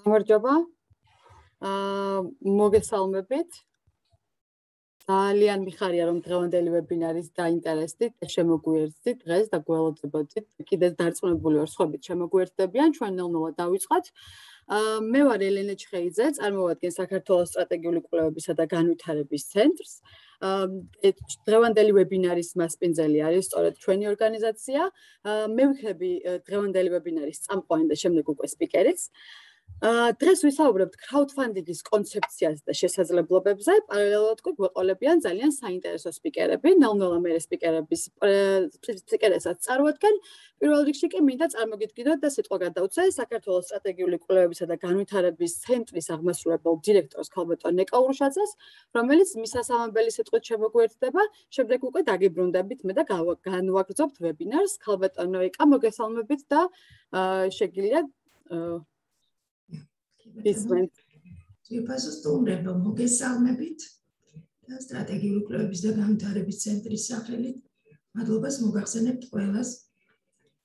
გამარჯობა. მოგესალმებით. ძალიან მიხარია რომ დღევანდელი ვებინარის დაინტერესდით და შემოგვიერთდით დღეს და გველოდებოდით. კიდევ დარწმუნებული ვარ სხვაებით შემოგვიერთდებიან, ჩვენ ნელ-ნელა დავიწყოთ. მე ვარ ელენე ჩხეიძე, წარმოვადგენ საქართველოს სტრატეგიული კვლევებისა და განვითარების ცენტრს. დღევანდელი ვებინარის მასპინძელი არის სწორედ ჩვენი ორგანიზაცია. მე ვიქნები დღევანდელი ვებინარის წამყვანი და შემდეგ უკვე სპიკერიც. დღეს ვისაუბრებთ crowdfunding-ის კონცეფციაზე და შესაძლებლობებზე, პარალელურად კი გვეყოლებიან ძალიან საინტერესო სპიკერები. ნელ-ნელა მე სპიკერებსაც წარვადგენ. პირველ რიგში კი მინდა წარმოგიდგინოთ და სიტყვა გადავცე საქართველოს სტრატეგიული კვლევებისა და განვითარების ცენტრის აღმასრულებელ დირექტორს ქალბატონ ნეკა ურუშაძეს, რომელიც მისასალმებელი სიტყვით შემოგვიერთდება. შემდეგ უკვე დაგიბრუნდებით მე და განვაგრძობთ ვებინარს. ქალბატონ ნეკა, მოგესალმებით და შეგიძლიათ Ძვირფასო სტუმრებო, მოგესალმებით და სტრატეგიული კვლევების და განვითარების ცენტრის სახელით მადლობას მოგახსენებთ ყველას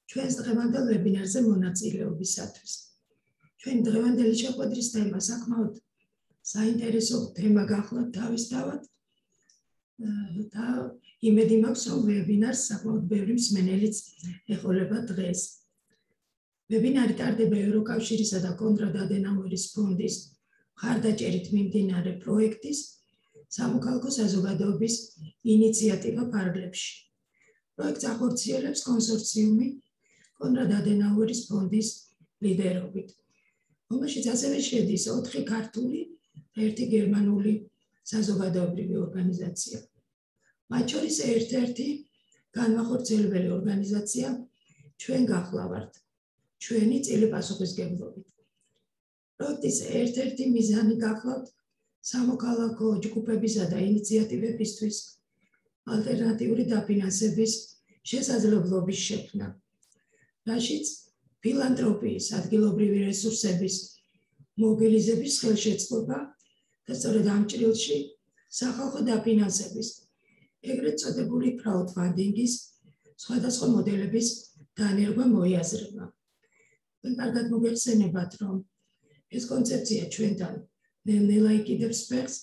ჩვენს დღევანდელ ვებინარზე მონაწილეობისათვის. ჩვენ დღევანდელი შეხვედრის თემა საკმაოდ საინტერესო თემა გახლავთ თავისთავად და იმედი მაქვს, რომ ვებინარს საკმაოდ ბევრი მსმენელიც ეყოლება დღეს. ვებინარი ტარდება ევროკავშირისა და კონრად ადენაუერის ფონდის მხარდაჭერით მიმდინარე პროექტის სამოქალაქო საზოგადოების ინიციატივა ფარგლებში. პროექტს ახორციელებს კონსორციუმი კონრად ადენაუერის ფონდის ლიდერობით, რომელშიც ასევე შედის 4 ქართული და 1 გერმანული საზოგადოებრივი ორგანიზაცია. მათ შორის ერთ-ერთი განმახორციელებელი ორგანიზაცია ჩვენ გახლავართ. ჩვენი წილი პასუხისმგებლობით. პროექტის ერთ-ერთი მიზანი გახლავთ სამოქალაქო ჯგუფებისა და ინიციატივებისთვის ალტერნატიული დაფინანსების შესაძლებლობის შექმნა, რაშიც ფილანთროპიის, ადგილობრივი რესურსების მობილიზების ხელშეწყობა და სწორედ ამ ჭრილში სახალხო დაფინანსების, ეგრეთ წოდებული crowdfunding-ის სხვადასხვა მოდელების დანერგვა მოიაზრება. კარგად მოგეხსენებათ, რომ ეს კონცეფცია ჩვენთან ნელ-ნელა იკიდებს ფეხს.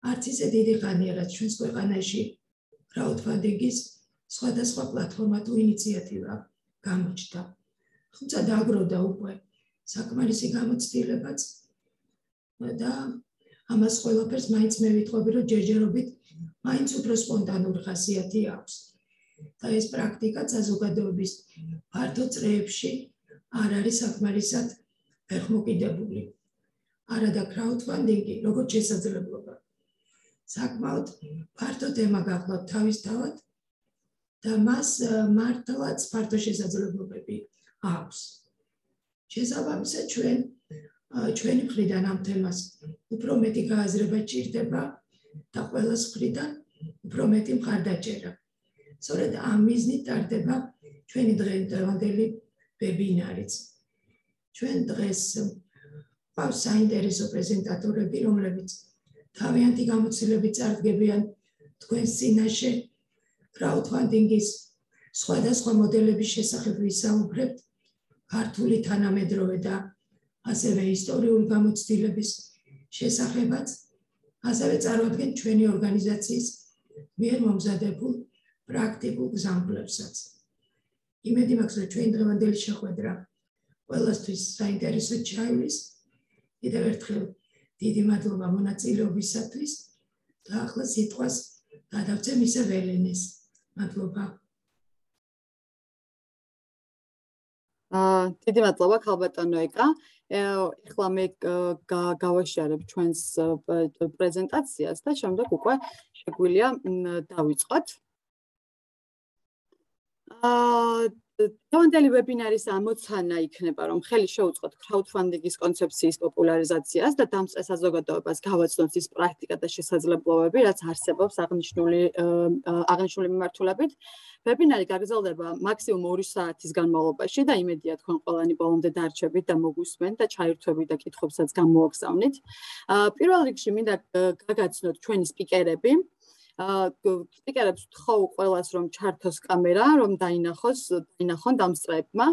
არც ისე დიდი ხანია, რაც ჩვენს ქვეყანაში crowdfunding-ის სხვადასხვა პლატფორმა თუ ინიციატივა გამოჩნდა. თუმცა დააგროვდა უკვე საკმარისი გამოცდილებაც და ამას ყველაფერს მაინც მე ვიტყობი, რომ ჯერჯერობით მაინც უფრო სპონტანური ხასიათი აქვს. და ეს პრაქტიკა საზოგადოების ფართო წრეებში არ არის საკმარისად ფეხმოკიდებული. არადა crowdfunding-ი, როგორც შესაძლებლობა, საკმაოდ ფართო თემა გახლავთ თავისთავად და მას მართლაც ფართო შესაძლებლობები აქვს. შესაბამისად, ჩვენი მხრიდან ამ თემას უფრო მეტი გააზრება ჭირდება და ყველას მხრიდან უფრო მეტი მხარდაჭერა. სწორედ ამ მიზნით ტარდება ჩვენი დღევანდელი ვებინარიც. ჩვენ დღეს გვყავს საინტერესო პრეზენტატორები, რომლებიც თავიანთი გამოცდილებით წარდგებიან თქვენს წინაშე crowdfunding-ის სხვადასხვა მოდელების შესახებ ვისაუბრებთ, ქართული თანამედროვე და ასევე ისტორიული გამოცდილების შესახებაც, ასევე წარვადგენ ჩვენი ორგანიზაციის მიერ მომზადებულ პრაქტიკულ გზამკვლევსაც. იმედი მაქვს, რომ ჩვენი დღევანდელი შეხვედრა ყველასთვის საინტერესოდ ჩაივლის. კიდევ ერთხელ დიდი მადლობა მონაწილეობისათვის და ახლა სიტყვას გადავცემ ისევ ელენეს. მადლობა. დიდი მადლობა ქალბატონო ეკა. ეხლა მე გავაშარებ ჩვენს პრეზენტაციას და შემდეგ უკვე შეგვიძლია დავიწყოთ. დღევანდელი ვებინარის ამოცანა იქნება, რომ ხელი შეუწყოთ crowdfunding-ის კონცეფციის პოპულარიზაციას და დამწყე საზოგადოებას გავაცნოთ ის პრაქტიკა და შესაძლებლობები, რაც არსებობს აღნიშნული მიმართულებით. ვებინარი გაგრძელდება მაქსიმუმ 2 საათის განმავლობაში და იმედია თქვენ ყველანი ბოლომდე დარჩებით და მოგუსმენთ და ჩაირთვებით და კითხვებსაც გამოაგზავნით. პირველ რიგში მინდა გაგაცნოთ ჩვენი სპიკერები. სპიკერებს ვთხოვ ყველას რომ ჩართოს კამერა, რომ დაინახონ დამსწრეებმა.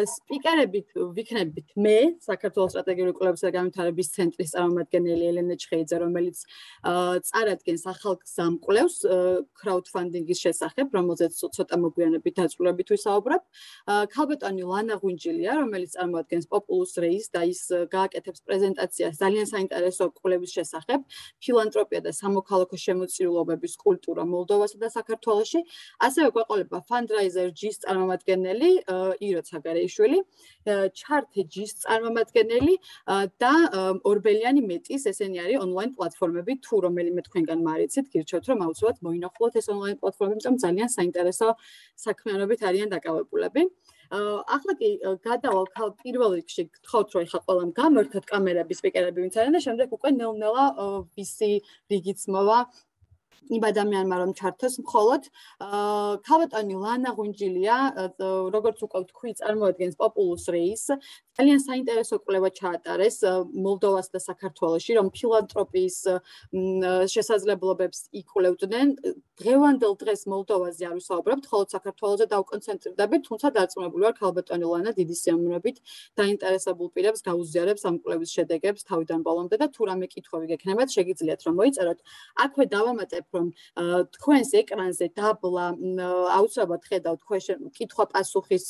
სპიკერებით ვიქნებით მე, საქართველოს სტრატეგიული კვლევისა და განვითარების ცენტრის წარმომადგენელი ელენე ჩხეიძე, რომელიც წარადგენს ახალ გზამკვლევს crowdfunding-ის შესახებ, რომელზეც ცოტა მოგვიანებით დაწვრილებით ვისაუბრებ. ქალბატონი ლანა ღვინჯილია, რომელიც წარმოადგენს Populus Reis და ის გააკეთებს პრეზენტაციას ძალიან საინტერესო კვლევის შესახებ, ფილანთროპია და სამოქალაქო შემოწირულობების კულტურა მოლდოვასა და საქართველოში. ასევე გვეყოლება Fundraiser G-ს წარმომადგენელი ირო ცაგარეიშვილი, Chart G-ს წარმომადგენელი და ორბელიანი მეტის, ესენი არის ონლაინ პლატფორმები, თუ რომელიმე თქვენგან მარიცით, გირჩევთ რომ აუცილებლად მოინახულოთ ეს ონლაინ პლატფორმები, იმიტომ ძალიან საინტერესო საქმიანობით არიან დაკავებულები. ახლა კი გადავალ პირველ რიგში გთხოვთ რომ ეხლა ყველამ გამართოთ კამერები, სპიკერები ვინც არიან და შემდეგ უკვე ნელ-ნელა ვისი რიგიც მოვა იმ ადამიანმა რომ ჩართოს მხოლოდ ქალბატონი ლანა ღვინჯილია, როგორც უკვე ვთქვი, წარმოადგენს Populus Reis. ძალიან საინტერესო კვლევა ჩაატარეს მოლდოვას და საქართველოში, რომ ფილანთროპიის შესაძლებლობებს იკვლევდნენ. დღევანდელ დღეს მოლდოვაზე არ ვისაუბრებთ, ხოლო საქართველოზე დავკონცენტრირდებით, თუმცა დარწმუნებული ვარ, ქალბატონი ლანა დიდი სიამოვნებით დაინტერესებულ პირებს გაუზიარებს ამ კვლევის შედეგებს თავიდან ბოლომდე და თუ რამე კითხვები გექნებათ, შეგიძლიათ რომ მოიწეროთ. აქვე დავამატებ რომ თქვენს ეკრანზე დაბლა აუცილებლად ხედავთ კითხვა-პასუხის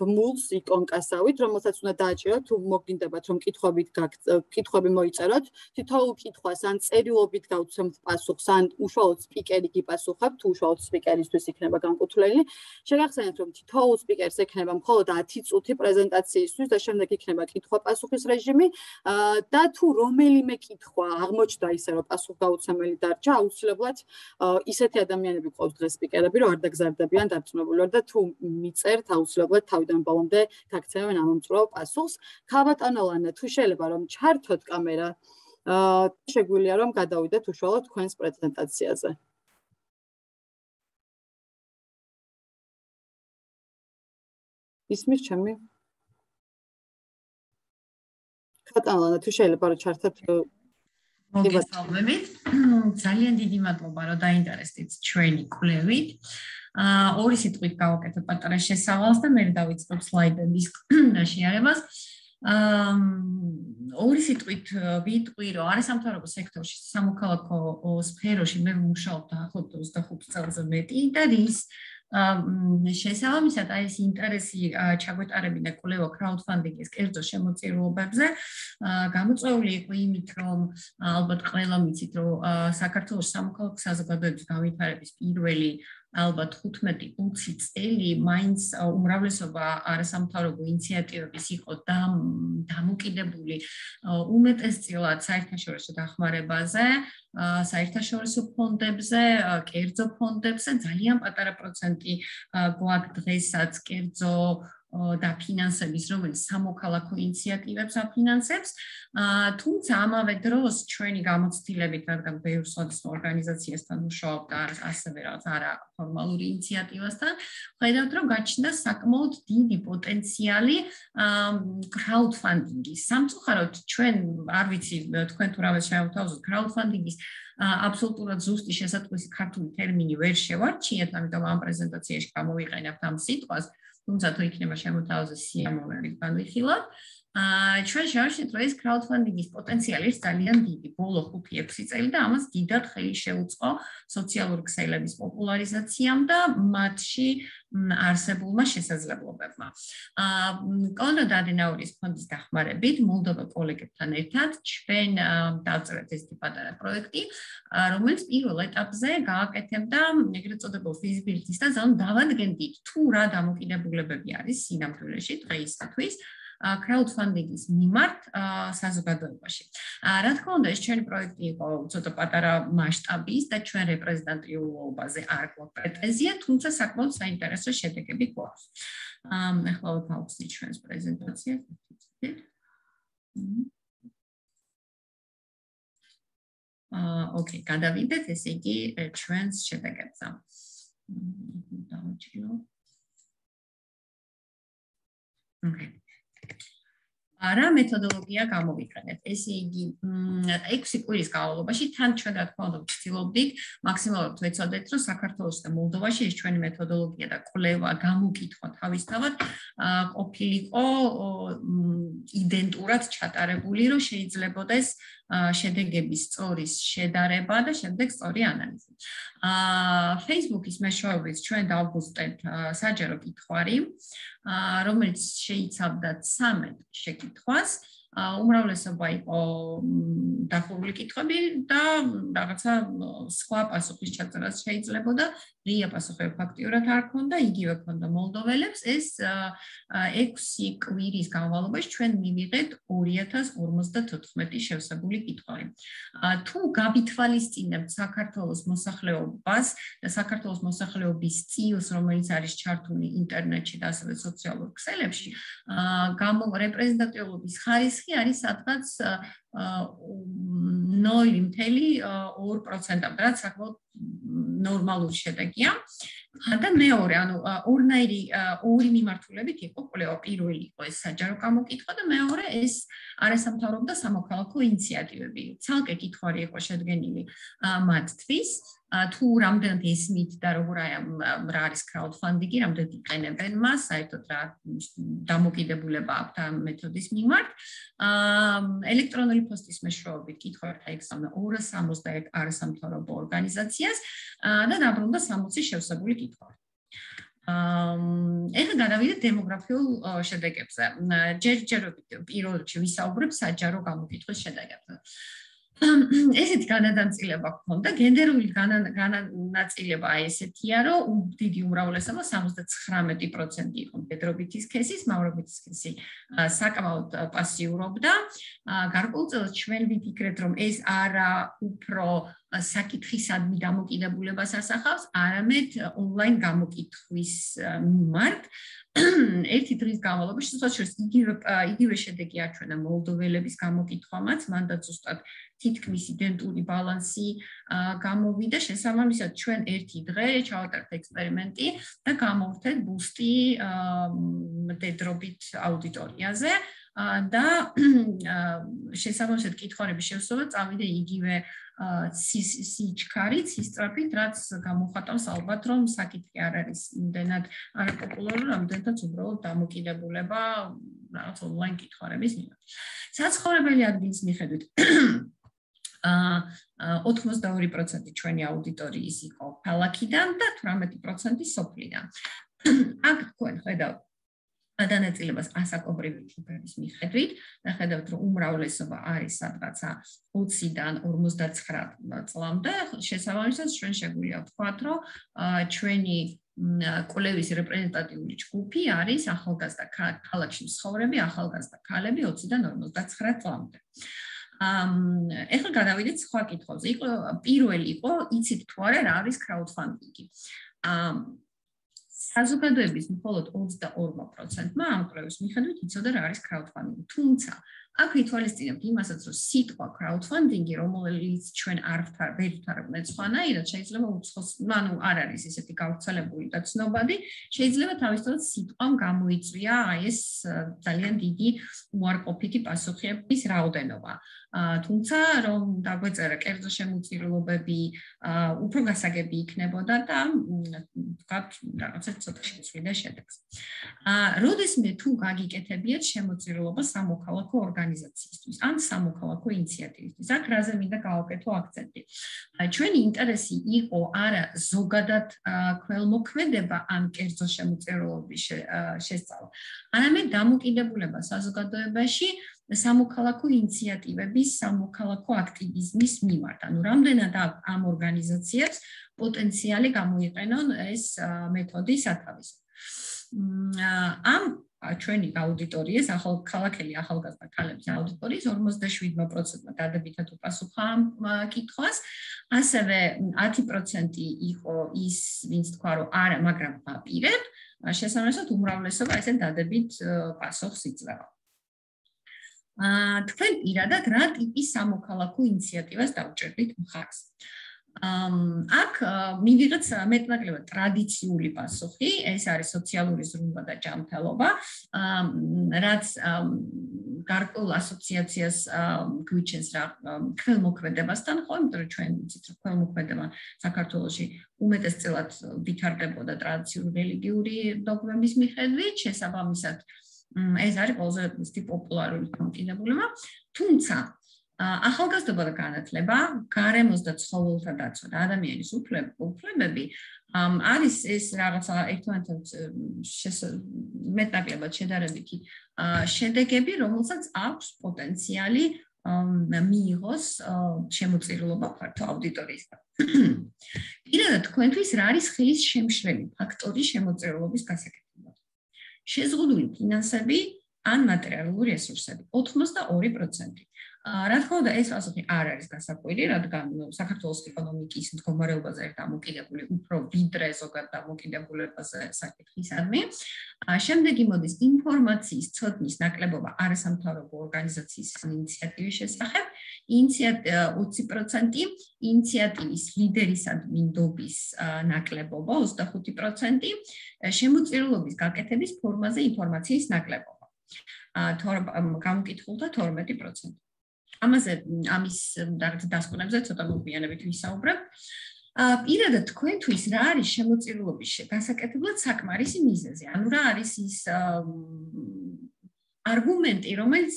ბმულს იკონკასავით, რომელსაც უნდა დააჭიროთ, თუ მოგინდებათ რომ კითხვები მოიწეროთ, თითოეულ კითხვას ან წერილობით გავცემთ პასუხს, ან უშუალოდ სპიკერი გიპასუხებთ, თუ უშუალოდ სპიკერისთვის იქნება განკუთვნილი. შეგახსენებთ, რომ თითოეულ სპიკერს ექნება მხოლოდ 10 წუთი პრეზენტაციისთვის და შემდეგ იქნება კითხვა-პასუხის რეჟიმი და თუ რომელიმე კითხვა აღმოჩნდა ისე რომ პასუხი გაუცემელი დარჩა, აუცილებლად ისეთი ადამიანები ყავს დღეს სპიკერები, რომ არ დაგზარდებიან დარწმუნებული ვარ და თუ მიწერთ, აუცილებლად თავიდან ბოლომდე გაგცემენ ამომწურავ პასუხს. ქალბატონო ლანა, თუ შეიძლება რომ ჩართოთ კამერა, შეგვიძლია რომ გადავიდეთ უშუალოდ თქვენს პრეზენტაციაზე. ისმის ჩემი? ქალბატონო ლანა, თუ შეიძლება რომ ჩართოთ მოგესალმებით. ძალიან დიდი მადლობა, რომ დაინტერესდით ჩვენი კვლევით. ორი სიტყვით გავაკეთებ პატარა შესავალს და მე დავიწყებ სლაიდების შეარებას. ორი სიტყვით ვიტყვი, რომ არასამთავრობო სექტორში, სამოქალაქო სფეროში მე ვმუშაობ დაახლოებით 25 წელზე მეტი და ის შესაბამისად ეს ინტერესი ჩაგვეტარებინა კვლევა crowdfunding-ის კერძო შემოწირულობებზე. გამოწვეული იყო იმით, რომ ალბათ ყველა მიცით, რომ საქართველოს სამოქალაქო საზოგადოების განვითარების პირველი ალბათ 15-20 წელი მაინც უმრავლესობა არასამთავრობო ინიციატივების იყო დამოკიდებული უმეტესწილად საერთაშორისო დახმარებაზე, საერთაშორისო ფონდებზე, კერძო ფონდებზე, ძალიან პატარა პროცენტი გვაქვს დღესაც კერძო დაფინანსების, რომელიც სამოქალაქო ინიციატივებს აფინანსებს. თუმცა ამავე დროს ჩვენი გამოცდილებით, რადგან ბევრ სხვადასხვა ორგანიზაციასთან მუშაობ და ასევე რაღაც არაფორმალური ინიციატივასთან, ხედავთ, რომ გაჩნდა საკმაოდ დიდი პოტენციალი crowdfunding-ის. სამწუხაროდ ჩვენ არ ვიცი თქვენ თუ რამე შევთავაზოთ crowdfunding-ის აბსოლუტურად ზუსტი შესატყვისი ქართული ტერმინი ვერ შევარჩიეთ, ამიტომ ამ პრეზენტაციაში გამოვიყენებთ ამ სიტყვას. თუმცა თუ იქნება შემოთავაზა სიამოვნებით განვიხილოთ. ჩვენ შევარჩიეთ, რომ ეს crowdfunding-ის პოტენციალი არის ძალიან დიდი, ბოლო 5-6 წელი და ამას დიდად ხელი შეუწყო სოციალური ქსელების პოპულარიზაციამ და მათში არსებულმა შესაძლებლობებმა. კონრად ადენაურის ფონდის დახმარებით, მოლდოვა კოლეგებთან ერთად ჩვენ დავწერეთ ეს პატარა პროექტი, რომელიც პირველ ეტაპზე გააკეთებდა ეგრეთ წოდებულ feasibility studies, ანუ დავადგენდით თუ რა დამოკიდებულებები არის სინამდვილეში დღეისათვის crowdfunding-ის მიმართ საზოგადოებაში. რა თქმა უნდა, ეს ჩვენი პროექტი იყო ცოტა პატარა მასშტაბის და ჩვენ რეპრეზენტატიულობაზე არ გვაქვს პრეტენზია, თუმცა საკმაოდ საინტერესო შედეგები გვაქვს. ახლა გავხსნით ჩვენს პრეზენტაციას. ოკეი, გადავიდეთ, ესე იგი ჩვენს შედეგებზე. დავაჭირო. ოკეი. რა მეთოდოლოგია გამოვიყენეთ. ესე იგი, 6 კვირის განმავლობაში თან ჩვენ რა თქმა უნდა ვცდილობდით მაქსიმალურად ვეცოდეთ, რომ საქართველოს და მოლდოვაში ეს ჩვენი მეთოდოლოგია და კვლევა გამოკითხვა თავისთავად ყოფილიყო იდენტურად ჩატარებული, რომ შეიძლებოდეს შედეგების სწორის შედარება და შემდეგ სწორი ანალიზი. Facebook-ის მეშვეობით ჩვენ დავგუსტეთ საჯარო კითხვარი, რომელიც შეიცავდა 13 შეკითხვას. უმრავლესობა იყო დახურული კითხვები და რაღაცა სხვა პასუხის ჩაწერაც შეიძლებოდა. რია პასუხები ფაქტიურად არ ქონდა, იგივე ქონდა მოლდოველებს. ეს 6 კვირის განმავლობაში ჩვენ მივიღეთ 2054 შევსებული კითხვები. თუ გავითვალისწინებთ საქართველოს მოსახლეობას და საქართველოს მოსახლეობის წილს, რომელიც არის ჩართული ინტერნეტში და ასევე სოციალურ ქსელებში, რეპრეზენტატიულობის ხარისხი არის სადღაც 0.2%, რაც საკმაოდ ნორმალური შედეგია. და მეორე, ანუ ორი მიმართულებით იყო კვლევა. პირველი იყო ეს საჯარო გამოკითხვა და მეორე ეს არასამთავრობო და სამოქალაქო ინიციატივები. ცალკე კითხვარი იყო შედგენილი მათთვის, თუ რამდენად ესმით და რა არის crowdfunding-ი, რამდენად იყენებენ მას, საერთოდ რა დამოკიდებულება აქვთ ამ მეთოდის მიმართ. ელექტრონული პოსტის მეშვეობით კითხვებთან იგზავნა 261 არასამთავრობო ორგანიზაციას და დაბრუნდა 60 შევსებული კითხვარი. ეხლა გადავიდეთ დემოგრაფიულ შედეგებზე. ჯერჯერობით პირველ რიგში ვისაუბრებ საჯარო გამოკითხვის შედეგებზე. ესეთი განაწილება ჰქონდა, გენდერული განაწილება აი ესეთია, რომ დიდი უმრავლესობა 79% იყო მდედრობითი სქესის, მავრობითი სქესი საკმაოდ პასიურობდა. გარკვეულწილად ჩვენ ვიფიქრეთ, რომ ეს არა უფრო საკითხისადმი დამოკიდებულებას ასახავს, არამედ ონლაინ გამოკითხვის მიმართ. ერთი დღის განმავლობაში შესაძლოა იგივე შედეგი აჩვენა მოლდოველების გამოკითხვამაც, მანდაც ზუსტად თითქმის იდენტური ბალანსი გამოვიდა. შესაბამისად, ჩვენ ერთი დღე ჩავატარეთ ექსპერიმენტი და გამოვხდეთ ბუსტი მდედრობით აუდიტორიაზე და შესაბამისად კითხვების შესწავლა წავიდა იგივე სიჩქარით, სისწრაფით, რაც გამოხატავს ალბათ, რომ საკითხი არ არის იმდენად არაპოპულარული, რამდენადაც უბრალოდ დამოკიდებულება რაღაც ონლაინ კითხვების მიმართ. საცხოვრებელი ადგილის მიხედვით 82% ჩვენი აუდიტორიის იყო ქალაქიდან და 18% სოფლიდან. აქ თქვენ ხედავთ დანაწილებას ასაკობრივი ჯგუფების მიხედვით და ხედავთ, რომ უმრავლესობა არის სადღაცა 20-დან 59 წლამდე. შესაბამისად, ჩვენ შეგვიძლია ვთქვათ, რომ ჩვენი კვლევის რეპრეზენტატიული ჯგუფი არის ახალგაზრდა ქალაქში მცხოვრები ახალგაზრდა ქალები 20-დან 59 წლამდე. ეხლა გადავიდეთ სხვა კითხვებზე. პირველი იყო, იცით თუ არა რა არის crowdfunding-ი. საზოგადოების მხოლოდ 22%-მა ამ კვლევის მიხედვით იცოდა რა არის crowdfunding. თუმცა აქ ვითვალისწინებთ იმასაც, რომ სიტყვა crowdfunding-ი, რომელიც ჩვენ ვერ ვთარგმნეთ სხვანაირად, შეიძლება უცხოს, ანუ არ არის ესეთი გავრცელებული და ცნობადი, შეიძლება თავისთავად სიტყვამ გამოიწვია აი ეს ძალიან დიდი უარყოფითი პასუხების რაოდენობა. თუმცა რომ დაგვეწერა კერძო შემოწირულობები, უფრო გასაგები იქნებოდა და ვთქვათ, რაღაცა ცოტა შეცვლიდა შედეგს. როდესმე თუ გაგიკეთებიათ შემოწირულობა სამოქალაქო ორგანიზაციისთვის ან სამოქალაქო ინიციატივისთვის, აქ რაზე მინდა გავაკეთო აქცენტი. ჩვენი ინტერესი იყო არა ზოგადად ქველმოქმედება ან კერძო შემოწირულობის შესწავლა, არამედ დამოკიდებულება საზოგადოებაში სამოქალაქო ინიციატივების, სამოქალაქო აქტივიზმის მიმართ. ანუ რამდენად ამ ორგანიზაციებს პოტენციალი გამოიყენონ ეს მეთოდი სათავისად. ამ ჩვენი აუდიტორიის ქალაქელი ახალგაზრდა ქალების აუდიტორიის 57%-მა დადებითად უპასუხა ამ კითხვას. ასევე 10% იყო ის, ვინც თქვა, რომ არა, მაგრამ ვაპირებ. შესაბამისად, უმრავლესობა ესე დადებით პასუხს იძლევა. თქვენ პირადად რა ტიპის სამოქალაქო ინიციატივას დავჭერდით მხარს? აქ მივიღეთ მეტნაკლებად ტრადიციული პასუხი, ეს არის სოციალური ზრუნვა და ჯანმრთელობა, რაც გარკვეულ ასოციაციას გვიჩენს რა ქველმოქმედებასთან, ხო, იმიტომ რომ ჩვენ ვიცით, რომ ქველმოქმედება საქართველოში უმეტესწილად ვითარდებოდა ტრადიციული რელიგიური დოგმების მიხედვით, შესაბამისად ეს არის ყველაზე პოპულარული დამოკიდებულება, თუმცა ახალგაზრდობა და განათლება, გარემოს და ცხოველთა დაცვა და ადამიანის უფლებები არის ეს რაღაცა ერთმანეთთან მეტნაკლებად შედარებითი შედეგები, რომელსაც აქვს პოტენციალი მიიღოს შემოწირულობა ფართო აუდიტორიისგან. პირადად თქვენთვის რა არის ხილის შემშლელი ფაქტორი შემოწირულობის გასაკეთებლად? შეზღუდული ფინანსები ან მატერიალური რესურსები 82%. რა თქმა უნდა, ეს პასუხი არ არის გასაკვირი, რადგან საქართველოს ეკონომიკის მდგომარეობაზე არის დამოკიდებული უფრო ვიდრე ზოგად დამოკიდებულებაზე საკითხისადმი. შემდეგი მოდის ინფორმაციის ცოდნის ნაკლებობა არასამთავრობო ორგანიზაციის ინიციატივის შესახებ, 20%, ინიციატივის ლიდერისადმინდობის ნაკლებობა 25%, შემოწირულობის გაკეთების ფორმაზე ინფორმაციის ნაკლებობა. გამოკითხულთა 12%. ამაზე ამის დასკვნებზე ცოტა მოგვიანებით ვისაუბრებ. პირადად თქვენთვის რა არის შემოწირულობის გასაკეთებლად საკმარისი მიზეზი? ანუ რა არის ის არგუმენტი, რომელიც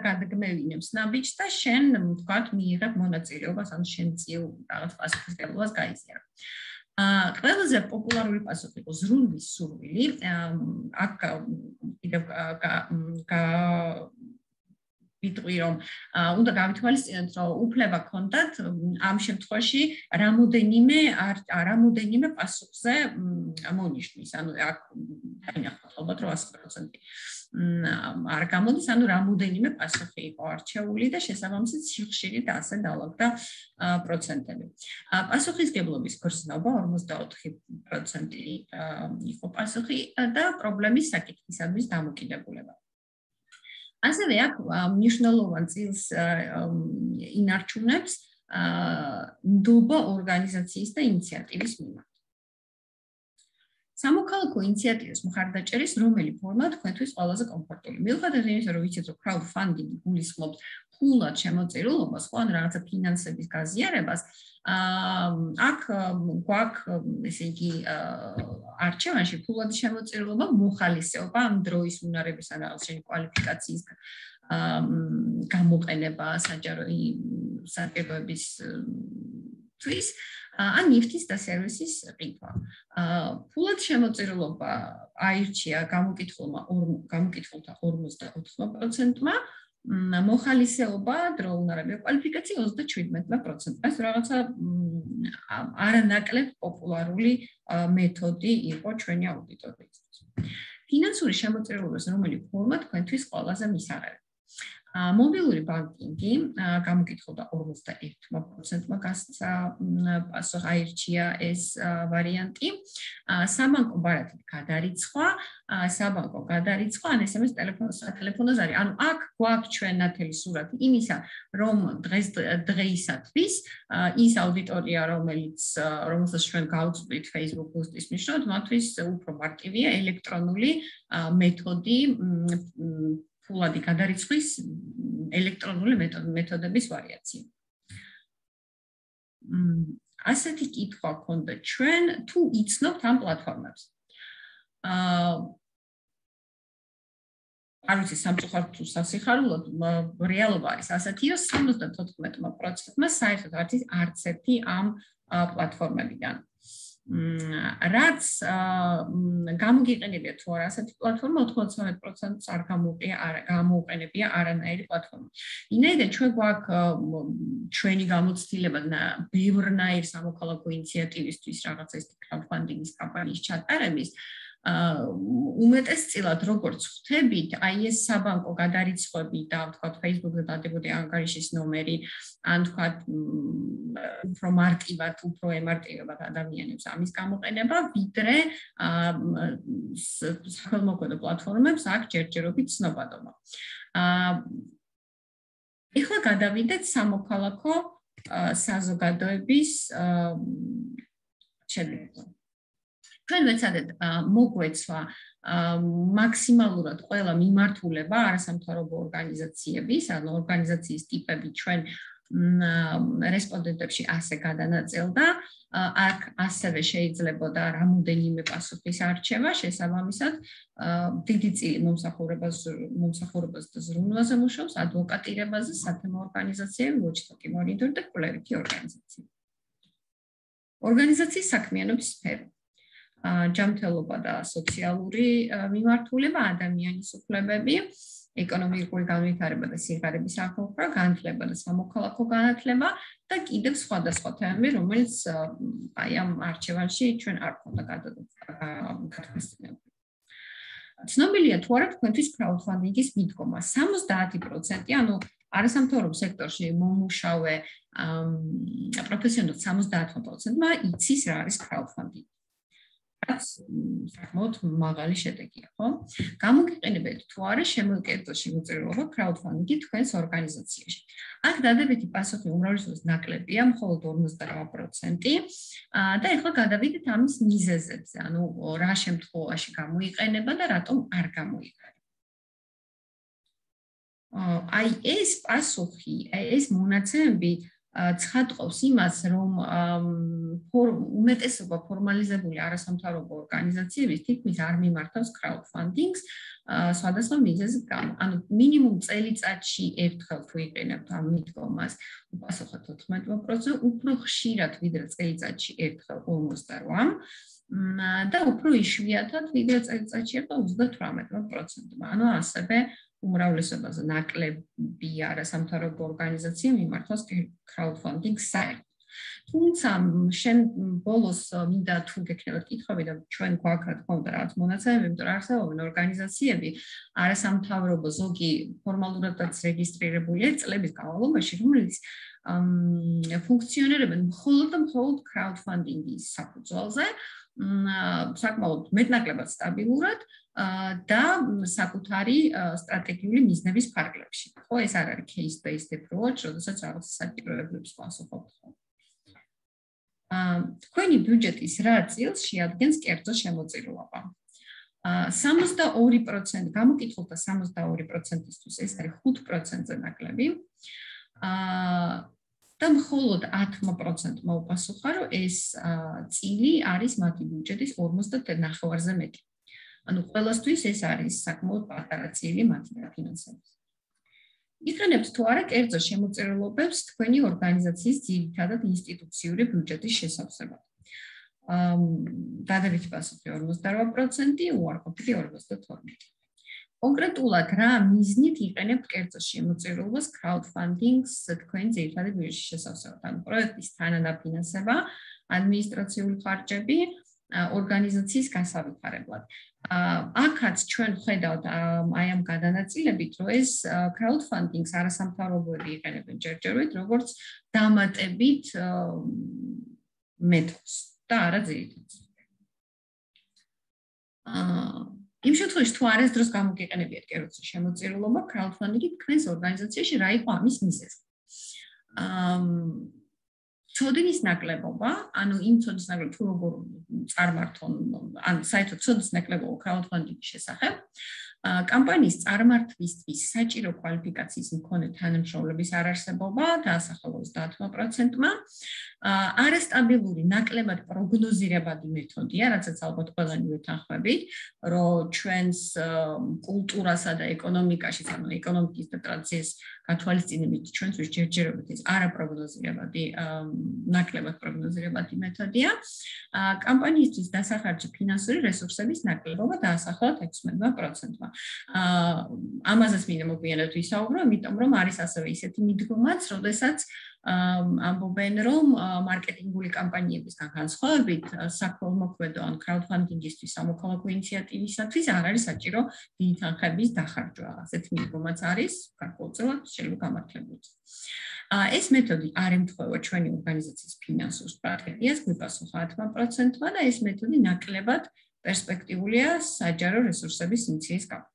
გადაგმევინებს ნაბიჯს და შენ თქვათ მიიღებ მონაწილეობას, ან შენ წიო რაღაც პასუხისმგებლობას გაიზიარ. ყველაზე პოპულარული პასუხი იყო ზრუნვის სურვილი. აქ კიდევ ვიტყვი რომ უნდა გავითვალისწინოთ რომ უფლება გქონდათ ამ შემთხვევაში რამოდენიმე პასუხზე მონიშნის, ანუ აქ დაინახოთ ალბათ რომ 100% არ გამოდის, ანუ რამოდენიმე პასუხი იყო არჩეული და შესაბამისად სიხშირით ასე დავაგდა პროცენტები. პასუხისმგებლობის გრძნობა 44% იყო პასუხი და პრობლემის საკითხისადმი დამოკიდებულება. ასევე აქ მნიშვნელოვან წილს ინარჩუნებს ნდობა ორგანიზაციის და ინიციატივის მიმართ. სამოქალაქო ინიციატივის მხარდაჭერის რომელი ფორმა თქვენთვის ყველაზე კომფორტული? მიუხედავად იმისა, რომ ვიცით, რომ crowdfunding გულისხმობს ფულად შემოწირულობას, ხო, ან რაღაცა ფინანსების გაზიარებას, აქ გვაქვს, ესე იგი, არჩევანში ფულად შემოწირულობა, მოხალისეობა ამ დროის უნარების ან რაღაც შენი კვალიფიკაციის გამოყენება საჯარო საპირისპიროების თვის ან ნიფტის და სერვისის ყიდვა. ფულად შემოწირულობა აირჩია გამოკითხულთა 54%-მა, მოხალისეობა დროუნარები კვალიფიკაცია 37%. ეს რაღაცა არანაკლებ პოპულარული მეთოდი იყო ჩვენი აუდიტორიისთვის. ფინანსური შემოწირულობის რომელი ფორმა თქვენთვის ყველაზე მისაღები? მობილური ბანკინგი გამოკითხულთა 41%-მა გასცა პასუხი აირჩია ეს ვარიანტი. საბანკო ბარათით გადარიცხვა, საბანკო გადარიცხვა, ან SMS ტელეფონზე არის. ანუ აქ გვაქვს ჩვენ ნათელი სურათი იმისა, რომ დღეისათვის ის აუდიტორია, რომელსაც ჩვენ გავწვდით Facebook პოსტის მნიშვნელობით, მათთვის უფრო მარტივია ელექტრონული მეთოდი ფულადი გადარიცხვის ელექტრონული მეთოდების ვარიაცია. ასეთი კითხვა გქონდა ჩვენ თუ იცნობთ ამ პლატფორმებს. არ ვიცი სამწუხაროდ თუ სასიხარულოდ რეალობა არის ასეთი, რომ 74%-მა საერთოდ არც ერთი ამ პლატფორმებიდან. რაც გამოგიყენებია თუ არა ასეთი პლატფორმა 99%-ს არ გამოუყენებია არანაირი პლატფორმა. ვინაიდან ჩვენ გვაქვს ჩვენი გამოცდილება ბევრნაირ სამოქალაქო ინიციატივისთვის რაღაცა ის crowdfunding-ის კამპანიის ჩატარების უმეტესწილად როგორც ხვდებით, აი ეს საბანკო გადარიცხვები და თქვა Facebook-ზე დადებოდი ანგარიშის ნომერი, ან თქვა უფრო მარტივად, უფრო ემარტივებად ადამიანებს ამის გამოყენება, ვიდრე სახელმოქმედო პლატფორმებს აქ ჯერჯერობით ცნობადობა. ეხლა გადავიდეთ სამოქალაქო საზოგადოების შედეგზე. ჩვენ ვეცადეთ მოგვეცვა მაქსიმალურად ყველა მიმართულება არასამთავრობო ორგანიზაციების, ანუ ორგანიზაციის ტიპები ჩვენ რესპონდენტებში ასე გადანაწილდა. აქ ასევე შეიძლებოდა რამოდენიმე პასუხის არჩევა, შესაბამისად, დიდი წილი მომსახურებას და ზრუნვაზე მუშაობს, ადვოკატირებაზე, სათემო ორგანიზაციები, watchdog monitor და კვლევითი ორგანიზაციები. ორგანიზაციის საქმიანობის სფერო. ჯანმრთელობა და სოციალური მიმართულება, ადამიანის უფლებები, ეკონომიკური განვითარება და სიღარიბის ახალგაზრდა, განათლება და სამოქალაქო განათლება და კიდევ სხვადასხვა თემები, რომელიც აი ამ არჩევანში ჩვენ არ ქონდა გათვალისწინებული. ცნობილია თუ არა თქვენთვის crowdfunding-ის მიდგომა 70%, ანუ არასამთავრობო სექტორში მომუშავე პროფესიონალ 70%-მა იცის რა არის crowdfunding. საკმაოდ მაღალი შედეგია, ხო? გამოგიყენებთ თუ არა შემოუკიდო შემოწირულობა crowdfunding-ი თქვენს ორგანიზაციაში. აქ დადებითი პასუხი უმრავლესობას ნაკლებია, მხოლოდ 58% და ეხლა გადავიდეთ ამის მიზეზებზე, ანუ რა შემთხვევაში გამოიყენება და რატომ არ გამოიყენება. აი ეს პასუხი, ეს მონაცემები ცხადყოფს იმას, რომ უმეტესობა ფორმალიზებული არასამთავრობო ორგანიზაციების თითქმის არ მიმართავს crowdfunding-ს სხვადასხვა მიზეზის გამო. ანუ მინიმუმ წელიწადში ერთხელ თუ იყენებთ ამ მიდგომას, უპასუხოთ 14%, უფრო ხშირად ვიდრე წელიწადში ერთხელ 58% და უფრო იშვიათად ვიდრე წელიწადში ერთხელ 38%. ანუ ასევე უმრავლესობაზე ნაკლები არასამთავრობო ორგანიზაცია მიმართავს crowdfunding-ს საერთოდ. თუმცა შენ ბოლოს მინდა თუ გექნებათ კითხვები და ჩვენ გვაქვს რა თქმა უნდა რაღაც მონაცემები, იმიტომ რომ არსებობენ ორგანიზაციები არასამთავრობო ზოგი ფორმალურადაც რეგისტრირებულია წლების განმავლობაში, რომელიც ფუნქციონირებენ მხოლოდ crowdfunding-ის საფუძველზე, საკმაოდ მეტნაკლებად სტაბილურად და საკუთარი სტრატეგიული მიზნების ფარგლებში. ხო, ეს არ არის case-based approach, როდესაც რაღაცა საჭიროებებს პასუხობთ. თქვენი ბიუჯეტის რა წილს შეადგენს კერძო შემოწირულობა? 62% გამოკითხულთა 62%-ისთვის ეს არის 5%-ზე ნაკლები. და მხოლოდ 10%-მა უპასუხა, რომ ეს წილი არის მათი ბიუჯეტის 50%-ზე მეტი. ანუ ყველასთვის ეს არის საკმაოდ პატარა წილი მათი დაფინანსების. იყენებთ თუ არა კერძო შემოწირულობებს თქვენი ორგანიზაციის ძირითადად ინსტიტუციური ბიუჯეტის შესავსებად. დადებითი პასუხი 48%, უარყოფითი 52%. კონკრეტულად რა მიზნით იყენებთ კერძო შემოწირულობას crowdfunding-ს თქვენ ძირითადად ბიუჯეტის შესავსებად? ანუ პროექტის თანადაფინანსება, ადმინისტრაციული ხარჯები, ორგანიზაციის გასავითარებლად. აქაც ჩვენ ხედავთ აი ამ გადანაწილებით, რომ ეს crowdfunding-ს არასამთავრობოები იყენებენ ჯერჯერობით, როგორც დამატებით მეთოდს და არა ძირითადად. იმ შემთხვევაში თუ არასდროს გამოგიყენებიათ კერძო შემოწირულობა crowdfunding-ი თქვენს ორგანიზაციაში რა იყო ამის მიზეზი? ცოდინის ნაკლებობა, ანუ იმ ცოდინის ნაკლებობა თუ როგორ წარმართონ, ან საერთოდ ცოდინის ნაკლებობა crowdfunding-ის შესახებ, კამპანიის წარმართვისთვის საჭირო კვალიფიკაციის მქონე თანამშრომლების არარსებობა დაასახელოს 30%-მა, არასტაბილური ნაკლებად პროგნოზირებადი მეთოდია, რაცაც ალბათ ყველანი ვეთანხმებით, რომ ჩვენს კულტურასა და ეკონომიკაში, ანუ ეკონომიკის და ტრანზიციის გათვალისწინებით ჩვენთვის ჯერჯერობით ეს არაპროგნოზირებადი, ნაკლებად პროგნოზირებადი მეთოდია. კამპანიისთვის დასახარჯი ფინანსური რესურსების ნაკლებობა დაასახელოთ 16%-მა. ამაზეც მინდა მოგვიანებით ვისაუბრო, იმიტომ რომ არის ასევე ისეთი მიდგომაც, როდესაც ამბობენ, რომ მარკეტინგული კამპანიებისგან განსხვავებით საქველმოქმედო ან crowdfunding-ისთვის სამოქალაქო ინიციატივისათვის არ არის საჭირო დიდი თანხების დახარჯვა. ასეთი მიდგომაც არის, გარკვეულწილად შეიძლება გამართლებული. ეს მეთოდი არ ემთხვევა ჩვენი ორგანიზაციის ფინანსურ სტრატეგიას, გვიპასუხა 10%-მა და ეს მეთოდი ნაკლებად პერსპექტიულია საჯარო რესურსების სიმცირის გამო.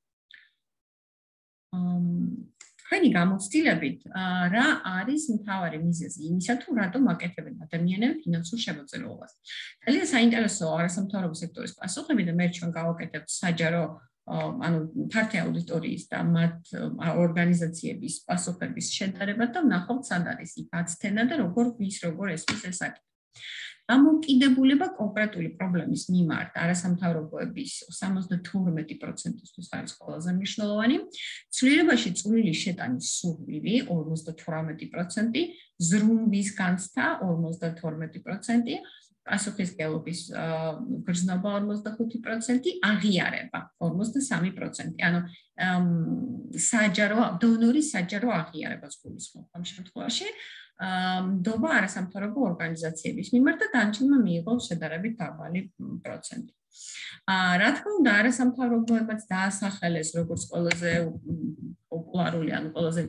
Ჩვენი გამოცდილებით რა არის მთავარი მიზეზი იმისა, თუ რატომ აკეთებენ ადამიანები ფინანსურ შემოწირულობას. ძალიან საინტერესოა არასამთავრობო სექტორის პასუხები და მე ჩვენ გავაკეთებთ საჯარო ანუ ფართე აუდიტორიის და მათ ორგანიზაციების პასუხების შედარება და ვნახავთ სად არის იქ აცთენა და როგორ ესმის ეს საკითხი. დამოკიდებულება კონკრეტული პრობლემის მიმართ არასამთავრობოების 72%-ისთვის არის ყველაზე მნიშვნელოვანი. ცვლილებაში წვლილი შეტანის სურვილი 58%, ზრუნვის განცდა 52%, პასუხისმგებლობის გრძნობა 45%, აღიარება 43%. ანუ დონორის საჯარო აღიარებას გულისხმობ ამ შემთხვევაში. ნდობა არასამთავრობო ორგანიზაციების მიმართ და დანარჩენმა მიიღო შედარებით დაბალი პროცენტი. რა თქმა უნდა, არასამთავრობოებაც დაასახელეს როგორც ყველაზე პოპულარული, ანუ ყველაზე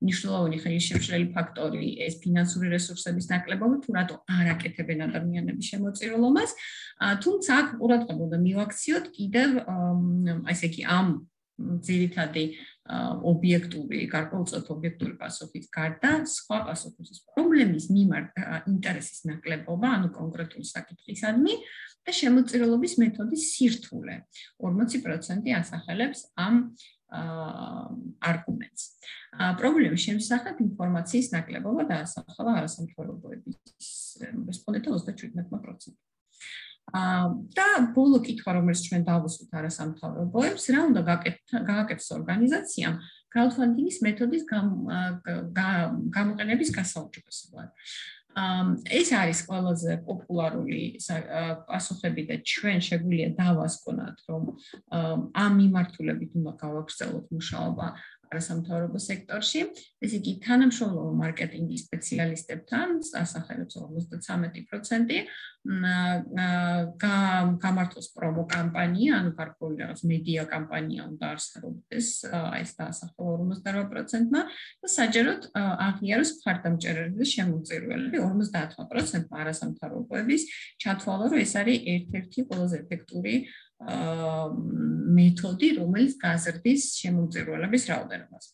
მნიშვნელოვანი ხელშემშლელი ფაქტორი ეს ფინანსური რესურსების ნაკლებობა, თუ რატო არ აკეთებენ ადამიანების შემოწირულობას. თუმცა აქ ყურადღება უნდა მივაქციოთ კიდევ ესე იგი ამ ძირითადი ობიექტური, გარკვეულწილად ობიექტური პასუხის გარდა სხვა პასუხის პრობლემის მიმართ ინტერესის ნაკლებობა, ანუ კონკრეტული საკითხისადმი და შემოწირულობის მეთოდის სირთულე. 40% ასახელებს ამ არგუმენტს. პრობლემის შესახებ ინფორმაციის ნაკლებობა დაასახელა არასამთავრობოების რესპონდენტთა 37%. და ბოლო კითხვა, რომელიც ჩვენ დავუსვით არასამთავრობოებს, რა უნდა გააკეთოს ორგანიზაციამ crowdfunding-ის მეთოდის გამოყენების გასაუმჯობესებლად. ეს არის ყველაზე პოპულარული პასუხები და ჩვენ შეგვიძლია დავასკვნათ, რომ ამ მიმართულებით უნდა გავაგრძელოთ მუშაობა არასამთავრობო სექტორში. ესე იგი, თანამშრომლობა მარკეტინგის სპეციალისტებთან ასახელებს 53%, გამართოს პრომო კამპანია, ანუ გარკვეული რაღაც მედია კამპანია უნდა არსებობდეს, ეს დაასახელა 48%-მა და საჯაროდ აღიაროს მხარდამჭერები და შემოწირულები 50% არასამთავრობოების ჩათვალა, რომ ეს არის ერთ-ერთი ყველაზე ეფექტური მეთოდი, რომელიც გაზრდის შემოწირულების რაოდენობას.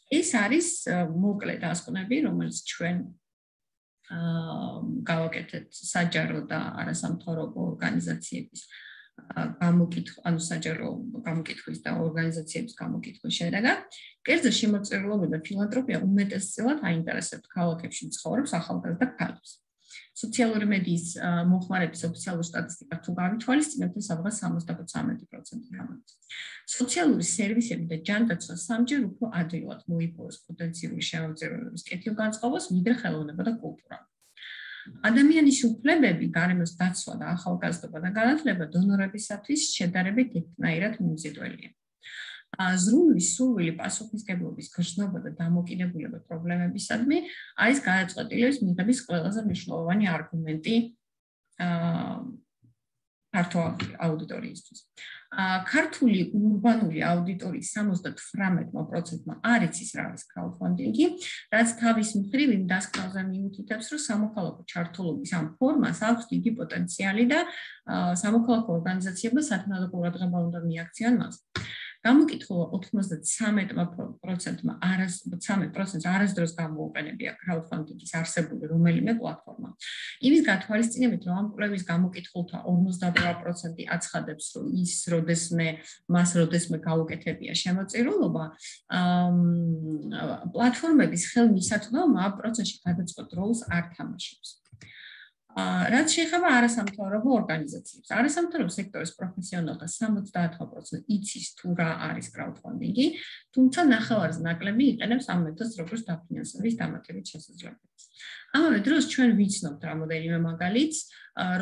ეს არის მოკლე დასკვნები, რომელიც ჩვენ გავაკეთეთ საჯარო და არასამთავრობო ორგანიზაციების ანუ საჯარო გამოკითხვის და ორგანიზაციების გამოკითხვის შედეგად. კერძო შემოწირულობა და ფილანთროპია უმეტესწილად აინტერესებთ ქალაქებში მცხოვრებს ახალგაზრდა ქალებს. სოციალური მედიის მოხმარების ოფიციალურ სტატისტიკას თუ გავითვალისწინებთ, ეს ამას 73% გამოდის. სოციალური სერვისები და ჯანდაცვა სამჯერ უფრო ადვილად მოიპოვოს პოტენციური შემოწირულობის კეთილგანწყობას, ვიდრე ხელოვნება და კულტურა. ადამიანის უფლებები, გარემოს დაცვა და ახალგაზრდობა და განათლება დონორებისათვის შედარებით ერთნაირად მიმზიდველია. ზრუნვის სურვილი, პასუხისმგებლობის გრძნობა და დამოკიდებულება პრობლემებისადმი არის გადაწყვეტილების მიღების ყველაზე მნიშვნელოვანი არგუმენტი ქართულ აუდიტორიისთვის. ქართული ურბანული აუდიტორიის 78%-მა არ იცის რა არის crowdfunding-ი, რაც თავის მხრივ იმ დასკვნაზე მიუთითებს, რომ სამოქალაქო ჩართულობის ამ ფორმას აქვს დიდი პოტენციალი და სამოქალაქო ორგანიზაციებმა სათანადო ყურადღება უნდა მიაქციონ მას. გამოკითხულმა 93%-მა არასდროს გამოუყენებია crowdfunding-ის არსებული რომელიმე პლატფორმა. იმის გათვალისწინებით, რომ ამ კვლევის გამოკითხულთა 58% აცხადებს, რომ მას როდესმე გაუკეთებია შემოწირულობა, პლატფორმების ხელმისაწვდომმა ამ პროცესში გადაწყვეტ როლს არ თამაშობს. რაც შეეხება არასამთავრობო ორგანიზაციებს. არასამთავრობო სექტორის პროფესიონალთა 70% იცის თუ რა არის crowdfunding-ი, თუმცა ნახევარზე ნაკლები იყენებს ამ მეთოდს როგორც დაფინანსების დამატებით შესაძლებლობას. ამავე დროს ჩვენ ვიცნობთ რამოდენიმე მაგალითს,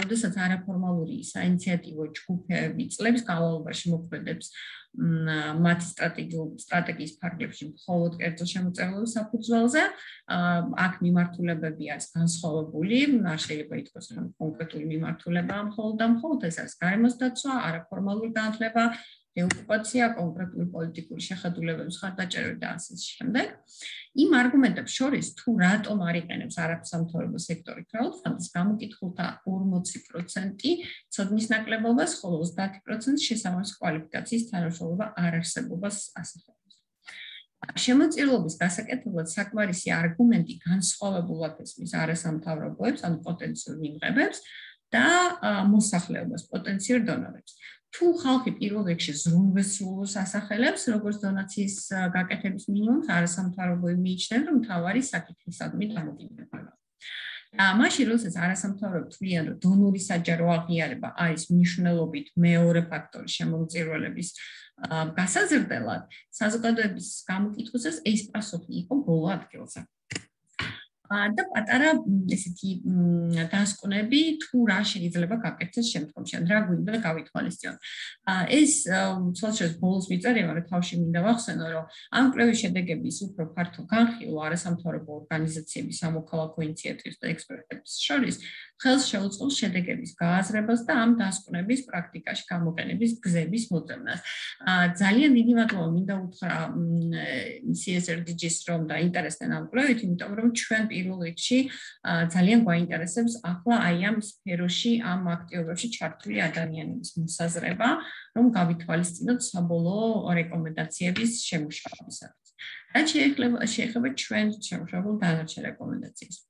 როდესაც არაფორმალური საინიციატივო ჯგუფები წლების განმავლობაში მოქმედებს მათი სტრატეგიის ფარგლებში მხოლოდ კერძო შემოწირულობის საფუძველზე, აქ მიმართულებები არის განსხვავებული, არ შეიძლება ითქვას, რომ კონკრეტული მიმართულებაა მხოლოდ და მხოლოდ ეს არის გარემოს დაცვა, არაფორმალური განათლება, დეოკუპაცია, კონკრეტული პოლიტიკური შეხედულებების ხარდაჭერა და ასე შემდეგ. იმ არგუმენტებს შორის თუ რატომ არ იყენებს არასამთავრობო სექტორი crowdfunding-ს, გამოკითხულთა 40% ცოდნის ნაკლებობას, ხოლო 30% შესაბამისი კვალიფიკაციის თანამშრომლობა არ არსებობას ასახავს. შემოწირულობის გასაკეთებლად საკმარისი არგუმენტი განსხვავებულად ესმის არასამთავრობოებს, ანუ პოტენციურ მიმღებებს და მოსახლეობას, პოტენციურ დონორებს. თუ ხალხი პირველ რიგში ზრუნვესრულს ასახელებს, როგორც დონაციის გაკეთების მინიმუმს, არასამთავრობოები მიიჩნევენ, რომ მთავარი საკითხისადმი დამოკიდებულებაა. მაშინ, როდესაც არასამთავრობოები თვლიან, რომ დონორის საჯარო აღიარება არის მნიშვნელობით მეორე ფაქტორი შემომწირულების გასაზრდელად, საზოგადოების გამოკითხვისას ეს პასუხი იყო ბოლო ადგილზე. და პატარა ესეთი დასკვნები თუ რა შეიძლება გაკეთდეს შემდგომში, რა გვინდა გავითვალისწინოთ. ეს სოციალურ ბოლოს მიწერია, რომ თავში მინდა ვახსენო, რომ ამ კვლევის შედეგების უფრო ფართო განხილვა არასამთავრობო ორგანიზაციების, სამოქალაქო ინიციატივების და ექსპერტების შორის ხელს შეუწყობს შედეგების გააზრებას და ამ დასკვნების პრაქტიკაში გამოყენების გზების მოძებნას. ძალიან დიდი მადლობა მინდა უთხრა CSRDG-ს, რომ დაინტერესდნენ ამ კვლევით, იმიტომ რომ ჩვენ პირველ რიგში ძალიან გვაინტერესებს ახლა აი ამ სფეროში, ამ აქტივობებში ჩართული ადამიანების მოსაზრება, რომ გავითვალისწინოთ საბოლოო რეკომენდაციების შემუშავებისათვის. რაც შეეხება ჩვენ შემუშავებულ დანარჩენ რეკომენდაციებს.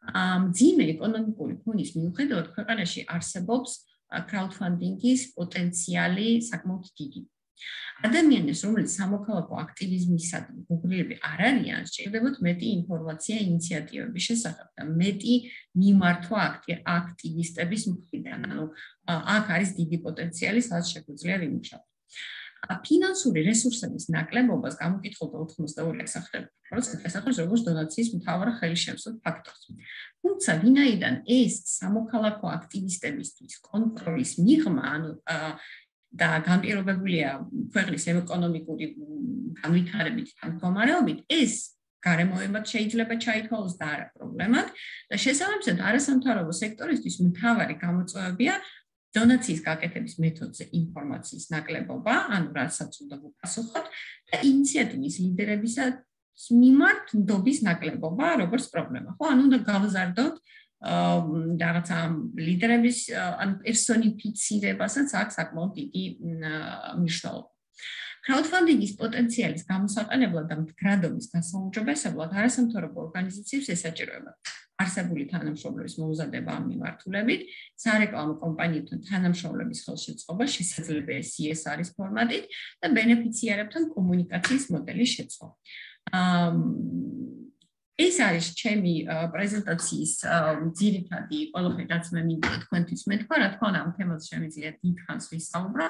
მძიმე ეკონომიკური ფონის მიუხედავად ქვეყანაში არსებობს crowdfunding-ის პოტენციალი საკმაოდ დიდი. ადამიანებს, რომლებიც სამოქალაქო აქტივიზმისადმი გუგლები არ არიან, სჭირდებათ მეტი ინფორმაცია ინიციატივების შესახებ და მეტი მიმართვა აქტივისტების მხრიდან. ანუ აქ არის დიდი პოტენციალი, სადაც შეგვიძლია ვიმუშაოთ. ფინანსური რესურსების ნაკლებობას გამოკითხულთა 82% ასახავს როგორც დონაციის მთავარ ხელშემწყობ ფაქტორს. თუმცა ვინაიდან ეს სამოქალაქო აქტივისტებისთვის კონტროლის მიღმა, ანუ და განპირობებულია ქვეყნის ეკონომიკური განვითარებით და მდგომარეობით, ეს გარემოებად შეიძლება ჩაითვალოს და არა პრობლემად და შესაბამისად არასამთავრობო სექტორისთვის მთავარი გამოწვევებია დონაციის გაკეთების მეთოდზე ინფორმაციის ნაკლებობა, ანუ რასაც უნდა ვუპასუხოთ და ინიციატივის ლიდერებისა მიმართ ნდობის ნაკლებობა, როგორც პრობლემა. ხო, ანუ უნდა გავზარდოთ რაღაცა ლიდერების ან პერსონიფიცირებასაც აქვს საკმაოდ დიდი მნიშვნელობა. crowdfunding-ის პოტენციალის გამოსაყენებლად და მდგრადობის გასაუმჯობესებლად არასამთავრობო ორგანიზაციებს ესაჭიროებათ არსებული თანამშრომლების მოუზადება ამ მიმართულებით, სარეკლამო კომპანიებთან თანამშრომლობის ხელშეწყობა შესაძლებელია CSR-ის ფორმატით და ბენეფიციარებთან კომუნიკაციის მოდელის შეცვლა. ეს არის ჩემი პრეზენტაციის ძირითადი ყველაფერი, რაც მე მინდა თქვენთვის მეთქვა, რა თქმა უნდა, ამ თემაზე შემიძლია დიდხანს ვისაუბრა,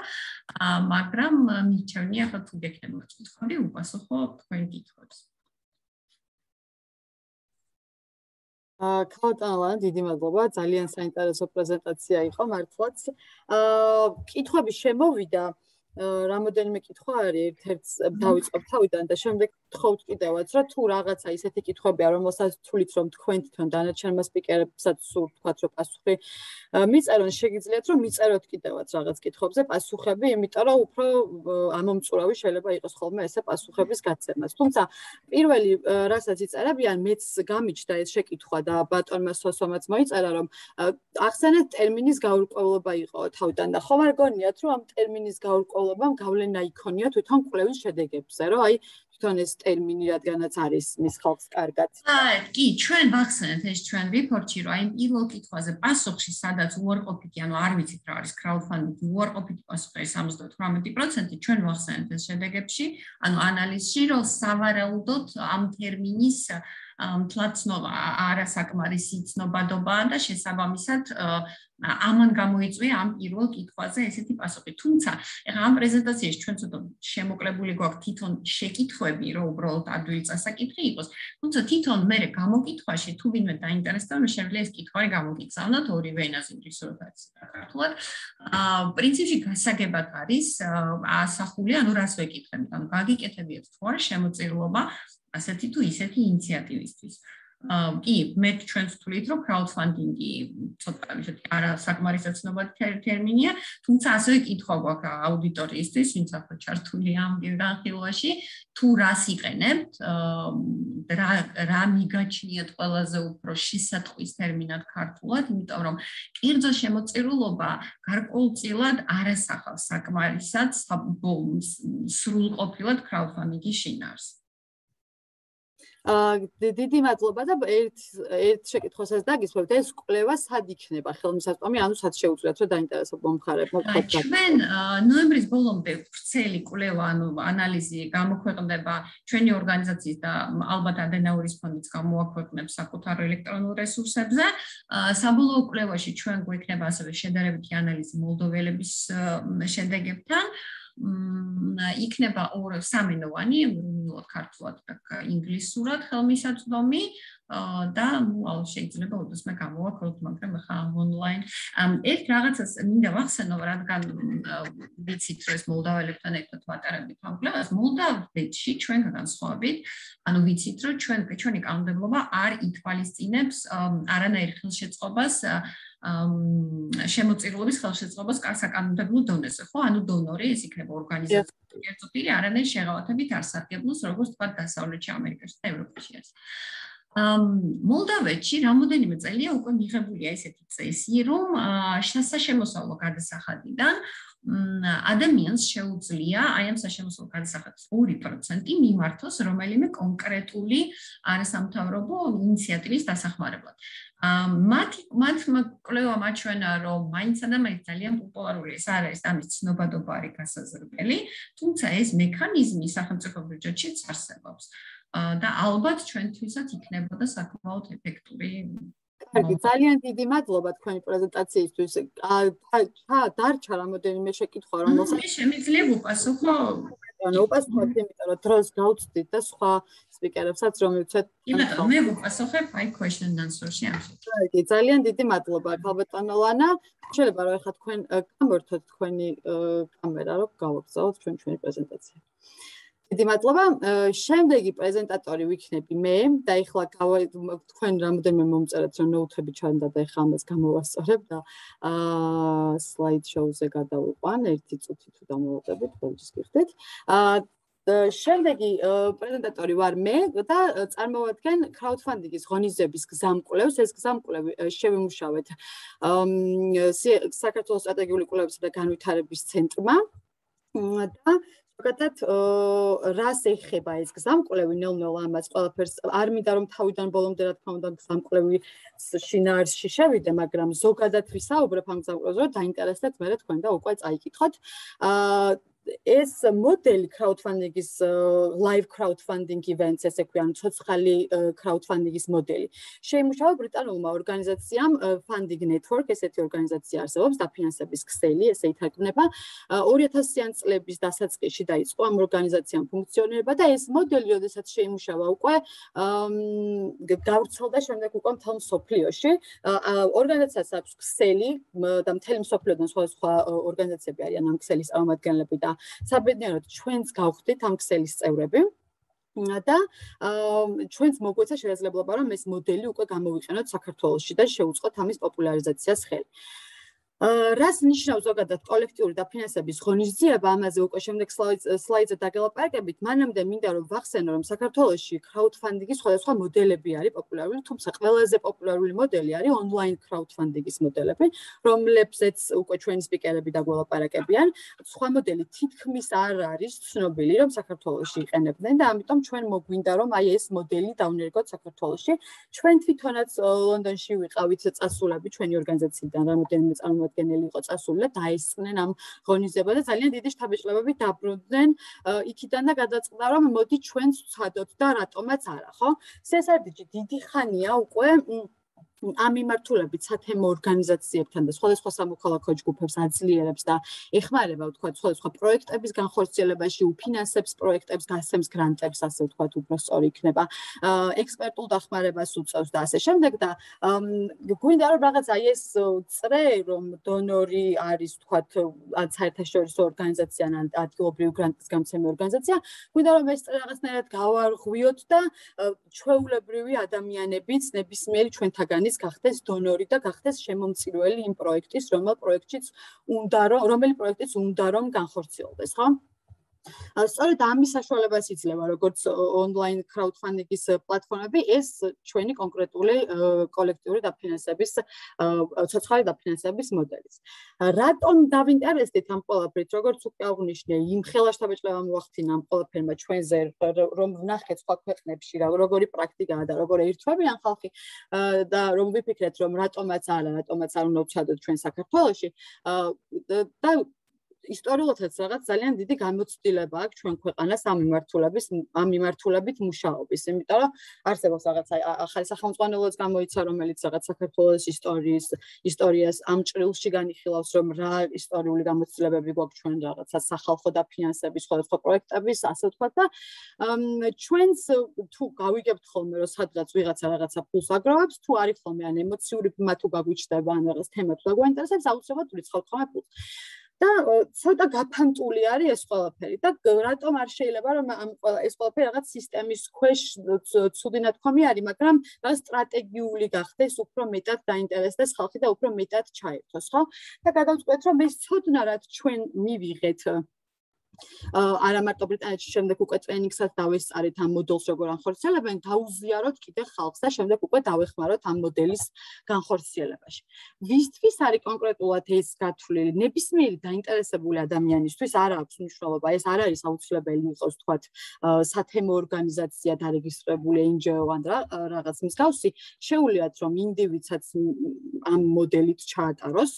მაგრამ მირჩევნია, რომ თუ გექნებათ კითხვები, უპასუხო თქვენ კითხვებს. ქალბატონ, დიდი მადლობა, ძალიან საინტერესო პრეზენტაცია იყო მართლაც. კითხვები შემოვიდა, რამოდენიმე კითხვა არის, ერთ-ერთს დავიწყებ თავიდან და შემდეგ გთხოვთ კიდევაც, რომ თუ რაღაცა ისეთი კითხვებია, რომელსაც თulit რომ თქვენ თვითონ დანარჩენმა სპიკერებსაც სურთ თქვათ, რომ პასუხი მიწერონ, შეგიძლიათ რომ მიწეროთ კიდევაც რაღაც კითხვებზე პასუხები, იმიტომ რომ უფრო ამომწურავი შეიძლება იყოს ხოლმე ესე პასუხების გაცემას. თუმცა პირველი რასაც იწერებიან, მეც გამიჩნდა ეს შეკითხვა და ბატონმა სოსომაც მოიწერა, რომ ახსენეთ ტერმინის გაურკვევლობა იყო თავიდან და ხომ არ გონიათ, რომ ამ ტერმინის გაურკვევლობამ გავლენა იქონია თვითონ კვლევის შედეგებზე, რომ აი თვითონ ეს ტერმინი რადგანაც არის მის ხალხს კარგად. კი, ჩვენ ვახსენეთ ეს ჩვენ რეპორტში, რომ აი პირველ კითხვაზე პასუხში, სადაც უარყოფითი, ანუ არ ვიცით რა არის crowdfunding, უარყოფითი პასუხი არის 78%, ჩვენ ვახსენეთ ეს შედეგებში, ანუ ანალიზში, რომ სავარაუდოდ ამ ტერმინის მთლაცნობა არასაკმარისი ცნობადობაა და შესაბამისად ამან გამოიწვია ამ პირველ კითხვაზე ესეთი პასუხი. თუმცა, ეხლა ამ პრეზენტაციაში ჩვენ ცოტა შემოკლებული გვაქვს თვითონ შეკითხვები, რომ უბრალოდ ადვილი წასაკითხი იყოს. თუმცა თვითონ მე გამოკითხვაში თუ ვინმე დაინტერესდა, შეგვიძლია ეს კითხვარი გამოგიგზავნოთ ორივე ენაზე, ინგლისურად და ქართულად. პრინციპში გასაგებად არის ასახული, ანუ რას ვეკითხებით, ანუ გაგიკეთებიათ თუ არა შემოწირულობა ასეთი თუ ისეთი ინიციატივისთვის. კი, მე ჩვენს ვთვლით, რომ crowdfunding-ი ცოტა ისეთი არასაკმარისად ცნობადი ტერმინია, თუმცა ასევე კითხვა გვაქვს აუდიტორიისთვის, ვინც ახლა ჩართულია ამ განხილვაში, თუ რას იყენებთ, რა მიგაჩნიათ ყველაზე უფრო შესატყვის ტერმინად ქართულად, იმიტომ რომ კერძო შემოწირულობა გარკვეულწილად არასახავს საკმარისად სრულყოფილად crowdfunding-ის შინაარს. დიდი მადლობა და ერთ შეკითხვასაც დაგისვევთ, ეს კვლევა სად იქნება ხელმისაწვდომი, ანუ სად შეუძლიათ რომ დაინტერესებულ მხარეებმა ვთქვათ. ჩვენ ნოემბრის ბოლომდე ვრცელი კვლევა, ანუ ანალიზი გამოქვეყნდება ჩვენი ორგანიზაციის და ალბათ ადენაურის ფონდიც გამოაქვეყნებს საკუთარ ელექტრონულ რესურსებზე. საბოლოო კვლევაში ჩვენ გვექნება ასევე შედარებითი ანალიზი მოლდოველების შედეგებთან. იქნება სამენოვანი, რუმინულად, ქართულად და ინგლისურად ხელმისაწვდომი და შეიძლება ოდესმე გამოვაქვეყნოთ, მაგრამ ხა ონლაინ. ერთ რაღაცას მინდა ვახსენო, რადგან ვიცით, რომ ეს მოლდაველებთან ერთად ვატარებთ ამ კვლევას, მოლდავეთში ჩვენ განსხვავებით, ანუ ვიცით, რომ ჩვენი კანონმდებლობა არ ითვალისწინებს არანაირ ხელშეწყობას შემოწირულობის ხელშეწყობას საკანონმდებლო დონეზე, ხო? ანუ დონორი, ეს იქნება ორგანიზაცია, კერძო პირი, არანაირ შეღავათებით არ სარგებლობს, როგორც თქვა დასავლეთში, ამერიკაში და ევროპაში არის. მოლდავეთში რამოდენიმე წელია უკვე მიღებულია ესეთი წესი, რომ სასაშემოსავლო გადასახადიდან ადამიანს შეუძლია აი ამ სასამართლო გადასახადის 2% მიმართოს რომელიმე კონკრეტული არასამთავრობო ინიციატივის დასახმარებლად. მათ კვლევა მაჩვენა, რომ მაინცა და მაინც ძალიან პოპულარული ეს არის, ამის ცნობადობა არის გასაზრდელი, თუმცა ეს მექანიზმი სახელმწიფო ბიუჯეტშიც არსებობს. და ალბათ ჩვენთვისაც იქნებოდა საკმაოდ ეფექტური. კარგი, ძალიან დიდი მადლობა თქვენი პრეზენტაციისთვის. დარჩა რამოდენიმე შეკითხვა, რომელსაც შემიძლია ვუპასუხო? უპასუხოთ, იმიტომ რომ დროს გავწვდით და სხვა სპიკერებსაც რომ მივცეთ. მე ვუპასუხებ აი question and answer-ში ამში. კარგი, ძალიან დიდი მადლობა, ქალბატონო ლანა. შეიძლება რომ ახლა თქვენ გამორთოთ თქვენი კამერა, რომ გავაგზავნოთ ჩვენი პრეზენტაცია. დიდი მადლობა. შემდეგი პრეზენტატორი ვიქნები მე და ეხლა თქვენ რამოდენიმე მომწერეთ რომ ნოუთები ჩანდა და ეხლა ამას გამოვასწორებ და slide show-ზე გადავიყვან ერთი წუთი თუ დამოვატებით, ბოლოს გიხდით. შემდეგი პრეზენტატორი ვარ მე და წარმოვადგენ crowdfunding-ის ღონისძიების გზამკვლევს. ეს გზამკვლევი შევიმუშავეთ საქართველოს სტრატეგიული კვლევებისა და განვითარების ცენტრმა და ზოგადად რას ეხება ეს გზამკვლევი, ნელ-ნელა ამას ყველაფერს არ მინდა რომ თავიდან ბოლომდე რა თქმა უნდა გზამკვლევის შინაარსში შევიდე, მაგრამ ზოგადად ვისაუბრებ ამ გზამკვლევზე, რომ დაინტერესდეთ მე თქვენ და უკვე წაიკითხოთ. ეს მოდელი crowdfunding-ის live crowdfunding events, ესე ქვია, ცოცხალი crowdfunding-ის მოდელი. შეიმუშავა ბრიტანულმა ორგანიზაციამ Funding Network, ესეთი ორგანიზაცია არსებობს, დაფინანსების ქსელი, ესე ითარგმნება. 2000-იან წლების დასაწყისში დაიწყო ამ ორგანიზაციამ ფუნქციონირება და ეს მოდელი, როდესაც შეიმუშავა უკვე გავრცელდა შემდეგ უკვე მთელ მსოფლიოში. ორგანიზაციას აქვს ქსელი და მთელი მსოფლიოდან სხვა ორგანიზაციები არიან ამ ქსელის წარმომადგენლები და საბედნიეროდ ჩვენც გავხდით ამ ქსელის წევრები და ჩვენც მოგვეცა შესაძლებლობა რომ ეს მოდელი უკვე გამოვიყენოთ საქართველოში და შევუწყოთ ამის პოპულარიზაციას ხელი. რას ნიშნავს ზოგადად კოლექტიური დაფინანსების ღონისძიება, ამაზე უკვე შემდეგ სლაიდზე დაგელაპარაკებით. მანამდე მინდა რომ ვახსენო, რომ საქართველოში crowdfunding-ის სხვადასხვა მოდელები არის პოპულარული, თუმცა ყველაზე პოპულარული მოდელი არის online crowdfunding-ის მოდელები, რომლებზეც უკვე ჩვენი სპიკერები დაგველაპარაკებიან. სხვა მოდელი თითქმის არ არის ცნობილი, რომ საქართველოში იყენებდნენ და ამიტომ ჩვენ მოგვინდა რომ აი ეს მოდელი დავნერგოთ საქართველოში. ჩვენ თვითონაც ლონდონში ვიყავით წასულები ჩვენი ორგანიზაციიდან, რამოდენიმე წარმომადგენელი იყო წასული და დაესწრნენ ამ ღონისძიებას და ძალიან დიდი შთაბეჭდილებები დაბრუნდნენ იქიდან და გადაწყდა რომ მოდი ჩვენც ვცადოთ და რატომაც არა, ხო? სესარდიჯი დიდი ხანია უკვე ამ მიმართულებით სათემო ორგანიზაციებთან და სხვადასხვა სამოქალაქო ჯგუფებს აძლიერებს და ეხმარება, ვთქვათ, სხვადასხვა პროექტების განხორციელებაში, უფინანსებს პროექტებს, გასცემს გრანტებს, ასე ვთქვათ, უფრო სწორი იქნება. ექსპერტულ დახმარებას უწევს და ასე შემდეგ და გვინდა რომ რაღაც აი ეს წრე, რომ დონორი არის, ვთქვათ, ან საერთაშორისო ორგანიზაცია, ან ადგილობრივი გრანტის გამცემი ორგანიზაცია, გვინდა რომ ეს წრე რაღაცნაირად გავარღვიოთ და ჩვეულებრივი ადამიანებიც ნებისმიერი ჩვენთაგანი გახდეს დონორი და გახდეს შემომწირველი იმ პროექტის, რომელი პროექტიც უნდა რომ განხორციელდეს, ხო? სწორედ ამის საშუალებას იძლევა როგორც ონლაინ კრაუდფანდინგის პლატფორმები, ეს ჩვენი კონკრეტული კოლექტიური დაფინანსების ცოცხალი დაფინანსების მოდელიც. რატომ დავინტერესდით ამ ყველაფრით, როგორც უკვე აღნიშნე, იმ ხელაშთაბეჭდილება მოახდინა ამ ყველაფერმა ჩვენზე, რომ ვნახეთ სხვა ქვეყნებში, როგორი პრაქტიკაა და როგორ ერთვებიან ხალხი და რომ ვიფიქრეთ, რომ რატომაც არ უნდა ვცადოთ ჩვენ საქართველოში და ისტორიულადაც რაღაც ძალიან დიდი გამოცდილება აქვს ჩვენ ქვეყანას ამ მიმართულებით მუშაობის, იმიტომ რომ არსებობს რაღაც ახალი სახელმწიფოებიც გამოიცა, რომელიც რაღაც საქართველოს ისტორიას ამ ჭრილში განიხილავს, რომ რა ისტორიული გამოცდილებები გვაქვს ჩვენ რაღაცა სახალხო დაფინანსების სხვადასხვა პროექტების, ასე ვთქვათ და ჩვენს თუ გავიგებთ ხოლმე, რომ სადღაც ვიღაცა რაღაცა ფულს აგროვებს, თუ არის ხოლმე ან ემოციური ფმა თუ გაგვიჩნდება, ან რაღაც თემა თუ გაგვაინტერესებს, აუცილებლად ვრიცხავთ ხოლმე ფულს. და ცოტა გაფანტული არის ეს ყველაფერი და რატომ არ შეიძლება რომ ეს ყველაფერი რაღაც სისტემის ქვეშ ცუდი ნათქვამი არის, მაგრამ რაღაც სტრატეგიული გახდეს, უფრო მეტად დაინტერესდეს ხალხი და უფრო მეტად ჩაერთოს, ხო? და გადავწყვეტ რომ ეს ცოდნა რაც ჩვენ მივიღეთ არა მარტო ბრიტანეთში შემდეგ უკვე ტრენინგსაც დავესწარეთ ამ მოდელს როგორ განხორციელებენ, დაუზიაროთ კიდე ხალხს და შემდეგ უკვე დავეხმაროთ ამ მოდელის განხორციელებაში. ვისთვის არის კონკრეტულად ეს გათვლილი? ნებისმიერი დაინტერესებული ადამიანისთვის არ აქვს მნიშვნელობა, ეს არ არის აუცილებელი იყოს, ვთქვათ, სათემო ორგანიზაცია დარეგისტრირებული NGO ან რაღაც მსგავსი, შეუძლიათ რომ ინდივიდსაც ამ მოდელით ჩაატაროს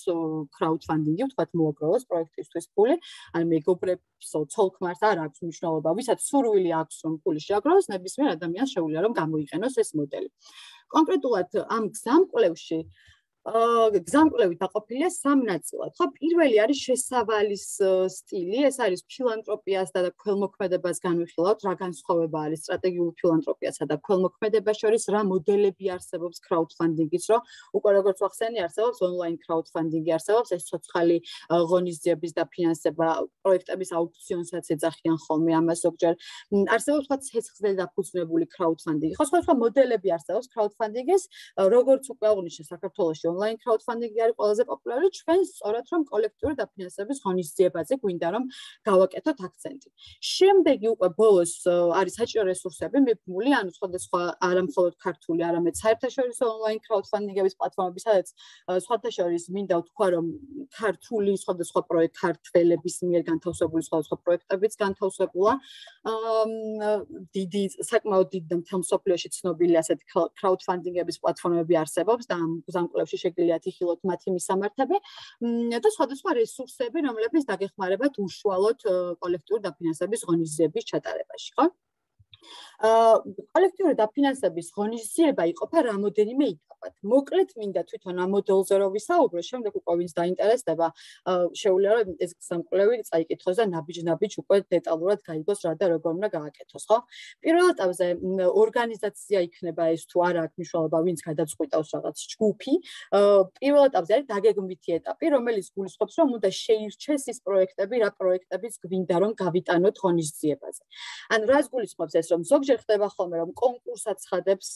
კრაუდფანდინგი, ვთქვათ, მოაგროვოს პროექტისთვის ფული, ან მეგობრებს ცოლ-ქმარს არ აქვს მნიშვნელობა, ვისაც სურვილი აქვს რომ ფული შეაგროვოს, ნებისმიერ ადამიანს შეუძლია რომ გამოიყენოს ეს მოდელი. კონკრეტულად ამ გზამკვლევში გზამკვლევი დაყოფილია სამ ნაწილად. ხო, პირველი არის შესავალის სტილი, ეს არის ფილანტროპიას და ქველმოქმედებას განვიხილავთ, რა განსხვავება არის სტრატეგიული ფილანტროპიასა და ქველმოქმედებას შორის, რა მოდელები არსებობს კრაუდფანდინგის, რომ უკვე როგორც ვახსენე, არსებობს ონლაინ კრაუდფანდინგი, არსებობს ეს ცოცხალი ღონისძიების დაფინანსება, პროექტების აუქციონსაც ეძახიან ხოლმე ამას ზოგჯერ. არსებობს სხვა ცეცხლზე დაფუძნებული კრაუდფანდინგი. ხო, სხვა მოდელები არსებობს კრაუდფანდინგის, როგორც უკვე აღნიშნე საქართველოში ონლაინ კრაუდფანდინგი არის ყველაზე პოპულარული, ჩვენ სწორად რომ კოლექტიური დაფინანსების ღონისძიებაზე გვინდა რომ გავაკეთოთ აქცენტი. შემდეგი უკვე ბოლოს არის საჭირო რესურსები მიბმული, ანუ სხვადასხვა არა მხოლოდ ქართული, არამედ საერთაშორისო ონლაინ კრაუდფანდინგების პლატფორმები, სადაც სხვათა შორის მინდა ვთქვა, რომ ქართული სხვადასხვა ქართველების მიერ განთავსებული სხვადასხვა პროექტებიც განთავსებულა. საკმაოდ დიდი და მთელ მსოფლიოში ცნობილი ასეთი კრაუდფანდინგების პლატფორმები არსებობს და ამ გზამკვლევში შეგიძლიათ იხილოთ მათი მისამართები და სხვადასხვა რესურსები, რომლებიც დაგეხმარებათ უშუალოდ კოლექტიური დაფინანსების ღონისძიების ჩატარებაში, ხო? კოლექტიური დაფინანსების ღონისძიება იყოფა რამოდენიმე ეტაპად. მოკლედ მინდა თვითონ ამ მოდელზე რომ ვისაუბრო, შემდეგ უკვე ვინც დაინტერესდება, შეუძლია რომ ეს გზამკვლევი წაიკითხოს და ნაბიჯ-ნაბიჯ უკვე დეტალურად გაიგოს რა და როგორ უნდა გააკეთოს, ხო? პირველ ეტაპზე ორგანიზაცია იქნება ეს თუ არა აქვს მნიშვნელობა, ვინც გადაწყვიტავს რაღაც ჯგუფი. პირველ ეტაპზე არის დაგეგმვითი ეტაპი, რომელიც გულისხმობს, რომ უნდა შეირჩეს ის პროექტები, რა პროექტებიც გვინდა რომ გავიტანოთ ღონისძიებაზე. ან რას გულისხმობს ეს, რომ ზოგჯერ ხდება ხოლმე რომ კონკურსად ცხადებს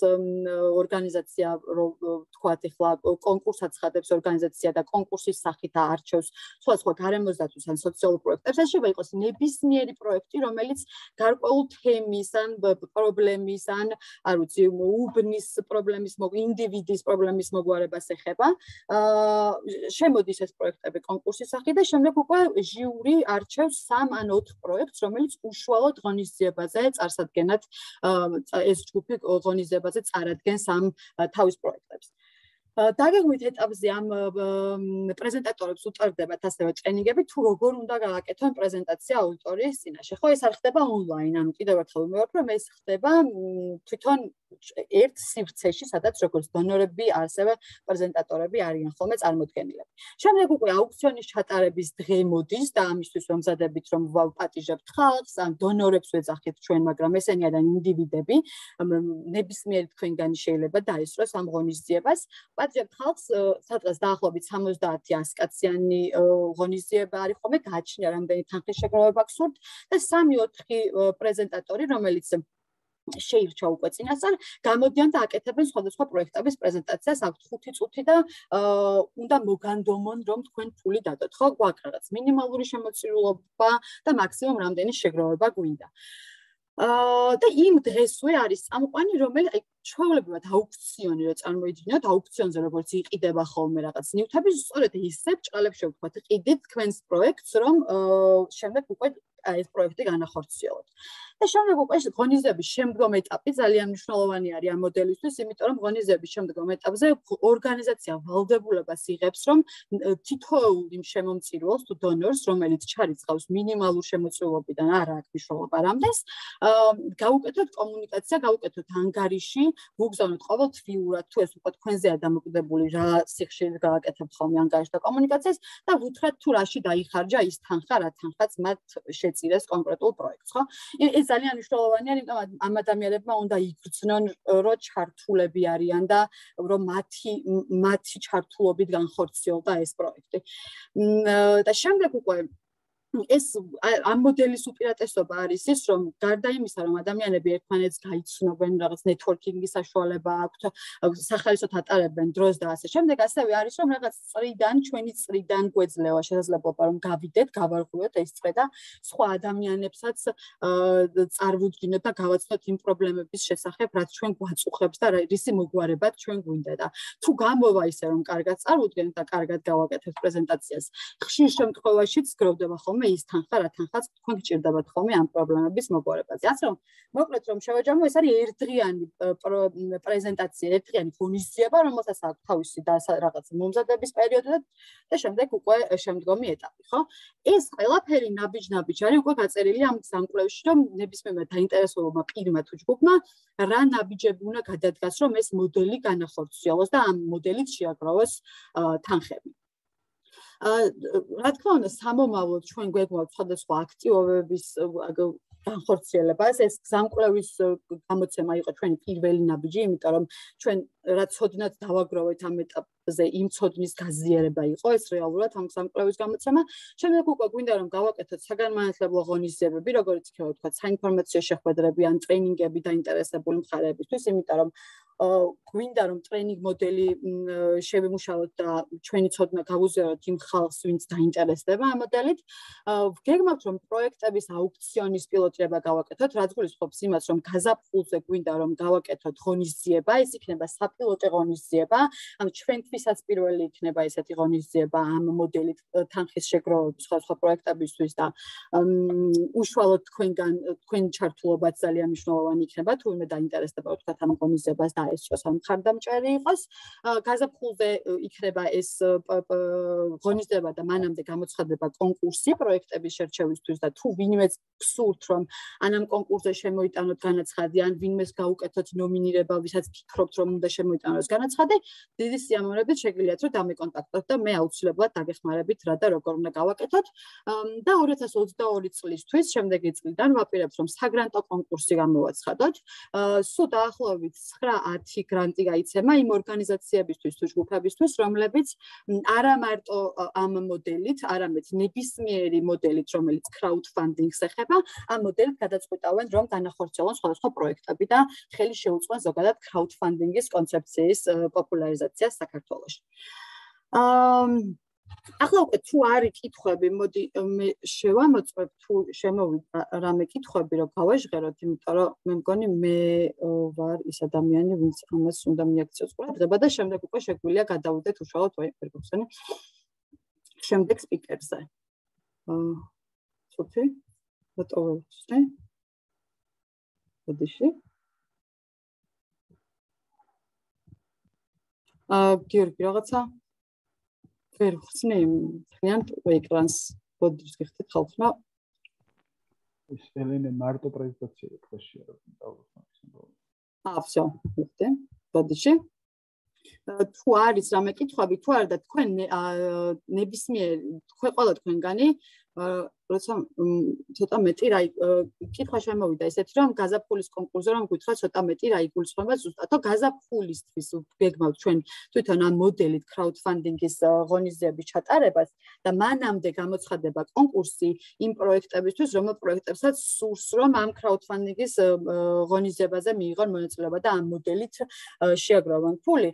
ორგანიზაცია, რომ ვთქვათ, ეხლა კონკურსად ცხადებს ორგანიზაცია და კონკურსის სახით აარჩევს სხვადასხვა გარემოსდაცვის ან სოციალურ პროექტებს. ეს შეიძლება იყოს ნებისმიერი პროექტი, რომელიც გარკვეულ თემის ან პრობლემის ან არ ვიცი, უბნის პრობლემის, ინდივიდის პრობლემის მოგვარებას ეხება. შემოდის ეს პროექტები კონკურსის სახით და შემდეგ უკვე ჟიური არჩევს 3 ან 4 პროექტს, რომელიც უშუალოდ ღონისძიებაზე წარსადგენად ეს ჯგუფი ღონისძიებაზე წარადგენს ამ თავის პროექტებს. დაგეგმვით ეტაპზე ამ პრეზენტატორებს უტარდებათ ასევე ტრენინგები, თუ როგორ უნდა გააკეთონ პრეზენტაცია აუდიტორიის წინაშე. ხო, ეს არ ხდება ონლაინ, ანუ კიდევ ერთხელ ვიმეორებ, რომ ეს ხდება თვითონ ერთ სივრცეში, სადაც როგორც დონორები, ასევე პრეზენტატორები არიან ხოლმე წარმოდგენილები. შემდეგ უკვე აუქციონის ჩატარების დღე მოდის და ამისთვის ვამზადებით, რომ ვაპატიჟებთ ხალხს, ან დონორებს ვეძახით ჩვენ, მაგრამ ესენი არიან ინდივიდები, ნებისმიერი თქვენგანი შეიძლება დაესწროს ამ ღონისძიებას. ვაპატიჟებთ ხალხს, სადღაც დაახლოებით 70-100 კაციანი ღონისძიება არის ხოლმე, გააჩნია რამდენი თანხის შეგროვება გსურთ და 3-4 პრეზენტატორი, რომელიც შეირჩა უკვე წინასწარ, გამოდიან და აკეთებენ სხვადასხვა პროექტების პრეზენტაციას, აქვთ 5 წუთი და უნდა მოგანდომონ, რომ თქვენ ფული დადოთ. ხო, გვაქვს რაღაც მინიმალური შემოწირულობა და მაქსიმუმ რამდენი შეგროვება გვინდა. და იმ დღესვე არის წამყვანი, რომელიც ჩვეულებრივად აუქციონი რო წარმოიდგინოთ, აუქციონზე როგორც იყიდება ხოლმე რაღაც ნივთები, სწორედ ისე ბრჭყალებს შევთქვათ, ყიდით თქვენს პროექტს, რომ შემდეგ უკვე ეს პროექტი განახორციელოთ. და შემდეგ უკვე ღონისძიების შემდგომ ეტაპი ძალიან მნიშვნელოვანი არის ამ მოდელისთვის, იმიტომ რომ ღონისძიების შემდგომ ეტაპზე ორგანიზაცია ვალდებულებას იღებს, რომ თითოეულ იმ შემომწირულს თუ დონორს, რომელიც ჩარიცხავს მინიმალურ შემოწირულობიდან, არა აქვს მნიშვნელობა რამდენს, გავუკეთოთ კომუნიკაცია, გავუკეთოთ ანგარიში, ვუგზავნოთ ყოველთვიურად, თუ ეს უკვე თქვენზეა დამოკიდებული, რა სიხშირით გააკეთებთ ხოლმე ანგარიშს და კომუნიკაციას და ვუთხრათ თუ რაში დაიხარჯა ის თანხა, რა თანხაც მათ შეწირეს კონკრეტულ პროექტს, ხო? ეს ძალიან მნიშვნელოვანია, იმიტომ ამ ადამიანებმა უნდა იგრძნონ, რომ ჩართულები არიან და რომ მათი ჩართულობით განხორციელდა ეს პროექტი. და შემდეგ უკვე ეს ამ მოდელის უპირატესობა არის ის, რომ გარდა იმისა, რომ ადამიანები ერთმანეთს გაიცნობენ, რაღაც ნეტვორკინგის საშუალება აქვთ, სახალისოდ ატარებენ დროს და ასე შემდეგ, ასევე არის, რომ რაღაც ჩვენი წრიდან გვეძლევა შესაძლებლობა, რომ გავიდეთ, გავარღვიოთ ეს წრე და სხვა ადამიანებსაც წარვუდგინოთ და გავაცნოთ იმ პრობლემების შესახებ, რაც ჩვენ გვაწუხებს და რისი მოგვარებად ჩვენ გვინდა და თუ გამოვა ისე, რომ კარგად წარვუდგენთ და კარგად გავაკეთებთ პრეზენტაციას, ხშირ შემთხვევაშიც გროვდება ხოლმე ის თანხა, რა თანხაც თქვენ გჭირდებათ ხოლმე ამ პრობლემების მოგვარებაზე. ასე რომ, მოკლედ რომ შევაჯამო, ეს არის ერთდღიანი პრეზენტაცია, ერთდღიანი ღონისძიება, რომელსაც აქვს თავისი რაღაც მომზადების პერიოდი და შემდეგ უკვე შემდგომი ეტაპი, ხო? ეს ყველაფერი ნაბიჯ-ნაბიჯ არის უკვე გაწერილი ამ სამკვლევში, რომ ნებისმიერმა დაინტერესებულმა პირმა თუ ჯგუფმა რა ნაბიჯები უნდა გადადგას, რომ ეს მოდელი განახორციელოს და ამ მოდელით შეაგროვოს თანხები. რა თქმა უნდა, სამომავლოდ ჩვენ გვეგმავთ სხვადასხვა აქტივობების განხორციელებას. ეს გზამკვლევის გამოცემა იყო ჩვენი პირველი ნაბიჯი, იმიტომ რომ ჩვენ რაც ცოდნად დავაგროვეთ ამ ეტაპზე, იმ ცოდნის გაზიარება იყო ეს რეალურად ამ გზამკვლევის გამოცემა. შემდეგ უკვე გვინდა რომ გავაკეთოთ საგანმანათლებლო ღონისძიებები, როგორც იქნება თქვა, საინფორმაციო შეხვედრები ან ტრეინინგები დაინტერესებული მხარეებისთვის, იმიტომ რომ გვინდა რომ ტრეინინგ მოდელი შევიმუშაოთ და ჩვენი ცოდნა გავუზიაროთ იმ ხალხს, ვინც დაინტერესდება ამ მოდელით. გეგმავთ რომ პროექტების აუქციონის პილოტირება გავაკეთოთ, რაც გულისხმობს იმას, რომ გაზაფხულზე გვინდა რომ გავაკეთოთ ღონისძიება, ეს იქნება საპილოტო ღონისძიება, ანუ ჩვენთვისაც პირველი იქნება ესეთი ღონისძიება ამ მოდელით თანხის შეგროვების სხვადასხვა პროექტებისთვის და უშუალოდ თქვენ ჩართულობაც ძალიან მნიშვნელოვანი იქნება, თუ ვინმე დაინტერესდება თქვა ამ ღონისძიებას და ეს ამ ხარდამჭერი იყოს. გაზაფხულზე იქნება ეს ღონისძიება და მანამდე გამოცხადება კონკურსი პროექტების შერჩევისთვის და თუ ვინმეც გსურთ რომ ამ კონკურსზე შემოიტანოთ განაცხადი ან ვინმეს გაუკეთოთ ნომინირება, ვისაც ფიქრობთ რომ უნდა შემოიტანოს განაცხადი, დიდი სიამოვნებით შეგიძლიათ რომ დამეკონტაქტოთ და მე აუცილებლად დაგეხმარებით რა და როგორ უნდა გავაკეთოთ. და 2022 წლისთვის შემდეგი წლიდან ვაპირებთ რომ საგრანტო კონკურსი გამოვაცხადოთ. სულ დაახლოებით 9-10 გრანტი გაიცემა იმ ორგანიზაციებისთვის თუ ჯგუფებისთვის, რომლებიც არა მარტო ამ მოდელით, არამედ ნებისმიერი მოდელით, რომელიც crowdfunding-ს ეხება, ამ მოდელით გადაწყვეტავენ, რომ განახორციელონ სხვადასხვა პროექტები და ხელი შეუწყონ ზოგადად crowdfunding-ის კონცეფციის პოპულარიზაციას საქართველოში. ახლა უკვე თუ არის კითხვები, მოდი მე შევამოწმებ თუ შემოვიდა რამე კითხვები, რომ გავაჟღეროთ, იმიტომ რომ მე მგონი მე ვარ ის ადამიანი, ვინც ამას უნდა მიაქციოს ყურადღება და შემდეგ უკვე შეგვიძლია გადავიდეთ უშუალოდ ვერგობსანი შემდეგ სპიკერზე. ცოტა დატოვებსე. ბოდიში. გიორგი რაღაცა ვერ ხსნი ძალიან ეკრანს ბოდიშს გიხდით ხალხმა ეს ელენე მარტო პრეზენტაცია ექრანში არ დავუხსნით. Всё, ბოდიში. თუ არის რამე კითხვები, თუ არა და თქვენ ნებისმიერ ყველა თქვენგანი როცა ცოტა მეტი კითხვა შემოვიდა ესეთი რომ გაზაფხულის კონკურსზე რომ გითხრა ცოტა მეტი რა იგულისხმება ზუსტად თუ გაზაფხულისთვის გეგმავთ ჩვენ თვითონ ამ მოდელით crowdfunding-ის ღონისძიების ჩატარებას და მანამდე გამოცხადება კონკურსი იმ პროექტებისთვის რომელ პროექტებსაც სურს რომ ამ crowdfunding-ის ღონისძიებაზე მიიღონ მონაწილეობა და ამ მოდელით შეაგროვონ ფული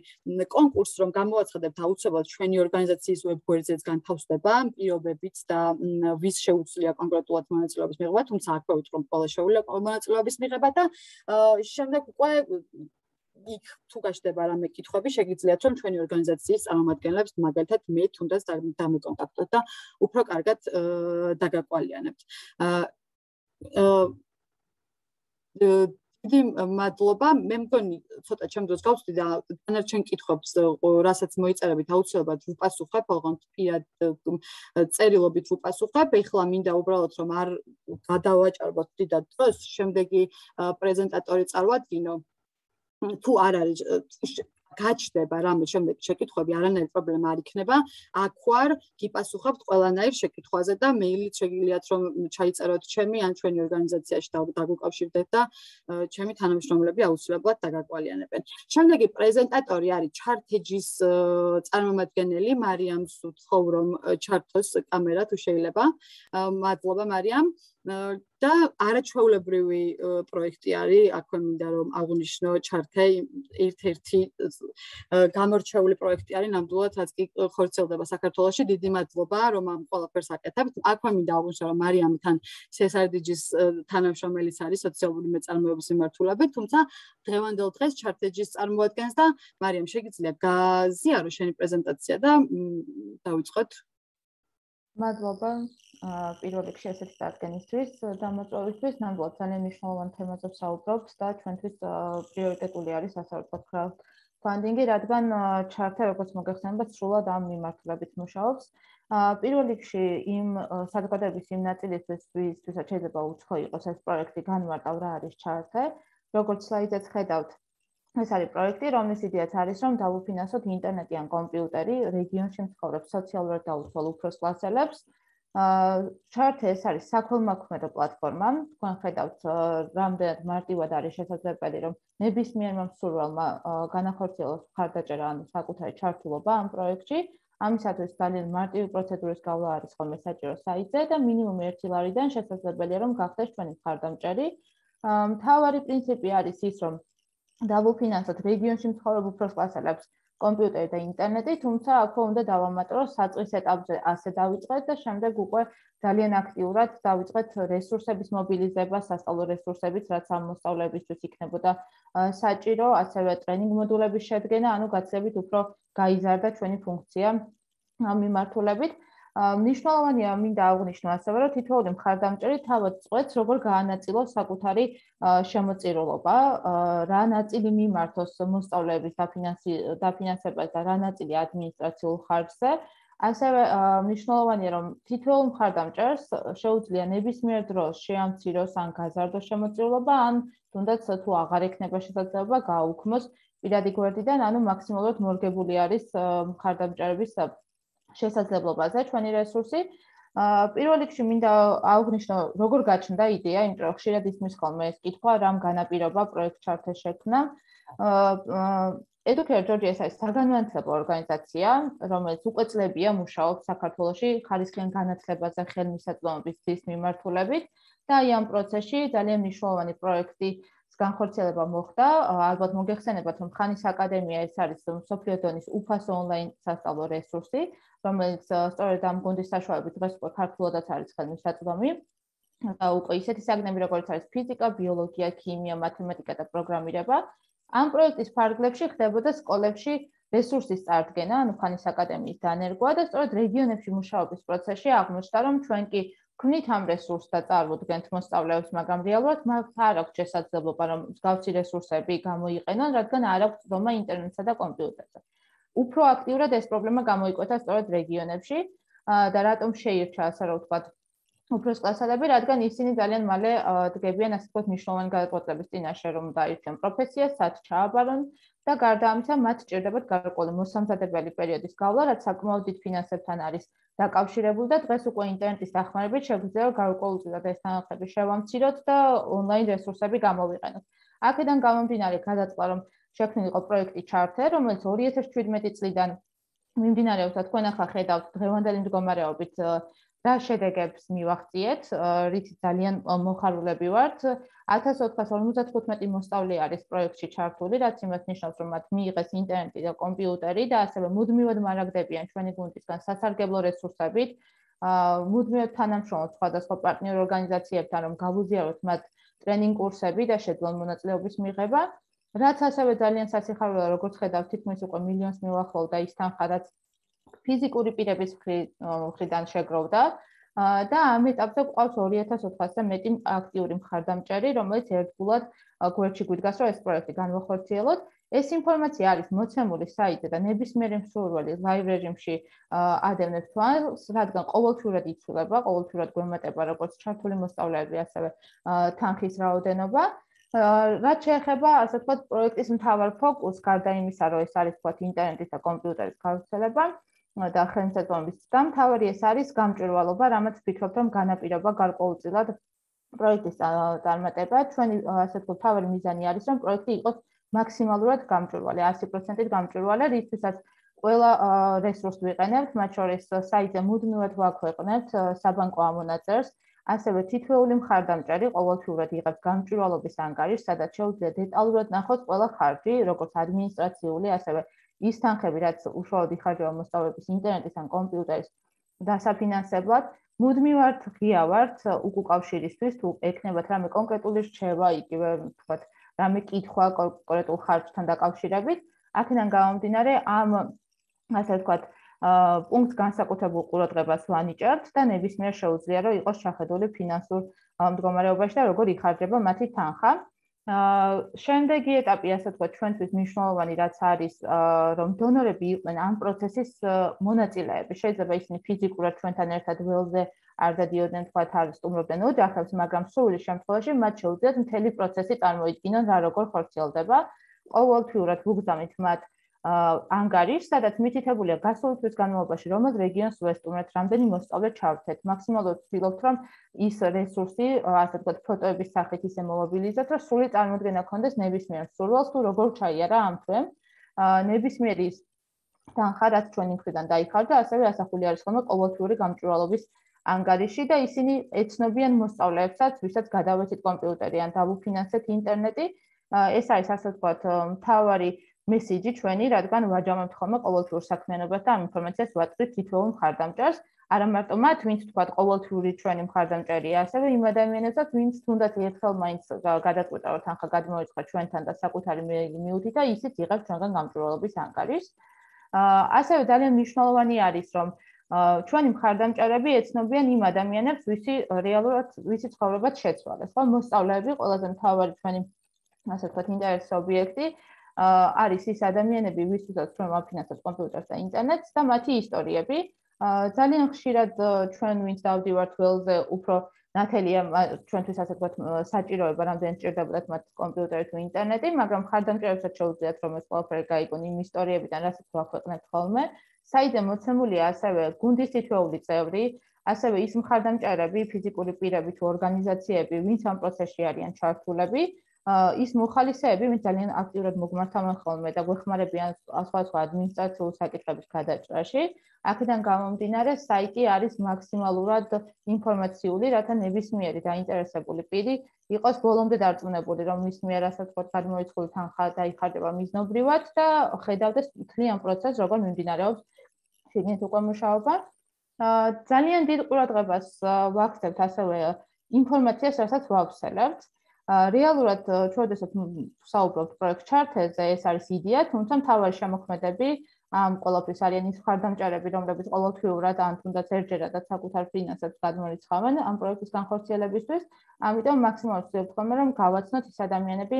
კონკურსს რომ გამოვაცხადებთ აუცილებლად ჩვენი ორგანიზაციის ვებგვერდზეც განთავსდება პირობებით და ვის შეუძლია კონკრეტულად მონაწილეობის მიღება, თუმცა აქვე ვიტყვი ყველა შეუძლია მონაწილეობის მიღება და შემდეგ უკვე იქ თუ გაჩნდება რამე კითხვები, შეგიძლიათ რომ ჩვენი ორგანიზაციის წარმომადგენლებს მაგალითად მე თუნდაც დამეკონტაქტოთ და უფრო კარგად დაგაკვალიანებთ. დიდი მადლობა. მე მგონი ცოტა ჩემ დროს გავწვდი და დანარჩენ კითხვებს, რასაც მოიწერებით, აუცილებლად ვუპასუხებ, ოღონდ პირად წერილობით ვუპასუხებ. ეხლა მინდა უბრალოდ რომ არ გადავაჭარბოთ დიდად დროს, შემდეგი პრეზენტატორი წარვადგინო. თუ არ არის გაჩნდება რამე შემდეგ შეკითხვები, არანაირი პრობლემა არ იქნება. აქ ვარ, გიპასუხებთ ყველანაირ შეკითხვაზე და მეილით შეგიძლიათ რომ ჩაიწეროთ ჩემი ან ჩვენი ორგანიზაციაში დაგუკავშირდეთ და ჩემი თანამშრომლები აუცილებლად დაგაკვალიანებენ. შემდეგი პრეზენტატორი არის Chartage-ის წარმომადგენელი მარიამ სუთხოვ რომ ჩართოს კამერა თუ შეიძლება. მადლობა მარიამ. და არაჩვეულებრივი პროექტი არის, აქვე მინდა რომ აღვნიშნო ჩართე ერთ-ერთი გამორჩეული პროექტი არის ნამდვილად რაც კი ხორციელდება საქართველოში. დიდი მადლობა რომ ამ ყველაფერს აკეთებთ. აქვე მინდა აღვნიშნო რომ მარიამი თან CSRDG-ის თანამშრომელიც არის სოციალური მეწარმეობის მიმართულებით, თუმცა დღევანდელ დღეს Chartage-ის წარმოადგენს და მარიამ შეგიძლია გაზიარო შენი პრეზენტაცია და დავიწყოთ. მადლობა. პირველ რიგში ესეთი წარდგენისთვის, დამოწვევისთვის, ნამდვილად ძალიან მნიშვნელოვან თემაზე ვსაუბრობთ და ჩვენთვის პრიორიტეტული არის ასე ვთქვათ crowdfunding-ი, რადგან ჩარტე როგორც მოგეხსენებათ, სრულად ამ მიმართულებით მუშაობს. პირველ რიგში იმ საზოგადოების იმ ნაწილისთვის, ვისაც შეიძლება უცხო იყოს ეს პროექტი, განმარტავ რა არის ჩარტე. როგორც სლაიდზეც ხედავთ, ეს არის პროექტი, რომლის იდეაც არის, რომ დავუფინანსოთ ინტერნეტი ან კომპიუტერი რეგიონში მცხოვრებ სოციალურად დაუცველ უფროს კლასელებს. Charter ეს არის საქველმოქმედო პლატფორმა. თქვენ ხედავთ, რამდენად მარტივად არის შესაძლებელი, რომ ნებისმიერმა მსურველმა განახორციელოს მხარდაჭერა ან საკუთარი ჩართულობა ამ პროექტში. ამისათვის ძალიან მარტივი პროცედურის გავლა არის ხოლმე საჭირო საიტზე და მინიმუმ 1 ლარიდან შესაძლებელია, რომ გახდეს ჩვენი მხარდამჭერი. მთავარი პრინციპი არის ის, რომ დავუფინანსოთ რეგიონში მცხოვრებ უფროს კლასელებს კომპიუტერი და ინტერნეტი, თუმცა აქვე უნდა დავამატოთ საწყის ეტაპზე ასე დავიწყეთ და შემდეგ უკვე ძალიან აქტიურად დავიწყეთ რესურსების მობილიზებას, სასწავლო რესურსებით, რაც ამ მოსწავლეებისთვის იქნებოდა საჭირო, ასევე ტრენინგ მოდულების შედგენა, ანუ გაცილებით უფრო გაიზარდა ჩვენი ფუნქცია ამ მიმართულებით. მნიშვნელოვანია მინდა აღვნიშნო ასევე, რომ თითოეული მხარდამჭერი თავად წყვეტს, როგორ გაანაწილოს საკუთარი შემოწირულობა, რა ნაწილი მიმართოს მოსწავლეების დაფინანსებას და რა ნაწილი ადმინისტრაციულ ხარჯზე. ასევე მნიშვნელოვანია, რომ თითოეულ მხარდამჭერს შეუძლია ნებისმიერ დროს შეამციროს ან გაზარდოს შემოწირულობა, ან თუნდაც თუ აღარ ექნება შესაძლებლობა გააუქმოს პირადი გვერდიდან, ანუ მაქსიმალურად მორგებული არის მხარდამჭერების შესაძლებლობაზე ჩვენი რესურსი. პირველ რიგში მინდა აღვნიშნო, როგორ გაჩნდა იდეა, იმიტომ რომ ხშირად ისმის ხოლმე ეს კითხვა, რამ განაპირობა პროექტ Charter შექმნა. Educare Georgia ეს არის საგანმანათლებლო ორგანიზაცია, რომელიც უკვე წლებია მუშაობს საქართველოში ხარისხიან განათლებაზე ხელმისაწვდომობის ძის მიმართულებით და აი ამ პროცესში ძალიან მნიშვნელოვანი პროექტის განხორციელება მოხდა. ალბათ მოგეხსენებათ, რომ ხანის აკადემია ეს არის მსოფლიო დონის უფასო ონლაინ სასწავლო რესურსი, რომელიც სწორედ ამ გუნდის საშუალებით დღეს უკვე ქართულადაც არის ხელმისაწვდომი. უკვე ისეთი საგნები, როგორც არის ფიზიკა, ბიოლოგია, ქიმია, მათემატიკა და პროგრამირება. ამ პროექტის ფარგლებში ხდებოდა სკოლებში რესურსის წარდგენა, ანუ ხანის აკადემიის დანერგვა და სწორედ რეგიონებში მუშაობის პროცესში აღმოჩნდა, რომ ჩვენ კი ვქმნით ამ რესურსს და წარმოადგენთ მოსწავლეებს, მაგრამ რეალურად მათ არ აქვს შესაძლებლობა, რომ მსგავსი რესურსები გამოიყენონ, რადგან არ აქვს წვდომა ინტერნეტსა და კომპიუტერზე. უფრო აქტიურად ეს პრობლემა გამოიკვეთა სწორედ რეგიონებში და რატომ შეირჩა, ასე რომ ვთქვათ, უფროს კლასელები, რადგან ისინი ძალიან მალე დგებიან ასე ვთქვათ მნიშვნელოვანი გადაწყვეტილების წინაშე, რომ დაირჩიონ პროფესიას, სად ჩააბარონ და გარდა ამისა მათ სჭირდებათ გარკვეული მოსამზადებელი პერიოდის გავლა, რაც საკმაოდ დიდ ფინანსებთან არის დაკავშირებული და დღეს უკვე ინტერნეტის დახმარებით შეგვიძლია გარკვეულწილად ეს თანხები შევამციროთ და ონლაინ რესურსები გამოვიყენოთ. აქედან გამომდინარე გადაწყდა, რომ შექმნილიყო პროექტი Charter, რომელიც 2017 წლიდან მიმდინარეობს და თქვენ ახლა ხედავთ დღევანდელი მდგომარეობით და შედეგებს მივახციეთ, რითიც ძალიან მოხარულები ვართ. 1455 მოსწავლე არის პროექტში ჩართული, რაც იმას ნიშნავს, რომ მათ მიიღეს ინტერნეტი და კომპიუტერი და ასევე მუდმივად მარაგდებიან ჩვენი გუნდისგან სასარგებლო რესურსებით. მუდმივად თანამშრომლობთ სხვადასხვა პარტნიორ ორგანიზაციებთან, რომ გავუზიაროთ მათ ტრენინგ კურსები და შეძლონ მონაწილეობის მიღება. რაც ასევე ძალიან სასიხარულოა, როგორც ხედავთ, თითქმის უკვე მილიონს მიუახლოვდა ის თანხა, რაც ფიზიკური პირების მხრიდან შეგროვდა და ამ ეტაპზე გვყავს 2400-ზე მეტი აქტიური მხარდამჭერი, რომელიც ერთგულად გვერდში გვიდგას, რომ ეს პროექტი განვახორციელოთ. ეს ინფორმაცია არის მოცემული საიტზე და ნებისმიერი მსურველი ლაივ რეჟიმში ადევნებს თვალს, რადგან ყოველთვიურად იცვლება, ყოველთვიურად გვემატება როგორც ჩართული მოსწავლეები, ასევე თანხის რაოდენობა. რაც შეეხება, ასე ვთქვათ, პროექტის მთავარ ფოკუსს, გარდა იმისა, რომ ეს არის ვთქვათ ინტერნეტის და კომპიუტერის გავრცელება და ხელმისაწვდომობის გამთავარი ეს არის გამჭვირვალობა, რამაც ვფიქრობ, რომ განაპირობა გარკვეულწილად პროექტის წარმატება. ჩვენი ასე ვთქვათ, მთავარი მიზანი არის, რომ პროექტი იყოს მაქსიმალურად გამჭვირვალე, 100%-ით გამჭვირვალე, რისთვისაც ყველა რესურსს ვიყენებთ, მათ შორის საიტზე მუდმივად ვაქვეყნებთ საბანკო ამონაწერს. ასევე თითოეული მხარდამჭერი ყოველთვიურად იღებს გამჭვირვალობის ანგარიშს, სადაც შეუძლია დეტალურად ნახოს ყველა ხარჯი, როგორც ადმინისტრაციული, ასევე ის თანხები, რაც უშუალოდ იხარჯება მოსწავლეების ინტერნეტის ან კომპიუტერის დასაფინანსებლად. მუდმივად ღია ვართ უკავშირისთვის, თუ ექნებათ რამე კონკრეტული რჩევა, იგივე ვთქვათ, რამე კითხვა კონკრეტულ ხარჯთან დაკავშირებით. აქედან გამომდინარე, ამ ასე ვთქვათ, პუნქტს განსაკუთრებულ ყურადღებას ვანიჭებთ და ნებისმიერ შეუძლია, რომ იყოს ჩახედული ფინანსურ მდგომარეობაში და როგორ იხარჯება მათი თანხა. შემდეგი ეტაპი, ასე ვთქვათ, ჩვენთვის მნიშვნელოვანი, რაც არის, რომ დონორები იყვნენ ამ პროცესის მონაწილეები. შეიძლება ისინი ფიზიკურად ჩვენთან ერთად ველზე არ დადიოდნენ, თქვათ, არ სტუმრობდნენ ოჯახებს, მაგრამ სრული შემთხვევაში მათ შეუძლიათ მთელი პროცესი წარმოიდგინონ, რა როგორ ხორციელდება. ყოველთვიურად ვუგზავნით მათ ანგარიშს, სადაც მითითებულია გასული თვის განმავლობაში, რომელ რეგიონს ვესტუმრეთ, რამდენი მოსწავლე ჩავთეთ. მაქსიმალურად ვცდილობთ, რომ ის რესურსი, ასე ვთქვათ, ფოტოების სახით ისე მოვაბილიზოთ, რომ სრული წარმოდგენა გქონდეს ნებისმიერ მსურველს, თუ როგორ ჩაიარა ამ თვემ. ნებისმიერი თანხა, რაც ჩვენი მხრიდან დაიხარჯა, ასევე ასახული არის ხოლმე ყოველთვიური გამჭვირვალობის ანგარიში და ისინი ეცნობიან მოსწავლეებსაც, ვისაც გადავეცით კომპიუტერი ან დავუფინანსეთ ინტერნეტი. ეს არის, ასე ვთქვათ, მთავარი მესიჯი ჩვენი, რადგან ვაჯამებთ ხოლმე ყოველთვიურ საქმიანობას და ამ ინფორმაციას ვაწვდით თითოეულ მხარდამჭერს. არა მარტო მათ, ვინც თქვათ ყოველთვიური ჩვენი მხარდამჭერია, ასევე იმ ადამიანებსაც, ვინც თუნდაც ერთხელ მაინც გადაწყვეტა, რომ თანხა გადმოეწყო ჩვენთან და საკუთარი მიუძით და ისიც იღებს ჩვენგან გამჭვირვალობის ანგარიშს. ასევე ძალიან მნიშვნელოვანი არის, რომ ჩვენი მხარდამჭერები ეცნობიან იმ ადამიანებს, ვისი ცხოვრებაც შეცვალეს. ხო, მოსწავლეები ყველაზე მთავარი ჩვენი, ასე ვთქვათ, ინტერესის ობიექტი არის ის ადამიანები, ვისთვისაც ჩვენ ვაფინანსებთ კომპიუტერს და ინტერნეტს და მათი ისტორიები. ძალიან ხშირად ჩვენ ვინც დავდივართ ველზე, უფრო ნათელია ჩვენთვის ასე ვთქვათ საჭიროება, რამდენი სჭირდებოდათ მათ კომპიუტერი თუ ინტერნეტი, მაგრამ მხარდამჭერებსაც შეუძლიათ, რომ ეს ყველაფერი გაიგონ იმ ისტორიებიდან, რასაც ვაქვეყნებთ ხოლმე. საიტზე მოცემულია ასევე გუნდის თითოეული წევრი, ასევე ის მხარდამჭერები, ფიზიკური პირები თუ ორგანიზაციები, ვინც ამ პროცესში არიან ჩართულები. ის მოხალისეები, ვინც ძალიან აქტიურად მოგმართავენ ხოლმე და გვეხმარებიან სხვადასხვა ადმინისტრაციული საკითხების გადაჭრაში. აქედან გამომდინარე, საიტი არის მაქსიმალურად ინფორმაციული, რათა ნებისმიერი დაინტერესებული პირი იყოს ბოლომდე დარწმუნებული, რომ მის მიერ ასე ვთქვათ, გადმოიწყული თანხა დაიხარჯება მიზნობრივად და ხედავდეს მთლიან პროცესს, როგორ მიმდინარეობს შიგნით უკვე მუშაობა. ძალიან დიდ ყურადღებას ვაქცევთ ასევე ინფორმაციას, რასაც ვავრცელებთ. რეალურად ჩვენდღესაც საუბრობთ პროექტ Charter-ზე, ეს არის იდეა, თუმცა მთავარი შემოქმედები ამ ყველაფრის არიან ის მხარდამჭერები, რომლებიც ყოველთვიურად ან თუნდაც ერთჯერადაც საკუთარ ფინანსებს გადმორიცხავენ ამ პროექტის განხორციელებისთვის. ამიტომ მაქსიმალურად ვცდილობთ ხოლმე, რომ გავაცნოთ ის ადამიანები,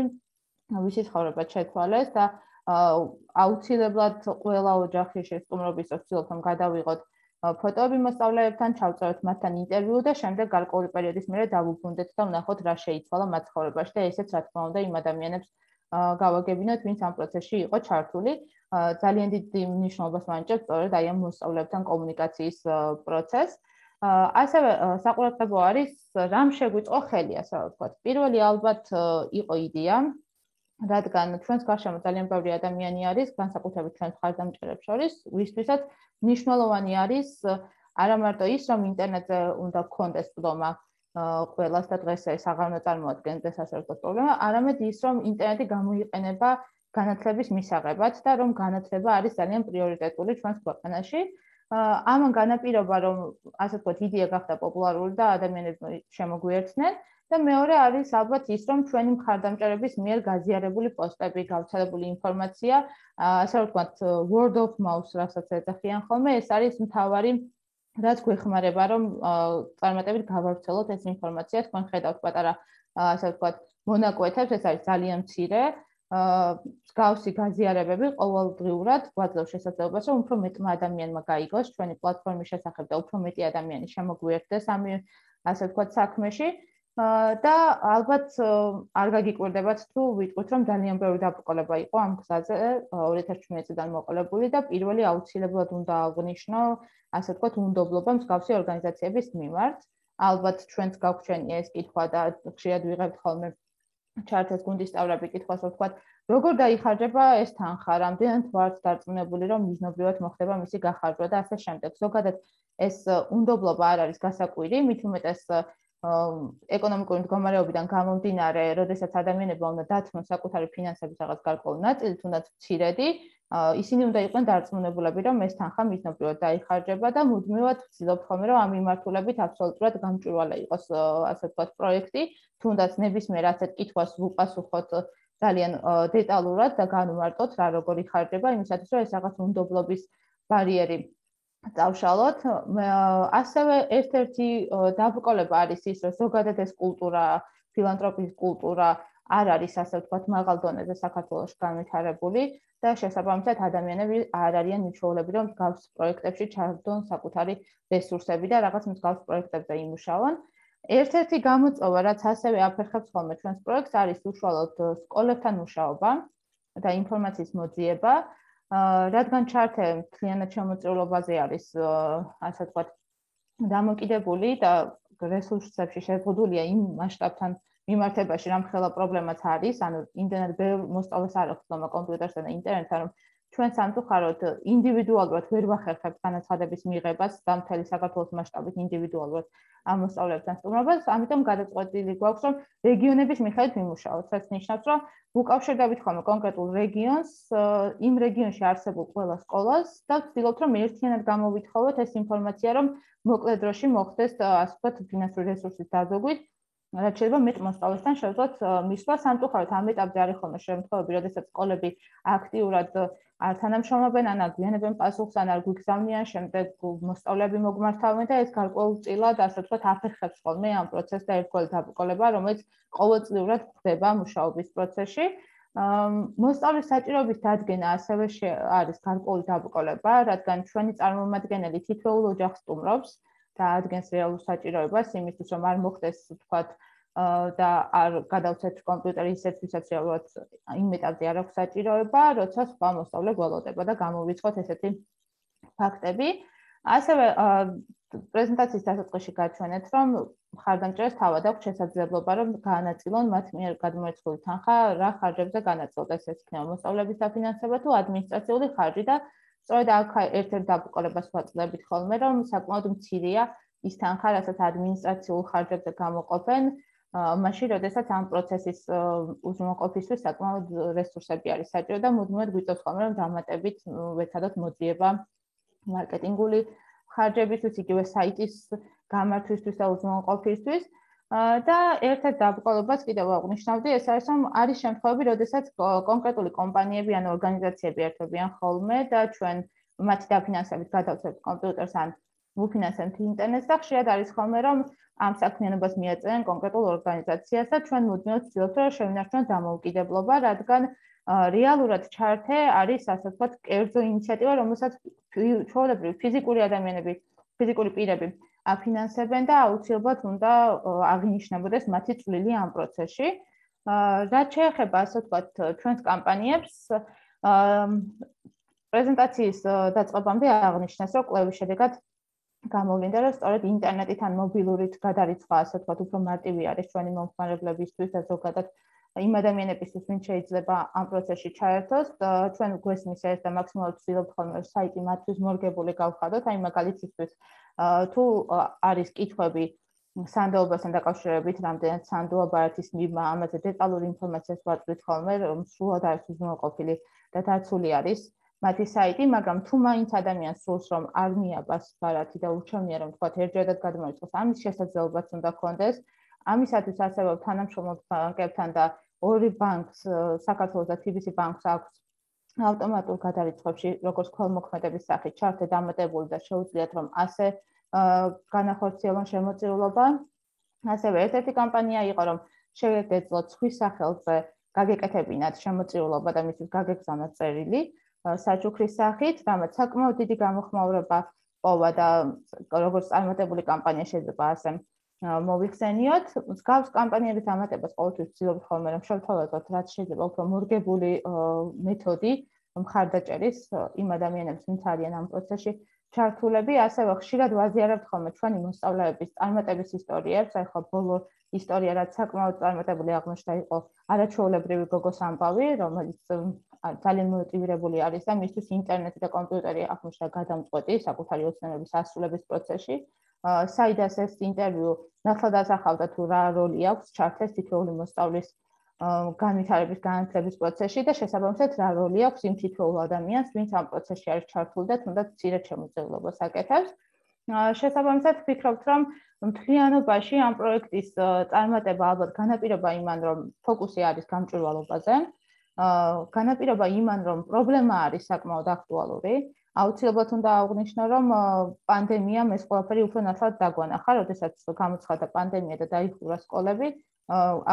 ვისი ცხოვრებაც შეცვალეს და აუცილებლად ყველა ოჯახი შესტუმრობის ვცდილობთ, რომ გადავიღოთ ფოტოები მოსწავლეებთან, ჩავწეროთ მათთან ინტერვიუ და შემდეგ გარკვეული პერიოდის მერე დავუბრუნდეთ და ვნახოთ რა შეიცვალა მათ ცხოვრებაში და ესეც რა თქმა უნდა იმ ადამიანებს გავაგებინოთ, ვინც ამ პროცესში იყო ჩართული. ძალიან დიდი მნიშვნელობას მანიჭებს სწორედ აი ამ მოსწავლეებთან კომუნიკაციის პროცესს. ასევე საყურადღებო არის რამ შეგვიწყო ხელი, ასე ვთქვათ. პირველი ალბათ იყო იდეა, რადგან ჩვენს გარშემო ძალიან ბევრი ადამიანი არის, განსაკუთრებით ჩვენს მხარდამჭერებს შორის, ვისთვისაც მნიშვნელოვანი არის არა მარტო ის, რომ ინტერნეტზე უნდა გქონდეს წვდომა ყველას და დღეს ეს აღარ უნდა წარმოადგენდეს ასე ვთქვათ პრობლემა, არამედ ის, რომ ინტერნეტი გამოიყენება განათლების მისაღებად და რომ განათლება არის ძალიან პრიორიტეტული ჩვენს ქვეყანაში. ამან განაპირობა, რომ ასე ვთქვათ, იდეა გახდა პოპულარული და ადამიანები შემოგვიერთდნენ და მეორე არის ალბათ ის, რომ ჩვენი მხარდამჭერების მიერ გაზიარებული პოსტები, გავრცელებული ინფორმაცია, ასე ვთქვათ, word of mouth, რასაც ეძახიან ხოლმე, ეს არის მთავარი, რაც გვეხმარება, რომ წარმატებით გავავრცელოთ ეს ინფორმაცია. თქვენ ხედავთ პატარა, ასე ვთქვათ, მონაკვეთებს, ეს არის ძალიან მცირე. მსგავსი გაზიარებები ყოველდღიურად გვაძლევს შესაძლებლობას, რომ უფრო მეტმა ადამიანმა გაიგოს ჩვენი პლატფორმის შესახებ და უფრო მეტი ადამიანი შემოგვიერთდეს ამ ასე ვთქვათ საქმეში. და ალბათ არ გაგიკვირდებათ თუ ვიტყვით, რომ ძალიან ბევრი დაბრკოლება იყო ამ გზაზე 2017 წლიდან მოყოლებული და პირველი აუცილებლად უნდა აღვნიშნო, ასე ვთქვათ, უნდობლობა მსგავსი ორგანიზაციების მიმართ. ალბათ ჩვენც გაგვჩენია ეს კითხვა და ხშირად ვიღებთ ხოლმე ჩართეს გუნდის სტავრები კითხვას, ვთქვათ, როგორ დაიხარჯება ეს თანხა, რამდენად ვართ დარწმუნებული, რომ მიზნობრივად მოხდება მისი გახარჯვა და ასე შემდეგ. ზოგადად ეს უნდობლობა არ არის გასაკვირი, მით უმეტეს ეკონომიკური მდგომარეობიდან გამომდინარე, როდესაც ადამიანებმა უნდა დათმონ საკუთარი ფინანსების რაღაც გარკვეული ნაწილი, თუნდაც მცირედი, ისინი უნდა იყვნენ დარწმუნებულები, რომ ეს თანხა მიზნობრივად დაიხარჯება და მუდმივად ვცდილობთ ხოლმე, რომ ამ მიმართულებით აბსოლუტურად გამჭვირვალე იყოს, ასე ვთქვათ, პროექტი, თუნდაც ნებისმიერ ასეთ კითხვას ვუპასუხოთ ძალიან დეტალურად და განვმარტოთ რა როგორ იხარჯება, იმისათვის რომ ეს რაღაც უნდობლობის ბარიერი დავშალოთ. ასევე ერთ-ერთი დაბრკოლება არის ის, რომ ზოგადად ეს კულტურა, ფილანთროპიის კულტურა არ არის ასე ვთქვათ მაღალ დონეზე საქართველოში განვითარებული და შესაბამისად ადამიანები არ არიან მითხოვლები, რომ მსგავს პროექტებში ჩააბდონ საკუთარი რესურსები და რაღაც მსგავს პროექტებზე იმუშავონ. ერთ-ერთი გამოწვევა, რაც ასევე აფერხებს ხოლმე ჩვენს პროექტს, არის უშუალოდ სკოლებთან მუშაობა და ინფორმაციის მოძიება. რადგან ჩართე მთლიანად შემოწირულობაზე არის, ასე ვთქვათ, დამოკიდებული და რესურსებში შეზღუდულია იმ მასშტაბთან მიმართებაში, რამხელა პრობლემაც არის, ანუ იმდენად ბევრ მოსწავლეს არ აქვს ცნობა კომპიუტერსა და ინტერნეტთან, რომ ჩვენ სამწუხაროდ ინდივიდუალურად ვერ ვახერხებთ განაცხადების მიღებას და მთელი საქართველოს მასშტაბით ინდივიდუალურად ამ მოსწავლეებთან სტუმრობას, ამიტომ გადაწყვეტილი გვაქვს, რომ რეგიონების მიხედვით ვიმუშაოთ. რაც ნიშნავს, რომ ვუკავშირდებით ხოლმე კონკრეტულ რეგიონს, იმ რეგიონში არსებულ ყველა სკოლას და ვცდილობთ, რომ ერთიანად გამოვითხოვოთ ეს ინფორმაცია, რომ მოკლე დროში მოხდეს, ასე ვთქვათ, ფინანსური რესურსის დაზოგვით, რაც შეიძლება მეტ მოსწავლესთან შევძლოთ მისვლა. სამწუხაროდ ამ ეტაპზე არის ხოლმე შემთხვევები, როდესაც სკოლები აქტიურად არ თანამშრომლობენ, ან აგვიანებენ პასუხს, ან არ გვიგზავნიან, შემდეგ მოსწავლეები მოგმართავენ და ეს გარკვეულწილად, ასე ვთქვათ, აფერხებს ხოლმე ამ პროცესს და ერთგვარი დაბრკოლება, რომელიც ყოველწლიურად ხდება მუშაობის პროცესში. მოსწავლის საჭიროების დადგენა ასევე არის გარკვეული დაბრკოლება, რადგან ჩვენი წარმომადგენელი თითოეულ ოჯახს სტუმრობს და ადგენს რეალურ საჭიროებას იმისთვის, რომ არ მოხდეს, ვთქვათ, და არ გადავცეთ კომპიუტერი ისეთ, ვისაც რეალურად იმ ეტაპზე არ აქვს საჭიროება, როცა სხვა მოსწავლე გველოდება და გამოვიწყოთ ესეთი ფაქტები. ასევე პრეზენტაციის დასაწყისში გაჩვენეთ, რომ მხარდამჭერებს თავად აქვს შესაძლებლობა, რომ გაანაწილონ მათ მიერ გადმოეწყული თანხა რა ხარჯებზე განაწილდეს, ეს იქნება მოსწავლეების დაფინანსება თუ ადმინისტრაციული ხარჯი და სწორედ აქ ერთ-ერთ დაბრკოლებას ვაძლევთ ხოლმე, რომ საკმაოდ მცირეა ის თანხა, რასაც ადმინისტრაციულ ხარჯებზე გამოყოფენ, მაშინ, როდესაც ამ პროცესის უზრუნველყოფისთვის საკმაოდ რესურსები არის საჭირო და მუდმივად გვიწევს ხოლმე, რომ დამატებით ვეცადოთ მოძიება მარკეტინგული ხარჯებისთვის, იგივე საიტის გამართვისთვის და უზრუნველყოფისთვის. და ერთ-ერთ დაბრკოლებას კიდევ აღნიშნავდი, ეს არის, რომ არის შემთხვევები, როდესაც კონკრეტული კომპანიები ან ორგანიზაციები ერთვებიან ხოლმე და ჩვენ მათი დაფინანსებით გადავცემთ კომპიუტერს ან ვუფინანსებთ ინტერნეტს და ხშირად არის ხოლმე, რომ ამ საქმიანობას მიაწერენ კონკრეტულ ორგანიზაციას და ჩვენ მუდმივად ვცდილობთ, რომ შევინარჩუნოთ დამოუკიდებლობა, რადგან რეალურად ჩართე არის, ასე ვთქვათ, კერძო ინიციატივა, რომელსაც ჩვეულებრივი ფიზიკური ადამიანები ფიზიკური პირები აფინანსებენ და აუცილებლად უნდა აღინიშნებოდეს მათი წვლილი ამ პროცესში. რაც შეეხება, ასე ვთქვათ, ჩვენს კამპანიებს, პრეზენტაციის დაწყებამდე აღნიშნეს, რომ კვლევის შედეგად გამოვლინდა, რომ სწორედ ინტერნეტით ან მობილურით გადარიცხვა, ასე ვთქვათ, უფრო მარტივი არის ჩვენი მომხმარებლებისთვის და ზოგადად იმ ადამიანებისთვის, ვინც შეიძლება ამ პროცესში ჩაერთოს, ჩვენ გვესმის ეს და მაქსიმალურად ვცდილობთ ხოლმე საიტი მათთვის მორგებული გავხადოთ, აი მაგალითისთვის, თუ არის კითხვები სანდოობასთან დაკავშირებით, რამდენად სანდოა ბარათის მიბმა, ამაზე დეტალური ინფორმაციას ვაწვდით ხოლმე, რომ სრულად არის უზრუნველყოფილი და დაცული არის მათი საიტი, მაგრამ თუ მაინც ადამიანს სურს, რომ არ მიაბას ბარათი და ურჩევნია, რომ თქვათ ერთჯერადად გადმოიწყოს, ამის შესაძლებლობაც უნდა ჰქონდეს. ამისათვის არსებობს თანამშრომლობა ბანკებთან და ორი ბანკს, საქართველოს და TBC ბანკს აქვს ავტომატურ გადარიცხვებში, როგორც ქველმოქმედების სახით ჩართე დამატებული და შეუძლიათ, რომ ასე განახორციელონ შემოწირულობა. ასევე ერთ-ერთი კამპანია იყო, რომ შეგეძლოთ სხვის სახელზე გაგეკეთებინათ შემოწირულობა და მისთვის გაგეგზავნათ წერილი საჩუქრის სახით, რამაც საკმაოდ დიდი გამოხმაურება პოვა და როგორც წარმატებული კამპანია შეიძლება ასე მოვიხსენიოთ. მსგავს კამპანიების დამატებას ყოველთვის ვცდილობთ ხოლმე, რომ შევთავაზოთ, რაც შეიძლება უფრო მორგებული მეთოდი მხარდაჭერის იმ ადამიანებს, ვინც არიან ამ პროცესში ჩართულები, ასევე ხშირად ვაზიარებთ ხოლმე ჩვენი მოსწავლეების წარმატების ისტორიებს, აი ხო ბოლო ისტორია, რაც საკმაოდ წარმატებული აღმოჩნდა, იყო არაჩვეულებრივი გოგოს ამბავი, რომელიც ძალიან მოტივირებული არის და მისთვის ინტერნეტი და კომპიუტერი აღმოჩნდა გადამწყვეტი საკუთარი ოცნებების ასრულების პროცესში. საიდას ეს ინტერვიუ ნათლად ასახავდა თუ რა როლი აქვს ჩართეს თითოეული მოსწავლის განვითარების განათლების პროცესში და შესაბამისად რა როლი აქვს იმ თითოეულ ადამიანს, ვინც ამ პროცესში არის ჩართული და თუნდაც მცირედ შემოწირულობას აკეთებს. შესაბამისად ვფიქრობთ, რომ მთლიანობაში ამ პროექტის წარმატება ალბათ განაპირობა იმან, რომ ფოკუსი არის გამჭვირვალობაზე, განაპირობა იმან, რომ პრობლემა არის საკმაოდ აქტუალური. აუცილებლად უნდა აღვნიშნო, რომ პანდემიამ ეს ყველაფერი უფრო ნათლად დაგვანახა, როდესაც გამოცხადდა პანდემია და დაიხურა სკოლები,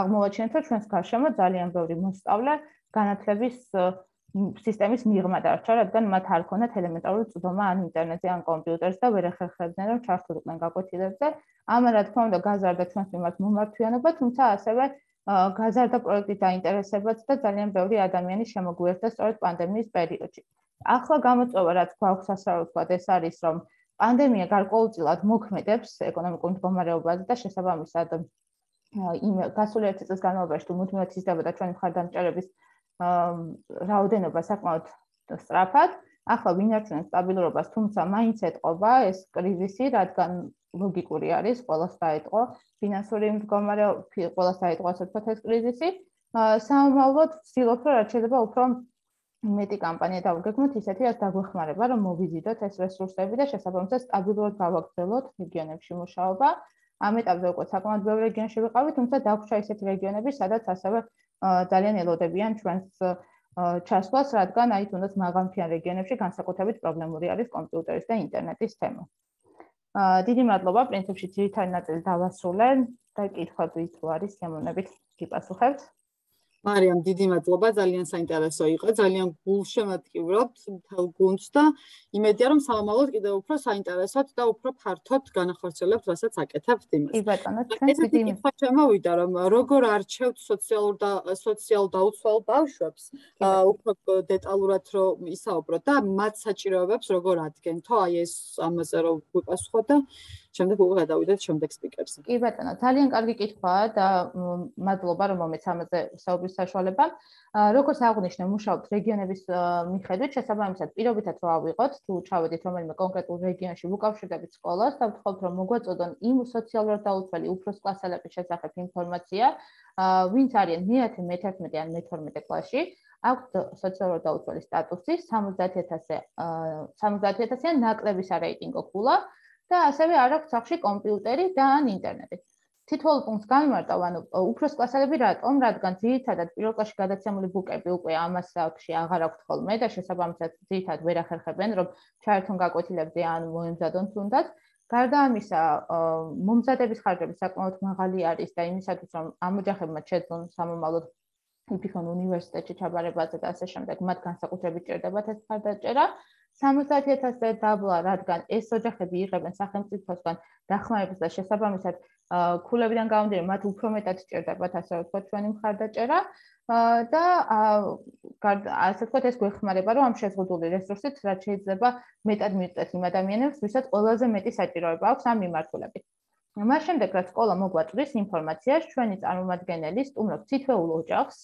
აღმოვაჩინეთ, რომ ჩვენს გარშემო ძალიან ბევრი მოსწავლე განათლების სისტემის მიღმა დარჩა, რადგან მათ არ ქონდათ ელემენტარული წვდომა ან ინტერნეტზე, ან კომპიუტერზე და ვერ ეხერხებდნენ, რომ ჩართულიყვნენ გაკვეთილებზე. ამან რა თქმა უნდა გაზარდა ჩვენს მიმართ მომართვიანობა, თუმცა ასევე გაზარდა პროექტით დაინტერესებაც და ძალიან ბევრი ადამიანი შემოგვიერთდა სწორედ პანდემიის პერიოდში. ახლა გამოწვევა, რაც გვაქვს ასაუბროთ, ვთქვათ, ეს არის, რომ პანდემია გარკვეულწილად მოქმედებს ეკონომიკურ მდგომარეობაზე და შესაბამისად იმ გასული 1 წლის განმავლობაში თუ მუდმივად იზრდებოდა ჩვენი მხარდამჭერების რაოდენობა საკმაოდ სწრაფად, ახლა ვინარჩუნებს სტაბილურობას, თუმცა მაინც ეტყობა ეს კრიზისი, რადგან ლოგიკური არის, ყველას დაეტყო ფინანსური მდგომარეობა, ყველას დაეტყო ასე ვთქვათ ეს კრიზისი. სამომავლოდ ვცდილობთ, რომ რაც შეიძლება უფრო მეტი კამპანია დავგეგმოთ, ისეთი რაც დაგვეხმარება, რომ მოვიზიდოთ ეს რესურსები და შესაბამისად სტაბილურად გავაგრძელოთ რეგიონებში მუშაობა. ამ ეტაპზე უკვე საკმაოდ ბევრ რეგიონში ვიყავით, თუმცა დაგვრჩა ისეთი რეგიონები, სადაც ასევე ძალიან ელოდებიან ჩვენს ჩასვლას, რადგან აი თუნდაც მაღალმთიან რეგიონებში განსაკუთრებით პრობლემური არის კომპიუტერის და ინტერნეტის თემა. დიდი მადლობა, პრინციპში ძირითადი ნაწილი დავასრულე და კითხვები თუ არის შემოვნებით გიპასუხებთ. მარიამ, დიდი მადლობა, ძალიან საინტერესო იყო, ძალიან გულშემატკივრობთ მთელ გუნდს და იმედია, რომ სამომავლოდ კიდევ უფრო საინტერესოდ და უფრო ფართოდ განახორციელებთ, რასაც აკეთებთ იმას. კი ბატონო, ჩვენ ესეთი კითხვა შემოვიდა, რომ როგორ არჩევთ სოციალურ დაუცველ ბავშვებს, უფრო დეტალურად რომ ისაუბროთ და მათ საჭიროებებს როგორ ადგენთო, აი ეს ამაზე რომ ვიპასუხოთ და შემდეგ უკვე გადავიდეთ შემდეგ სპიკერზე. კი ბატონო, ძალიან კარგი კითხვაა და მადლობა რომ მომეც ამაზე საუბრის საშუალება. როგორც აღნიშნე, მუშაობთ რეგიონების მიხედვით, შესაბამისად პირობითად რო ავიღოთ, თუ ჩავედით რომელიმე კონკრეტულ რეგიონში ვუკავშირდებით სკოლას და ვთხოვთ რომ მოგვაწოდონ იმ სოციალურად დაუცველი უფროს კლასელების შესახებ ინფორმაცია, ვინც არიან მე-10, მე-11 ან მე-12 კლასში, აქვთ სოციალურად დაუცველი სტატუსი 70,000-იან ნაკლებისარეიტინგო ქულა და ასევე არ აქვს სახში კომპიუტერი და ან ინტერნეტი. თითოეულ პუნქტს განმარტავ, ანუ უფროს კლასელები რატომ, რადგან ძირითადად პირველ კლასში გადაცემული ბუკები უკვე ამას სახში აღარ აქვთ ხოლმე და შესაბამისად ძირითადად ვერ ახერხებენ, რომ ჩაერთონ გაკვეთილებზე ან მოემზადონ თუნდაც. გარდა ამისა, მომზადების ხარჯები საკმაოდ მაღალი არის და იმისათვის, რომ ამ ოჯახებმა შეძლონ სამომავლოდ იფიქრონ უნივერსიტეტში ჩაბარებაზე და ასე შემდეგ, მათ განსაკუთრებით ჭირდებათ ეს მხარდაჭერა. 70,000-ზე დაბლა, რადგან ეს ოჯახები იღებენ სახელმწიფოსგან დახმარებას და შესაბამისად ქულებიდან გამომდინარე, მათ უფრო მეტად სჭირდებათ, ასე ვთქვათ, ჩვენი მხარდაჭერა და ასე ვთქვათ, ეს გვეხმარება, რომ ამ შეზღუდული რესურსით რაც შეიძლება მეტად მივწვეთ იმ ადამიანებს, ვისაც ყველაზე მეტი საჭიროება აქვს ამ მიმართულებით. მას შემდეგ, რაც სკოლა მოგვაწვდის ინფორმაციას, ჩვენი წარმომადგენელი სტუმრობს თითოეულ ოჯახს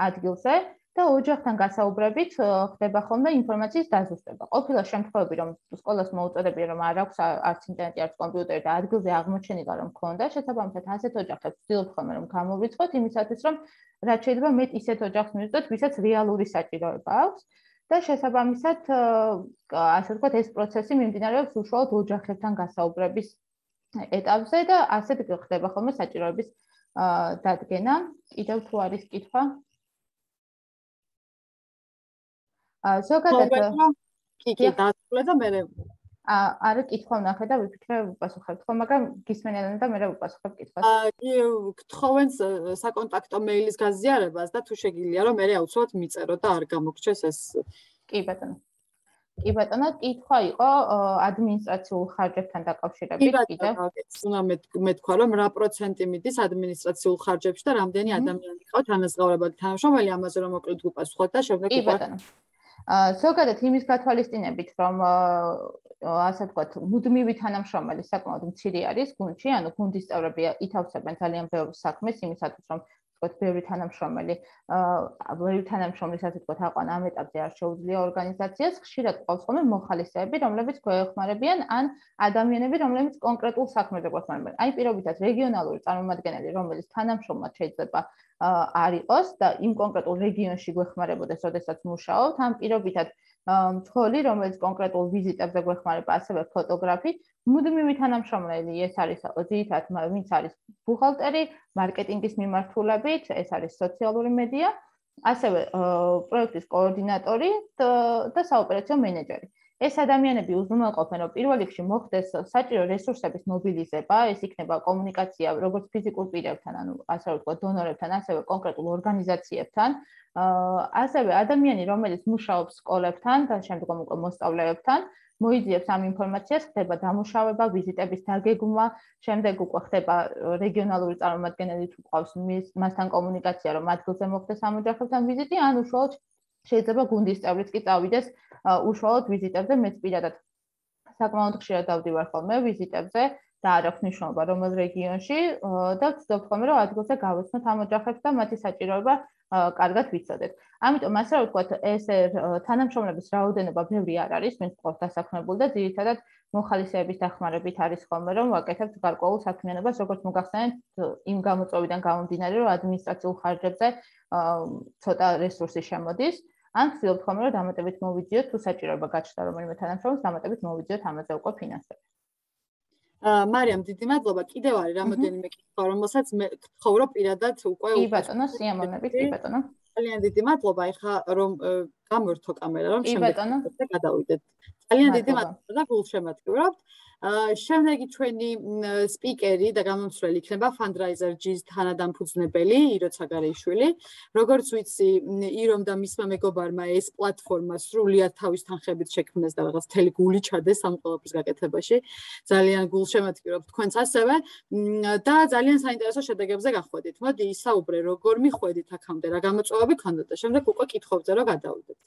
ადგილზე და ოჯახთან გასაუბრებით ხდება ხოლმე ინფორმაციის დაზუსტება. ყოფილა შემთხვევები, რომ სკოლას მოუწოდებია, რომ არ აქვს არც ინტერნეტი, არც კომპიუტერი და ადგილზე აღმოჩენილა რომ ქონდა, შესაბამისად ასეთ ოჯახებს ვცდილობთ ხოლმე რომ გამოვიწყოთ იმისათვის, რომ რაც შეიძლება მეტ ისეთ ოჯახს მივუწოდოთ, ვისაც რეალური საჭიროება აქვს და შესაბამისად ასე ვთქვათ, ეს პროცესი მიმდინარეობს უშუალოდ ოჯახებთან გასაუბრების ეტაპზე და ასეთ ხდება ხოლმე საჭიროების დადგენა. კიდევ თუ არის კითხვა? ზოგადად კი, დაასრულე და მე არა კითხვა ვნახე და ვიფიქრე ვუპასუხებ ხო, მაგრამ გისმენელენ და მე ვუპასუხებ კითხვას. გთხოვენ საკონტაქტო მეილის გაზიარებას და თუ შეგიძლია რომ მე აუცილებლად მიწერო და არ გამოგრჩეს ეს. კი ბატონო. კი ბატონო, კითხვა იყო ადმინისტრაციულ ხარჯებთან დაკავშირებით კიდევ. მე თქვა რომ რა პროცენტი მიდის ადმინისტრაციულ ხარჯებში და რამდენი ადამიანი ყავთ ანაზღაურებადი თანამშრომელი, ამაზე რომ მოკლედ ვუპასუხოთ და შემდეგ კი ბატონო. ზოგადად იმის გათვალისწინებით, რომ ასე ვთქვათ, მუდმივი თანამშრომელი საკმაოდ მცირე არის გუნდში, ანუ გუნდის წევრები ითავსებენ ძალიან ბევრ საქმეს იმისათვის, რომ ვთქვათ, ბევრი თანამშრომლის ასე ვთქვათ, აყვან ამ ეტაპზე არ შეუძლია ორგანიზაციას, ხშირად ყავს ხოლმე მოხალისეები, რომლებიც გვეხმარებიან, ან ადამიანები, რომლებიც კონკრეტულ საქმეზე გვეხმარებიან. აი პირობითად რეგიონალური წარმომადგენელი, რომელიც თანამშრომლად შეიძლება არ იყოს და იმ კონკრეტულ რეგიონში გვეხმარებოდეს, როდესაც მუშაობთ, ამ პირობითად მძღოლი, რომელიც კონკრეტულ ვიზიტებზე გვეხმარება, ასევე ფოტოგრაფი, მუდმივი თანამშრომელი, ეს არის ძირითადად, ვინც არის ბუხალტერი, მარკეტინგის მიმართულებით, ეს არის სოციალური მედია, ასევე პროექტის კოორდინატორი და საოპერაციო მენეჯერი. ეს ადამიანები უზრუნველყოფენ, რომ პირველ რიგში მოხდეს საჭირო რესურსების მობილიზება, ეს იქნება კომუნიკაცია როგორც ფიზიკურ პირებთან, ანუ ასე ვთქვათ, დონორებთან, ასევე კონკრეტულ ორგანიზაციებთან, ასევე ადამიანი, რომელიც მუშაობს სკოლებთან და შემდგომ უკვე მოსწავლეებთან, მოიძიებს ამ ინფორმაციას, ხდება დამუშავება, ვიზიტების დაგეგმვა, შემდეგ უკვე ხდება რეგიონალური წარმომადგენელი თუ ყავს მასთან კომუნიკაცია, რომ ადგილზე მოხდეს ამ ოჯახებთან ვიზიტი, ან უშუალოდ შეიძლება გუნდის წევრიც კი წავიდეს უშუალოდ ვიზიტებზე, მეც პირადად საკმაოდ ხშირად დავდივარ ხოლმე ვიზიტებზე და არ აქვს მნიშვნელობა რომელ რეგიონში და ვცდილობ ხოლმე რომ ადგილზე გავეცნოთ ამ ოჯახებს და მათი საჭიროება კარგად ვიცოდეთ. ამიტომ ასე რომ ვთქვათ, ეს თანამშრომლების რაოდენობა ბევრი არ არის, ვინც ყავს დასაქმებული და ძირითადად მოხალისეების დახმარებით არის ხოლმე რომ ვაკეთებთ გარკვეულ საქმიანობას, როგორც მოგახსენეთ, იმ გამოწვევიდან გამომდინარე, რომ ადმინისტრაციულ ხარჯებზე ცოტა რესურსი შემოდის. ან ვცდილობთ ხოლმე რომ დამატებით მოვიძიოთ თუ საჭიროება გაჩნდა რომელიმე თანამშრომელს დამატებით მოვიძიოთ ამაზე უკვე ფინანსები. მარიამ, დიდი მადლობა. კიდევ არის რამოდენიმე კითხვა, რომელსაც მე გთხოვ რომ პირადად უკვე კი ბატონო, სიამოვნებით, კი ბატონო. ძალიან დიდი მადლობა. ეხლა რომ გამორთო კამერა, რომ შემდეგ გადავიდეთ. ძალიან დიდი მადლობა და გულშემატკივრობთ. შემდეგი ჩვენი სპიკერი და გამომცვლელი იქნება Fundraiser G-ს თანადამფუძნებელი ირო ცაგარეიშვილი. როგორც ვიცი, ირომ და მისმა მეგობარმა ეს პლატფორმა სრულიად თავის თანხებით შექმნეს და რაღაც მთელი გული ჩადეს ამ ყველაფრის გაკეთებაში. ძალიან გულშემატკივრობთ თქვენც ასევე და ძალიან საინტერესო შედეგებზე გახვედით. მოდი ისაუბრე, როგორ მიხვედით აქამდე, რა გამოწვევები გქონდათ და შემდეგ უკვე კითხვებზე რომ გადავიდეთ.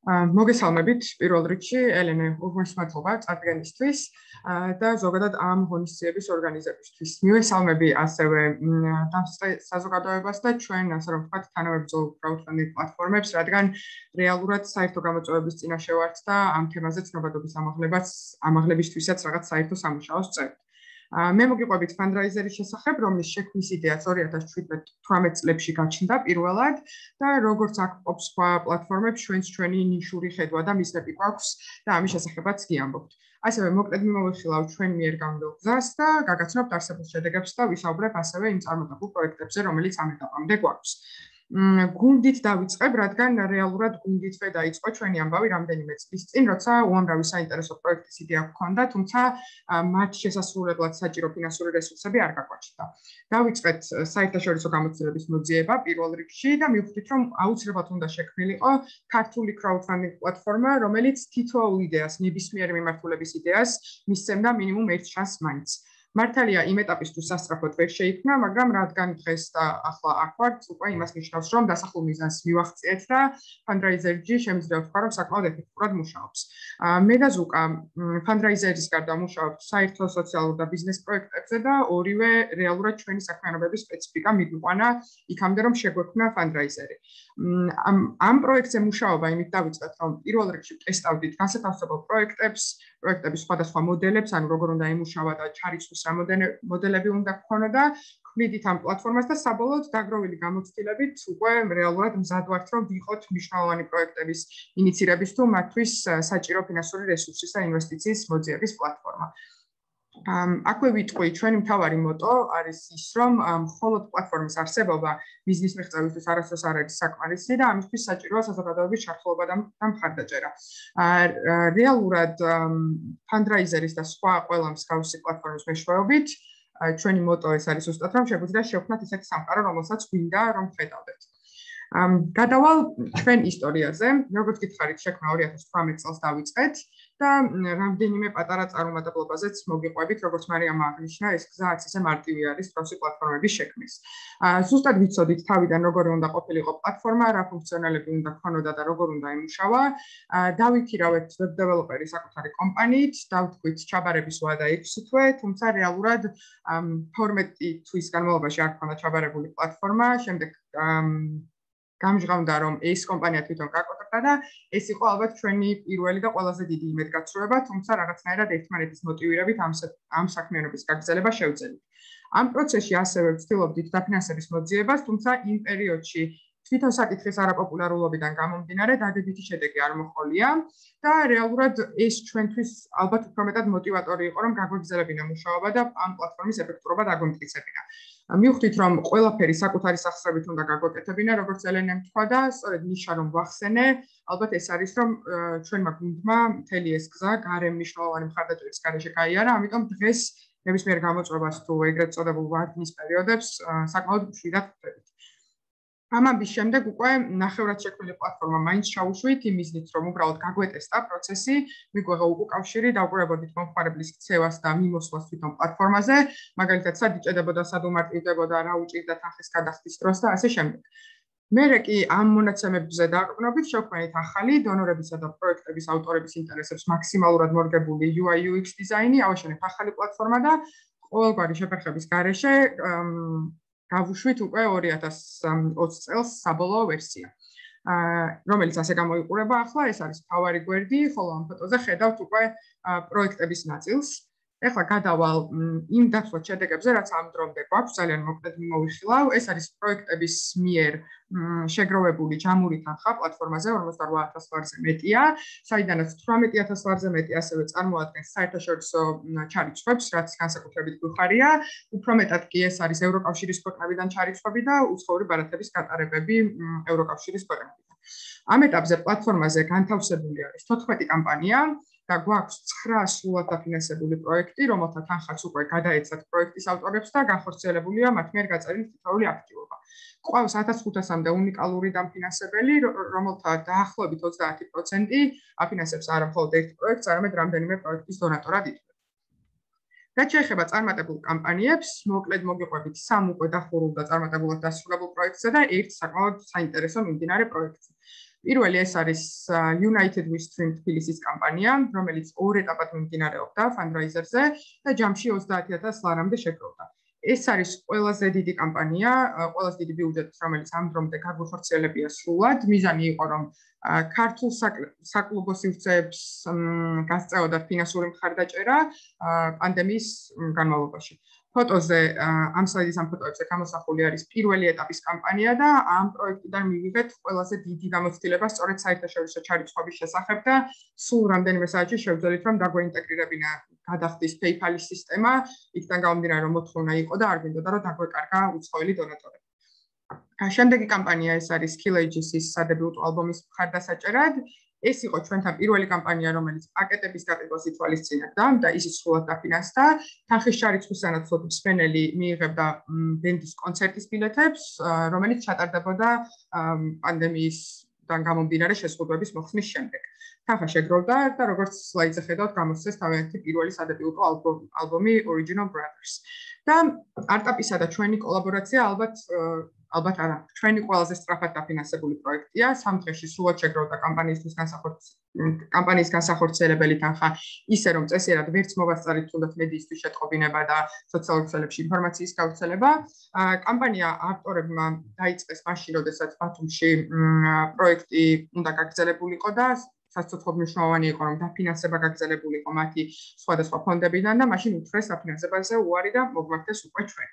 მოგესალმებით პირველ რიგში ელენე უღმეს მადლობა წარდგენისთვის და ზოგადად ამ ღონისძიების ორგანიზებისთვის. მივესალმები ასევე საზოგადოებას და ჩვენ ასე რომ ვთქვათ თანამებრძოლ crowdfunding პლატფორმებს, რადგან რეალურად საერთო გამოწვევების წინაშე ვართ და ამ თემაზე ცნობადობის ამაღლებისთვისაც რაღაც საერთო სამუშაოს წერთ. მე მოგიყვებით Fundraiser-ის შესახებ, რომლის შექმნის იდეა 2017-18 წლებში გაჩნდა პირველად და როგორც აქ ყოფს სხვა პლატფორმებს, ჩვენი ნიშური ხედვა და მიზნები გვაქვს და ამის შესახებაც გიამბობთ. ასევე მოკლედ მიმოვიხილავ ჩვენ მიერ გამგებელ გზას და გაგაცნობთ არსებულ შედეგებს და ვისაუბრებ ასევე იმ წარმატებულ პროექტებზე, რომელიც ამ ეტაპამდე გვაქვს. გუნდით დავიწყებ, რადგან რეალურად გუნდითვე დაიწყო ჩვენი ამბავი რამდენიმე წლის წინ, როცა უამრავი საინტერესო პროექტის იდეა გვქონდა, თუმცა მათ შესასრულებლად საჭირო ფინანსური რესურსები არ გაგვაჩნდა. დავიწყეთ საერთაშორისო გამოცდილების მოძიება პირველ რიგში და მივხვდით, რომ აუცილებლად უნდა შექმნილიყო ქართული crowdfunding პლატფორმა, რომელიც თითოეულ იდეას, ნებისმიერ მიმართულების იდეას მისცემდა მინიმუმ ერთ შანსს მაინც. მართალია იმ ეტაპისთვის სასწრაფოდ ვერ შეიქმნა, მაგრამ რადგან დღეს და ახლა აქ ვართ, უკვე იმას ნიშნავს, რომ დასახულ მიზანს მივახციეთ და fundraiser-ი შემიძლია ვთქვა, რომ საკმაოდ ეფექტურად მუშაობს. მე და ზუკა fundraiser-ის გარდა მუშაობთ საერთო სოციალურ და ბიზნეს პროექტებზე და ორივე რეალურად ჩვენი საქმიანობების სპეციფიკა მიგვიყვანა იქამდე, რომ შეგვექმნა fundraiser-ი. ამ პროექტზე მუშაობა იმით დავიწყეთ, რომ პირველ რიგში ტესტავდით განსათავსებელ პროექტების სხვადასხვა მოდელებს, ანუ როგორ უნდა ემუშავა და ჩარიცხვის რა მოდელები უნდა გქონოდა, ხვდით ამ პლატფორმას და საბოლოოდ დაგროვილი გამოცდილებით უკვე რეალურად მზად ვართ, რომ ვიყოთ მნიშვნელოვანი პროექტების ინიცირების თუ მათთვის საჭირო ფინანსური რესურსის და ინვესტიციის მოძიების პლატფორმა. აქვე ვიტყვი, ჩვენი მთავარი მოტო არის ის, რომ მხოლოდ პლატფორმის არსებობა ბიზნეს მიღწევისთვის არასდროს არ არის საკმარისი და ამისთვის საჭიროა საზოგადოების ჩართულობა და მხარდაჭერა. რეალურად fundraiser-ის და სხვა ყველა მსგავსი პლატფორმის მეშვეობით ჩვენი მოტო ეს არის ზუსტად, რომ შეგვიძლია შევქმნათ ისეთი სამყარო, რომელსაც გვინდა რომ ხედავდეთ. გადავალ ჩვენ ისტორიაზე, როგორც გითხარით, შექმნა 2018 წელს დავიწყეთ და რამდენიმე პატარა წარუმატებლობაზეც მოგიყვებით, როგორც მარიამმა აღნიშნა, ეს გზაც ისე მარტივი არის პროსი პლატფორმების შექმნის. ზუსტად ვიცოდით თავიდან როგორი უნდა ყოფილიყო პლატფორმა, რა ფუნქციონალები უნდა ქონოდა და როგორ უნდა ემუშავა. დავიქირავეთ web developer-ის საკუთარი კომპანიით, დავთქვით ჩაბარების ვადა 6 თვე, თუმცა რეალურად 12 თვის განმავლობაში არ ქონდა ჩაბარებული პლატფორმა, შემდეგ გამჟღავნდა, რომ ეს კომპანია თვითონ გაკოტრდა და ეს იყო ალბათ ჩვენი პირველი და ყველაზე დიდი იმედგაცრუება, თუმცა რაღაცნაირად ერთმანეთის მოტივირებით ამ საქმიანობის გაგრძელება შევძელით. ამ პროცესში ასევე ვცდილობდით დაფინანსების მოძიებას, თუმცა იმ პერიოდში თვითონ საკითხის არაპოპულარულობიდან გამომდინარე დადებითი შედეგი არ მოჰყოლია და რეალურად ეს ჩვენთვის ალბათ უფრო მეტად მოტივატორი იყო, რომ გაგვეგზელებინა მუშაობა და ამ პლატფორმის ეფექტურობა დაგვემტკიცებინა. მივხვდით, რომ ყველაფერი საკუთარი სახსრებით უნდა გაგვეკეთებინა, როგორც ელენემ თქვა და სწორედ ნიშა რომ ვახსენე, ალბათ ეს არის, რომ ჩვენმა გუნდმა მთელი ეს გზა გარემ მნიშვნელოვანი მხარდაჭერის გარეშე გაიარა, ამიტომ დღეს ნებისმიერ გამოწვევას თუ ეგრეთ წოდებულ ვარდნის პერიოდებს საკმაოდ მშვიდად ვხვდებით. ამ ამბის შემდეგ უკვე ნახევრად შექმნილი პლატფორმა მაინც ჩაუშვით იმ მიზნით, რომ უბრალოდ გაგვეტესტა პროცესი, მიგვეღო უკავშირი, დავკვირვებოდით მომხმარებლის ქცევას და მიმოსვლას თვითონ პლატფორმაზე, მაგალითად, სად იჭედებოდა, სად უმარტივდებოდა, რა უჭირდა თანხის გადახდის დროს და ასე შემდეგ. მერე კი ამ მონაცემებზე დაყრდნობით შევქმნით ახალი დონორებისა და პროექტების ავტორების ინტერესებს მაქსიმალურად მორგებული UI UX დიზაინი, ავაშენეთ ახალი პლატფორმა და ყოველგვარი შეფერხების გარეშე გავუშვით უკვე 2020 წელს საბოლოო ვერსია. რომელიც ასე გამოიყურება ახლა, ეს არის მთავარი გვერდი, ხოლო ამ ფოტოზე ხედავთ უკვე პროექტების ნაწილს. ეხლა გადავალ იმ დაცვად შედეგებზე, რაც ამ დრომდე გვაქვს, ძალიან მოკლედ მოვიხილავ. ეს არის პროექტების მიერ შეგროვებული ჯამური თანხა პლატფორმაზე 58000 ლარზე მეტია, საიდანაც 18000 ლარზე მეტი ასევე წარმოადგენს საერთაშორისო ჩარიცხვებს, რაც განსაკუთრებით გვიხარია. უფრო მეტად კი ეს არის ევროკავშირის ქვეყნებიდან ჩარიცხვები და უცხოური ბარათების გატარებები ევროკავშირის ქვეყნებიდან. ამ ეტაპზე პლატფორმაზე განთავსებული არის 14 კომპანია და გვაქვს 9 სრულად დაფინანსებული პროექტი, რომელთა თანხაც უკვე გადაეცათ პროექტის ავტორებს და განხორციელებულია მათ მიერ გაწერილი თითოეული აქტივობა. გვყავს 1500-მდე უნიკალური დამფინანსებელი, რომელთა დაახლოებით 30% აფინანსებს არა მხოლოდ ერთ პროექტს, არამედ რამდენიმე პროექტის დონატორად ითვლება. რაც შეეხება წარმატებულ კამპანიებს, მოკლედ მოგიყვებით 3 უკვე დახურულ და წარმატებულად დასრულებულ პროექტსა და ერთ საკმაოდ საინტერესო მიმდინარე პროექტს. პირველი ეს არის United We Stream თბილისის კამპანია, რომელიც 2 ეტაპად მიმდინარეობდა fundraiser-ზე და ჯამში 30000 ლარამდე შეგროვდა. ეს არის ყველაზე დიდი კამპანია, ყველაზე დიდი ბიუჯეტით, რომელიც ამ დრომდე გაგვახორციელებია სრულად. მიზანი იყო, რომ ქართულ საკლუბო სივრცეებს გასწევოდათ ფინანსური მხარდაჭერა პანდემიის განმავლობაში. ფოტოზე ამ სლაიდის ამ ფოტოებზე გამოსახული არის პირველი ეტაპის კამპანია და ამ პროექტიდან მივიღეთ ყველაზე დიდი გამოცდილება სწორედ საერთაშორისო ჩარიცხვების შესახებ და სულ რამდენიმე საათში შევძელით, რომ დაგვეინტეგრირებინა გადახდის PayPal-ის სისტემა, იქიდან გამომდინარე, რომ მოთხოვნა იყო და არ გვინდოდა, რომ დაგვეკარგა უცხოელი დონატორები. შემდეგი კამპანია ეს არის Kill Ages-ის სადებიუტო ალბომის მხარდასაჭერად. ეს იყო ჩვენთან პირველი კამპანია, რომელიც პაკეტების გაყიდვას ითვალისწინებდა და ისიც სრულად დაფინანსდა. თანხის ჩარიცხვის სანაცვლოდ მსმენელი მიიღებდა ბენდის კონცერტის ბილეთებს, რომელიც ჩატარდებოდა პანდემიისგან გამომდინარე შეზღუდვების მოხსნის შემდეგ. თანხა შეგროვდა და როგორც სლაიდზე ხედავთ, გამოსცეს თავიანთი პირველი სადებიუტო ალბომი Original Brothers. და არტაპისა და ჩვენი კოლაბორაცია ალბათ არა, ჩვენი ყველაზე სწრაფად დაფინანსებული პროექტია. 3 დღეში სრულად შეგროვდა კამპანიის განსახორციელებელი თანხა, ისე რომ წესიერად ვერც მოგასწარით თუნდაც მედიისთვის შეტყობინება და სოციალურ ქსელებში ინფორმაციის გავრცელება. კამპანია ავტორებმა დაიწყეს მაშინ, როდესაც ბათუმში პროექტი უნდა გაგრძელებულიყო და სასწორად მნიშვნელოვანი იყო, რომ დაფინანსება გაგრძელებულიყო მათი სხვადასხვა ფონდებიდან და მაშინ უთხრეს დაფინანსებაზე უარი და მოგვაქცეს უკვე ჩვენ.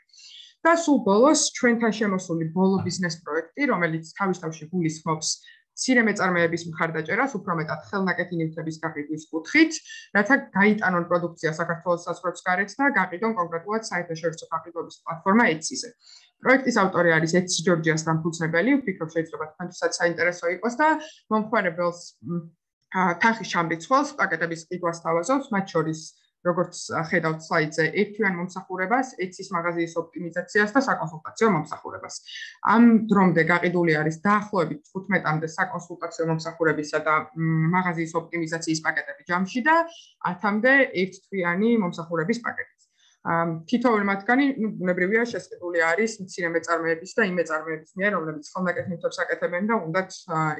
და სულ ბოლოს ჩვენთან შემოსული ბოლო ბიზნეს პროექტი, რომელიც თავისთავში გულისხმობს მცირე მეწარმეების მხარდაჭერას, უფრო მეტად ხელნაკეთი ნივთების გაყიდვის კუთხით, რათა გაიტანონ პროდუქცია საქართველოს საზღვრებს გარეთ და გაყიდონ კონკრეტულად საერთაშორისო გაყიდვების პლატფორმა ETSI-ზე. პროექტის ავტორი არის ETSI ჯორჯიას დამფუძნებელი, ვფიქრობ შეიძლება თქვენთვისაც საინტერესო იყოს და მომხმარებელს თანხის ჩამრიცხველს პაკეტების ყიდვას თავაზობს, მათ შორის როგორც ხედავთ სლაიდზე, ერთიან მომსახურებას, ETSI-ის მაღაზიის ოპტიმიზაციას და საკონსულტაციო მომსახურებას. ამ დრომდე გაყიდული არის დაახლოებით 15-მდე საკონსულტაციო მომსახურებისა და მაღაზიის ოპტიმიზაციის პაკეტები ჯამში და 10-მდე ერთთვიანი მომსახურების პაკეტი. თითოეული მათგანი, ბუნებრივია, შესყიდული არის მცირე მეწარმეების და იმ მეწარმეების მიერ, რომლებიც ხელნაკეთ ნივთებს აკეთებენ და უნდათ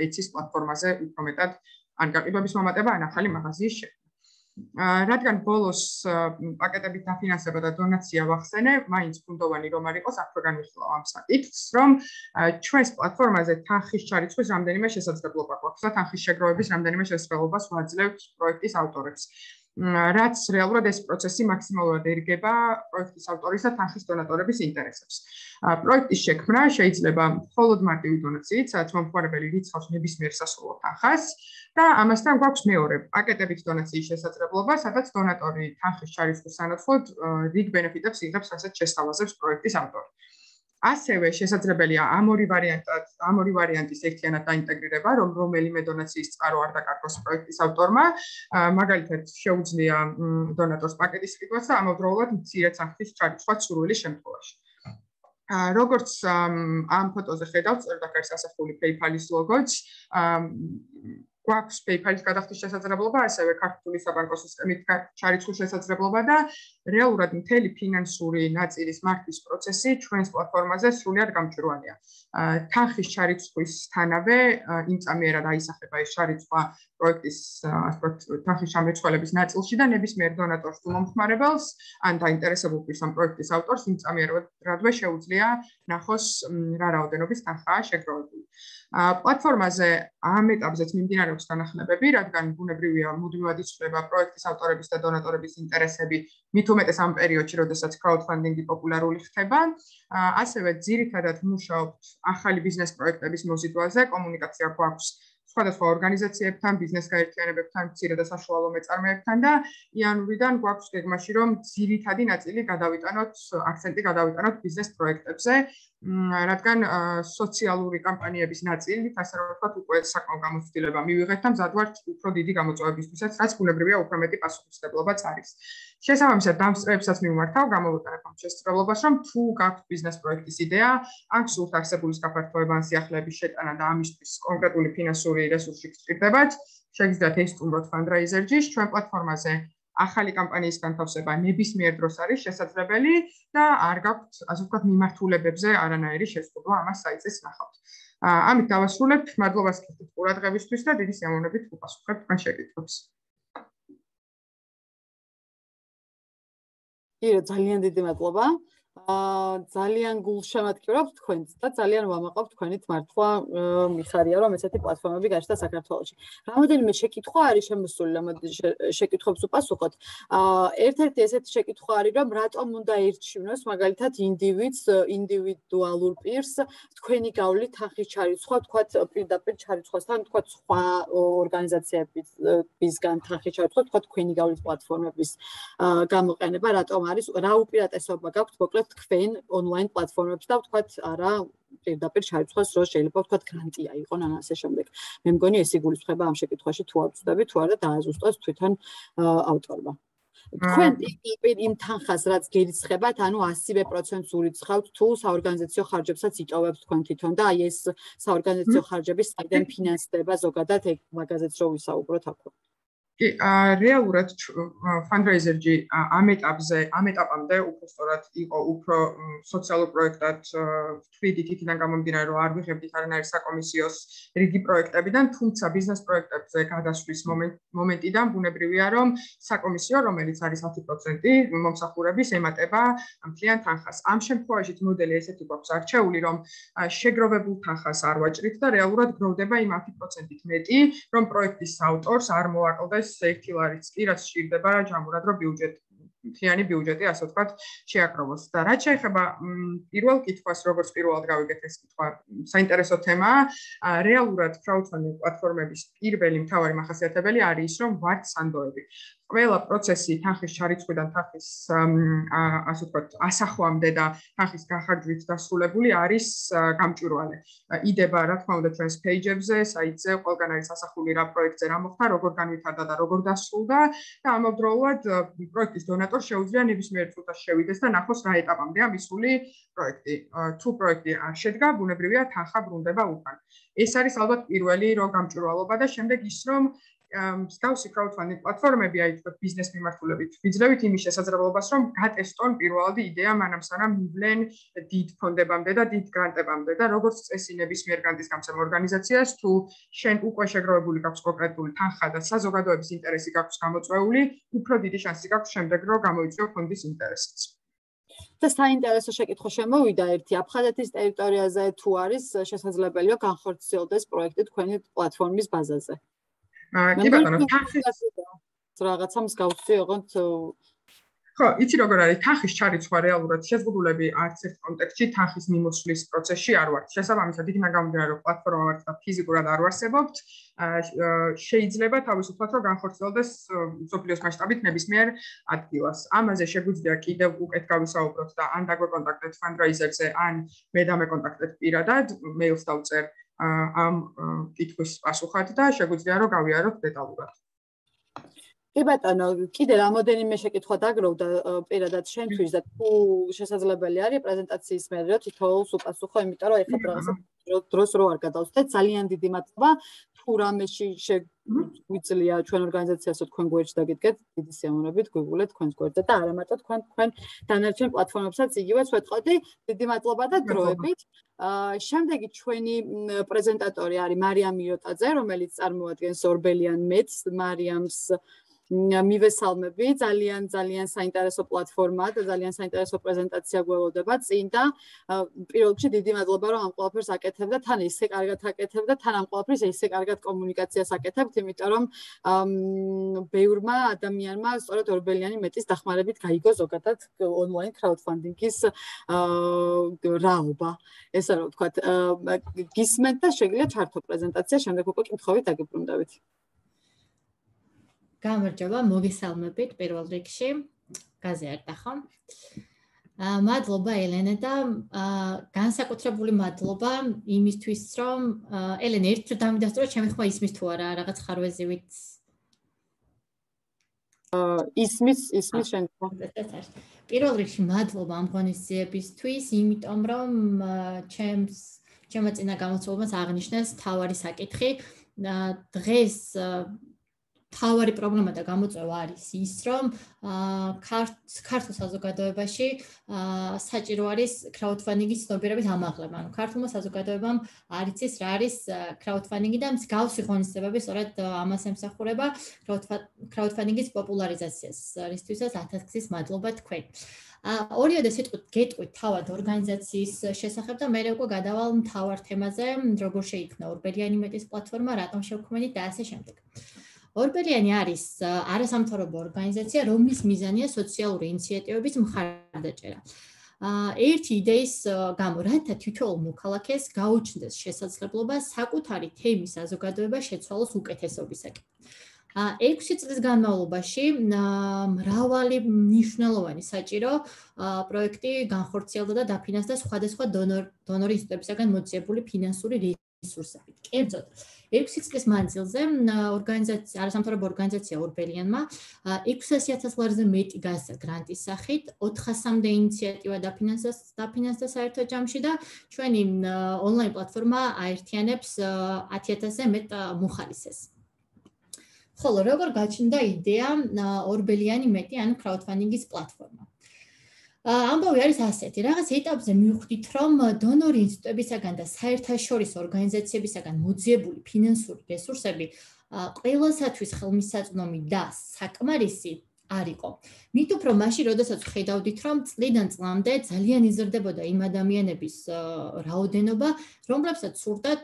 ETSI-ის პლატფორმაზე უფრო მეტად ან გაყიდვების მომატება, ან ახალი მაღაზიის შექმნა. რადგან ბოლოს პაკეტებით დაფინანსება და დონაცია ვახსენე, მაინც ფუნდოვანი რომ არ იყოს, აქვე განვიხილავ ამ საკითხს, რომ ჩვენს პლატფორმაზე თანხის ჩარიცხვის რამდენიმე შესაძლებლობა გვაქვს და თანხის შეგროვების რამდენიმე შესაძლებლობას ვაძლევთ პროექტის ავტორებს. რაც რეალურად ეს პროცესი მაქსიმალურად ერგება პროექტის ავტორის და თანხის დონატორების ინტერესებს. პროექტის შექმნა შეიძლება მხოლოდ მარტივი დონაციით, სადაც მომხმარებელი რიცხვავს ნებისმიერ სასურველ თანხას და ამასთან გვაქვს მეორე პაკეტებით დონაციის შესაძლებლობა, სადაც დონატორი თანხის ჩარიცხვის სანაცვლოდ რიგ ბენეფიტებს იღებს, რასაც შესთავაზებს პროექტის ავტორი. ასევე შესაძლებელია ამ ორი ვარიანტის ერთიანად დაინტეგრირება, რომელიმე დონაციის წყარო არ დაკარგოს პროექტის ავტორმა, მაგალითად შეუძლია დონატორს პაკეტის ყიდვას და ამავდროულად მცირე თანხის ჩარიცხვაც სურვილის შემთხვევაში. როგორც ამ ფოტოზე ხედავთ, წერდა ქარს ასახული PayPal-ის ლოგოც, გვაქვს PayPal-ის გადახდის შესაძლებლობა, ასევე ქართული საბანკო სისტემით ჩარიცხვის შესაძლებლობა და რეალურად მთელი ფინანსური ნაწილის მართვის პროცესი ჩვენს პლატფორმაზე სრულად გამჭვირვალეა. თანხის ჩარიცხვისთანავე იმწამიერად აისახება ეს ჩარიცხვა პროექტის თანხის ჩამრიცხველების ნაწილში და ნებისმიერ დონატორს თუ მომხმარებელს ან დაინტერესებულ პირს ამ პროექტის ავტორს იმწამიერადვე შეუძლია ნახოს რა რაოდენობის თანხაა შეგროვებული. პლატფორმაზე ამ ეტაპზეც მიმდინარეობს განახლებები, რადგან ბუნებრივია მუდმივად იცვლება პროექტის ავტორების და დონატორების ინტერესები, მით უმეტეს ამ პერიოდში, როდესაც crowdfunding-ი პოპულარული ხდება. ასევე ძირითადად მუშაობთ ახალი ბიზნეს პროექტების მოზიდვაზე, კომუნიკაცია გვაქვს სხვადასხვა ორგანიზაციებთან, ბიზნეს გაერთიანებებთან, მცირე და საშუალო მეწარმეებთან და იანვრიდან გვაქვს გეგმაში, რომ ძირითადი ნაწილი აქცენტი გადავიტანოთ ბიზნეს პროექტებზე, რადგან სოციალური კამპანიების ნაწილით, ასე რომ ვთქვათ, უკვე საკმაო გამოცდილება მივიღეთ და მზად ვართ უფრო დიდი გამოწვევებისთვისაც, რაც ბუნებრივია უფრო მეტი პასუხისმგებლობაც არის. შესაბამისად, დამსწრეებსაც მივმართავ, გამოვიყენებ ამ შესაძლებლობას, რომ თუ გაქვთ ბიზნეს პროექტის იდეა, ან გსურთ არსებულის გაფართოება ან სიახლეების შეტანა და ამისთვის კონკრეტული ფინანსური რესურსი გჭირდებათ, შეგიძლიათ ესტუმროთ fundraiser-ში, ჩვენ პლატფორმაზე ახალი კამპანიის განთავსება ნებისმიერ დროს არის შესაძლებელი და არ გაქვთ, ასე ვთქვათ, მიმართულებებზე არანაირი შეზღუდვა, ამას საიტზეც ნახავთ. ამით დავასრულებ, მადლობა გიხდით ყურადღებისთვის და დიდი სიამოვნებით ვუპასუხებ თქვენ შეკითხვებს. ირა, ძალიან დიდი მადლობა. ძალიან გულშემატკივრობთ თქვენც და ძალიან ვამაყობ თქვენით მართლა მიხარია რომ ესეთი პლატფორმები გაჩნდა საქართველოში. რამოდენიმე შეკითხვა არის შემოსული, შეკითხვებს უპასუხოთ. ერთ-ერთი ესეთი შეკითხვა არის რომ რატომ უნდა ერჩივნოს მაგალითად ინდივიდუალურ პირს თქვენი გავლით თანხის ჩარიცხვა, თქვათ პირდაპირ ჩარიცხვასთან, თქვათ სხვა ორგანიზაციებისგან თანხის ჩარიცხვა, თქვათ თქვენი გავლით პლატფორმების გამოყენება, რატომ არის, რა უპირატესობა გაქვთ მოკლედ თქვენ ონლაინ პლატფორმებს და ვთქვათ, არა პირდაპირ ჩაიწყოს, რომ შეიძლება ვთქვათ გრანტია იყოს ან ასე შემდეგ. მე მგონი ეს იგულისხმება ამ შეკითხვაში თუ არ ვწდები, თუ არა დააზუსტოს თვითონ ავტორმა. თქვენ იმ თანხას რაც გერიცხებათ, ანუ 100%-ს ურიცხავთ თუ საორგანიზაციო ხარჯებსაც იტოვებთ თქვენ თვითონ და აი ეს საორგანიზაციო ხარჯები საიდან ფინანსდება ზოგადად ეგ მაგაზეც რო ვისაუბროთ აქვე. კი, რეალურად fundraiser-ი ამ ეტაპამდე უფრო სწორად იყო უფრო სოციალურ პროექტად ვთქვით იქიდან გამომდინარე რომ არ ვიღებდით არანაირ საკომისიოს რიგი პროექტებიდან, თუმცა ბიზნეს პროექტებზე გადასვლის მომენტიდან ბუნებრივია რომ საკომისიო, რომელიც არის 10% მომსახურების ემატება მთლიან თანხას. ამ შემთხვევაში მოდელი ესეთი გვაქვს არჩეული, რომ შეგროვებულ თანხას არ ვაჭრით და რეალურად გროვდება იმ 10%-ით მეტი, რომ პროექტის ავტორს არ მოაკლდეს ერთი ლარიც კი რაც სჭირდება ჯამურად რომ მთლიანი ბიუჯეტი ასე ვთქვათ შეაკროვოს. და რაც შეეხება პირველ კითხვას, როგორც პირველად გავიგეთ ეს კითხვა, საინტერესო თემაა. რეალურად crowdfunding პლატფორმების პირველი მთავარი მახასიათებელი არის ის, რომ ვართ სანდოები. ყველა პროცესი თანხის ჩარიცხვიდან თანხის ასე ვთქვათ ასახვამდე და თანხის გახარჯვით დასრულებული არის გამჭვირვალე. იდება რა თქმა უნდა ჩვენს პეიჯებზე, საიტზე, ყველგან არის ასახული რა პროექტზე რა მოხდა, როგორ განვითარდა და როგორ დასრულდა და ამავდროულად პროექტის დონატორს შეუძლია ნებისმიერ წუთას შევიდეს და ნახოს რა ეტაპამდეა მისული პროექტი. თუ პროექტი არ შედგა, ბუნებრივია თანხა ბრუნდება უკან. ეს არის ალბათ პირველი რო გამჭვირვალობა და შემდეგ ის რომ მსგავსი crowdfunding პლატფორმები აიწყებს ბიზნეს მიმართულებით. ვიძლევით იმის შესაძლებლობას, რომ გატესტონ პირველად იდეა მანამ სანამ მივლენ დიდ ფონდებამდე და დიდ გრანტებამდე და როგორც წესი ნებისმიერ გრანტის გამცემ ორგანიზაციას, თუ შენ უკვე შეგროვებული გაქვს კონკრეტული თანხა და საზოგადოების ინტერესი გაქვს გამოწვეული, უფრო დიდი შანსი გაქვს შემდეგ რომ გამოიწვიო ფონდის ინტერესიც. და საინტერესო შეკითხვა შემოვიდა ერთი აფხაზეთის ტერიტორიაზე თუ არის შესაძლებელი რომ განხორციელდეს პროექტი თქვენი პლატფორმის ბაზაზე. კი ბატონო, რაღაცა მსგავსი ოღონდ ხო, იცი როგორ არის თანხის ჩარიცხვა რეალურად შეზღუდულები არც ერთ კონტექსტში თანხის მიმოსვლის პროცესში არ ვართ. შესაბამისად, იქიდან გამომდინარე, რომ პლატფორმა ვართ და ფიზიკურად არ ვარსებობთ, შეიძლება თავისუფლად რომ განხორციელდეს მსოფლიოს მასშტაბით ნებისმიერ ადგილას. ამაზე შეგვიძლია კიდევ უკეთ გავისაუბროთ და ან დაგვეკონტაქტეთ fundraiser-ზე, ან მე დამეკონტაქტეთ პირადად, მეილს დავწერ ამ კითხვის პასუხად და შეგვიძლია რომ გავიაროთ დეტალურად. კი ბატონო, კიდე რამოდენიმე შეკითხვა დაგროვდა პირადად შენთვის და თუ შესაძლებელი არის პრეზენტაციის მერე თითოეულს უპასუხო, იმიტომ რომ ეხლა რაღაცა დროს რო არ გადავწყვეტ, ძალიან დიდი მადლობა. თუ რამეში შეგვიძლია ჩვენ ორგანიზაციასო თქვენ გვერდში დაგიდგეთ, დიდი სიამოვნებით გვიგულეთ თქვენს გვერდზე და არა მარტო თქვენ დანარჩენ პლატფორმებსაც იგივეც ვეთყოდი. დიდი მადლობა და დროებით. შემდეგი ჩვენი პრეზენტატორი არის მარიამ მიროტაძე, რომელიც წარმოადგენს ორბელიან მეტს. მარიამს მივესალმები, ძალიან საინტერესო პლატფორმაა და ძალიან საინტერესო პრეზენტაცია გველოდება წინ და პირველ რიგში დიდი მადლობა რომ ამ ყველაფერს აკეთებ და თან ისე კარგად აკეთებ და თან ამ ყველაფერს ისე კარგად კომუნიკაციას აკეთებთ, იმიტომ რომ ბევრმა ადამიანმა სწორედ ორბელიანი მეტის დახმარებით გაიგო ზოგადად ონლაინ crowdfunding-ის რაობა. ესე რომ ვთქვათ, გისმენთ და შეგიძლია ჩართო პრეზენტაცია, შემდეგ უკვე კითხვებით დაგიბრუნდებით. გამარჯობა, მოგესალმებით პირველ რიგში. გაზიარდა ხო? მადლობა ელენე და განსაკუთრებული მადლობა იმისთვის, რომ ელენე ერთ დამიდასტურე ჩემი ხმა ისმის თუ არა, რაღაც ხარვეზივით. ისმის შენ. პირველ რიგში მადლობა ამ ღონისძიებისთვის, იმიტომ რომ ჩემმა წინა გამოცდილებას აღნიშნეს თავარი საკითხი. დღეს თავარი პრობლემა და გამოწვევა არის ის, რომ ქართულ საზოგადოებაში საჭირო არის crowdfunding-ის ცნობიერების ამაღლება. ანუ ქართულმა საზოგადოებამ არ იცის რა არის crowdfunding და მსგავსი ღონისძიებები სწორედ ამას ემსახურება crowdfunding-ის პოპულარიზაციას. რისთვისაც 1000 გზის მადლობა თქვენ. ორიოდე სიტყვით გეტყვით თავად ორგანიზაციის შესახებ და მე უკვე გადავალ მთავარ თემაზე, როგორ შეიქმნა ორბელიანი მეტის პლატფორმა, რატომ შევქმნით და ასე შემდეგ. ორბელიანი არის არასამთავრობო ორგანიზაცია, რომლის მიზანია სოციალური ინიციატივების მხარდაჭერა. ერთი იდეის გამო, რათა თითოეულ მოქალაქეს გაუჩნდეს შესაძლებლობა საკუთარი თემის საზოგადოება შეცვალოს უკეთესობისაკენ. 6 წლის განმავლობაში მრავალი მნიშვნელოვანი საჭირო პროექტი განხორციელდა და დაფინანსდა სხვადასხვა დონორი ინსტიტუტებისაგან მოძიებული ფინანსური რესურსებით. კერძოდ, 6 წლის მანძილზე არასამთავრობო ორგანიზაცია ორბელიანმა 600,000 ლარზე მეტი გასცა გრანტის სახით, 400-მდე ინიციატივა დაფინანსდა საერთო ჯამში და ჩვენი ონლაინ პლატფორმა აერთიანებს 10,000-ზე მეტ მოხალისეს. ხოლო როგორ გაჩნდა იდეა ორბელიანი მეტი, ანუ crowdfunding-ის პლატფორმა. ამბავი არის ასეთი, რაღაც ეტაპზე მივხვდით, რომ დონორი ინსტიტუტებისაგან და საერთაშორისო ორგანიზაციებისაგან მოძიებული ფინანსური რესურსები ყველასათვის ხელმისაწვდომი და საკმარისი არ იყო. მით უფრო მაშინ, როდესაც ხედავდით, რომ წლიდან წლამდე ძალიან იზრდებოდა იმ ადამიანების რაოდენობა, რომლებსაც სურდათ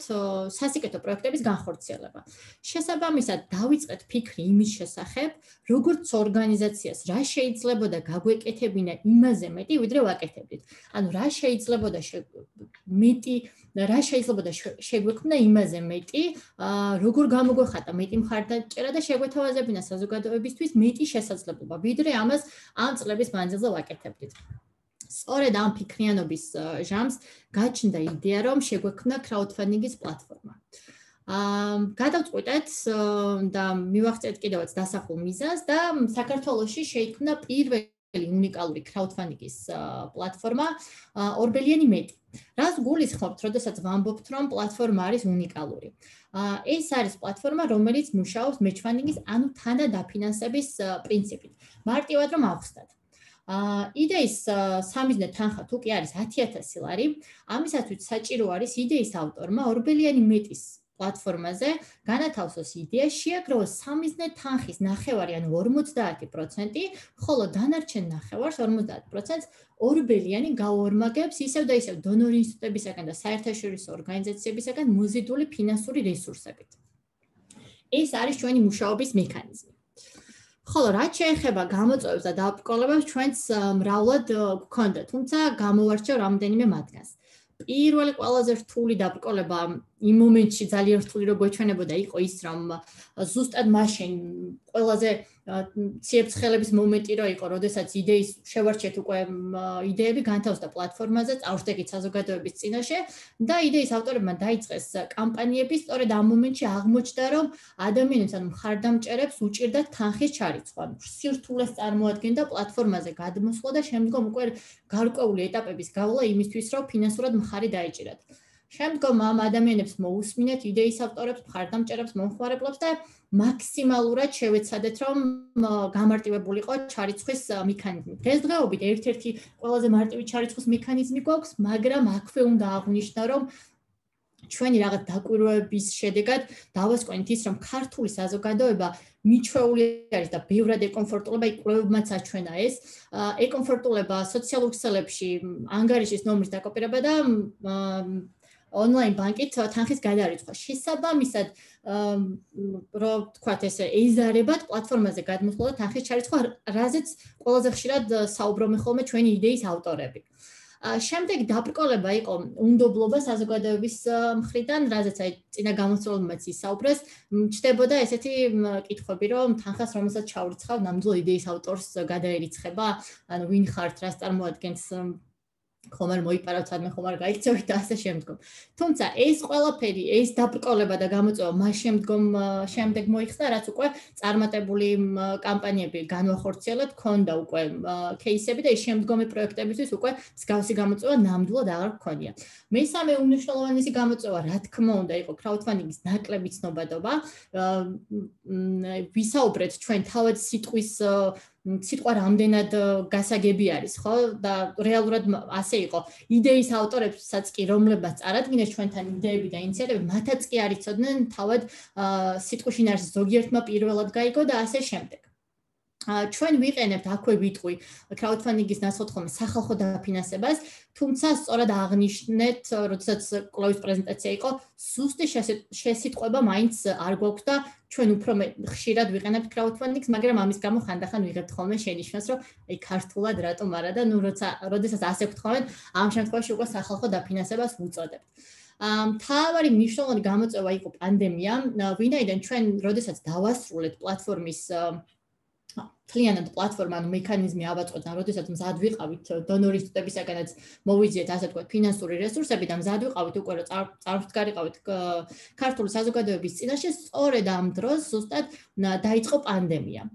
სასიკეთო პროექტების განხორციელება. შესაბამისად, დავიწყეთ ფიქრი იმის შესახებ, როგორც ორგანიზაციას რა შეიძლებოდა გაგვეკეთებინა იმაზე მეტი, ვიდრე ვაკეთებდით. ანუ რა შეიძლებოდა შეგვექმნა იმაზე მეტი, როგორ გამოგვეხატა მეტი მხარდაჭერა და შეგვეთავაზებინა საზოგადოებისთვის მეტი შესაძლებლობა, ვიდრე ამას ამ წლების მანძილზე ვაკეთებდით. სწორედ ამ ფიქრიანობის ჟამს გაჩნდა იდეა, რომ შეგვექმნა crowdfunding-ის პლატფორმა. გადავწყვიტეთ და მივახცეთ კიდევაც დასახულ მიზანს და საქართველოში შეიქმნა პირველი უნიკალური crowdfunding-ის პლატფორმა ორბელიანი მეტი. რას გულისხმობთ, როდესაც ვამბობთ, რომ პლატფორმა არის უნიკალური? ეს არის პლატფორმა, რომელიც მუშაობს match-funding-ის, ანუ თანადაფინანსების პრინციპით. მარტივად რომ ავხსნათ. იდეის სამიზნე თანხა თუ კი არის 10,000 ლარი, ამისათვის საჭირო არის იდეის ავტორმა ორბელიანი მეტის პლატფორმაზე განათავსოს იდეა, შეაგროვოს სამიზნე თანხის ნახევარი, ანუ 50%, ხოლო დანარჩენ ნახევარს 50%-ს ორბელიანი გაუორმაგებს ისევ და ისევ დონორი ინსტიტუტებისაგან და საერთაშორისო ორგანიზაციებისაგან მოზიდული ფინანსური რესურსებით. ეს არის ჩვენი მუშაობის მექანიზმი. ხოლო რაც შეეხება გამოწვევებს და დაბრკოლებებს, ჩვენს მრავლად გვქონდა, თუმცა გამოვარჩევ რამდენიმე მათგანს. პირველი ყველაზე რთული დაბრკოლება იმ მომენტში ძალიან რთული რო გვეჩვენებოდა იყო ის, რომ ზუსტად მაშინ ყველაზე ციებ-ცხელების მომენტი რო იყო, როდესაც იდეის შევარჩეთ უკვე იდეები განთავსდა პლატფორმაზე, წავშდეგით საზოგადოების წინაშე და იდეის ავტორებმა დაიწყეს კამპანიები, სწორედ ამ მომენტში აღმოჩნდა, რომ ადამიანებს, ანუ მხარდამჭერებს უჭირდათ თანხის ჩარიცხვა. სირთულეს წარმოადგენდა პლატფორმაზე გადმოსვლა და შემდგომ უკვე გარკვეული ეტაპების გავლა იმისთვის, რომ ფინანსურად მხარი დაეჭირათ. შემდგომ ამ ადამიანებს მოусმინეთ იდეის ავტორებს, მხარდამჭერებს, მომხმარებლებს და მაქსიმალურად შევეცადეთ, რომ გამარტივებულიყო ჩარიცხვის მექანიზმი. დღესდღეობით ერთ-ერთი ყველაზე მარტივი ჩარიცხვის მექანიზმი გვაქვს, მაგრამ აქვე უნდა აღვნიშნო, რომ ჩვენი რაღაც დაკვირვების შედეგად დავასკვენით ის, რომ ქართული საზოგადოება მიჩვეული არის და ბევრად ეკომფორტულება იკვლევებმაც აჩვენა ეს. ეკომფორტულება სოციალურ ქსელებში ანგარიშის ნომრის დაკოპირება და ონლაინ ბანკით თანხის გადარიცხვა. შესაბამისად, რომ თქვათ ესე, ეზარებათ პლატფორმაზე გადმოსვლა და თანხის ჩარიცხვა, რაზეც ყველაზე ხშირად საუბრობენ ხოლმე ჩვენი იდეის ავტორები. შემდეგ დაბრკოლება იყო უნდობლობა საზოგადოების მხრიდან, რაზეც აი წინა გამოსწორებაც ისაუბრეს, ჩნდებოდა ესეთი კითხვები, რომ თანხას რომელსაც ჩაურიცხავ, ნამდვილად იდეის ავტორს გადაერიცხება, ანუ ვინ ხართ, რას წარმოადგენს, ხომ არ მოიპარავთ, სადმე ხომ არ გაიქცევით და ასე შემდგომ. თუმცა ეს ყველაფერი, ეს დაბრკოლება და გამოწვევა მას შემდეგ მოიხსნა, რაც უკვე წარმატებული კამპანიები განვახორციელეთ, ქონდა უკვე кейსები და ეს შემდგომი პროექტებისთვის უკვე მსგავსი გამოწვევა ნამდვილად აღარ გქონია. მესამე უმნიშვნელოვანესი გამოწვევა, რა თქმა უნდა, იყო crowdfunding-ის ნაკლები ცნობადობა. ვისაუბრეთ ჩვენ თავად სიტყვა რამდენად გასაგები არის, ხო? და რეალურად ასე იყო. იდეის ავტორებსაც კი, რომლებსაც წარადგინეს ჩვენთან იდეები და ინიციატივები, მათაც კი არ იცოდნენ თავად სიტყვის შინაარსს, ზოგიერთმა პირველად გაიგო და ასე შემდეგ. ჩვენ ვიყენებთ აქვე ვიტყვი crowdfunding-ის ნაცვლად ხოლმე სახალხო დაფინანსებას, თუმცა სწორად აღნიშნეთ, როდესაც კვლევის პრეზენტაცია იყო, ზუსტი შესიტყვება მაინც არ გვაქვს და ჩვენ უფრო ხშირად ვიყენებთ crowdfunding-ს, მაგრამ ამის გამო ხანდახან ვიღებთ ხოლმე შენიშვნას, რომ აი ქართულად რატომ არა და ნუ როდესაც ასე გთხოვენ, ამ შემთხვევაში უკვე სახალხო დაფინანსებას ვუწოდებთ. მთავარი მნიშვნელოვანი გამოწვევა იყო პანდემია, ვინაიდან ჩვენ როდესაც დავასრულეთ პლატფორმის მთლიანად პლატფორმა, მექანიზმი ავაწყოთ, როდესაც მზად ვიყავით დონორის ინსტიტუტებისაგანაც მოვიძიეთ, ასე ვთქვათ, ფინანსური რესურსები და მზად ვიყავით უკვე რომ წარვდგარიყავით ქართული საზოგადოების წინაშე, სწორედ ამ დროს ზუსტად დაიწყო პანდემია.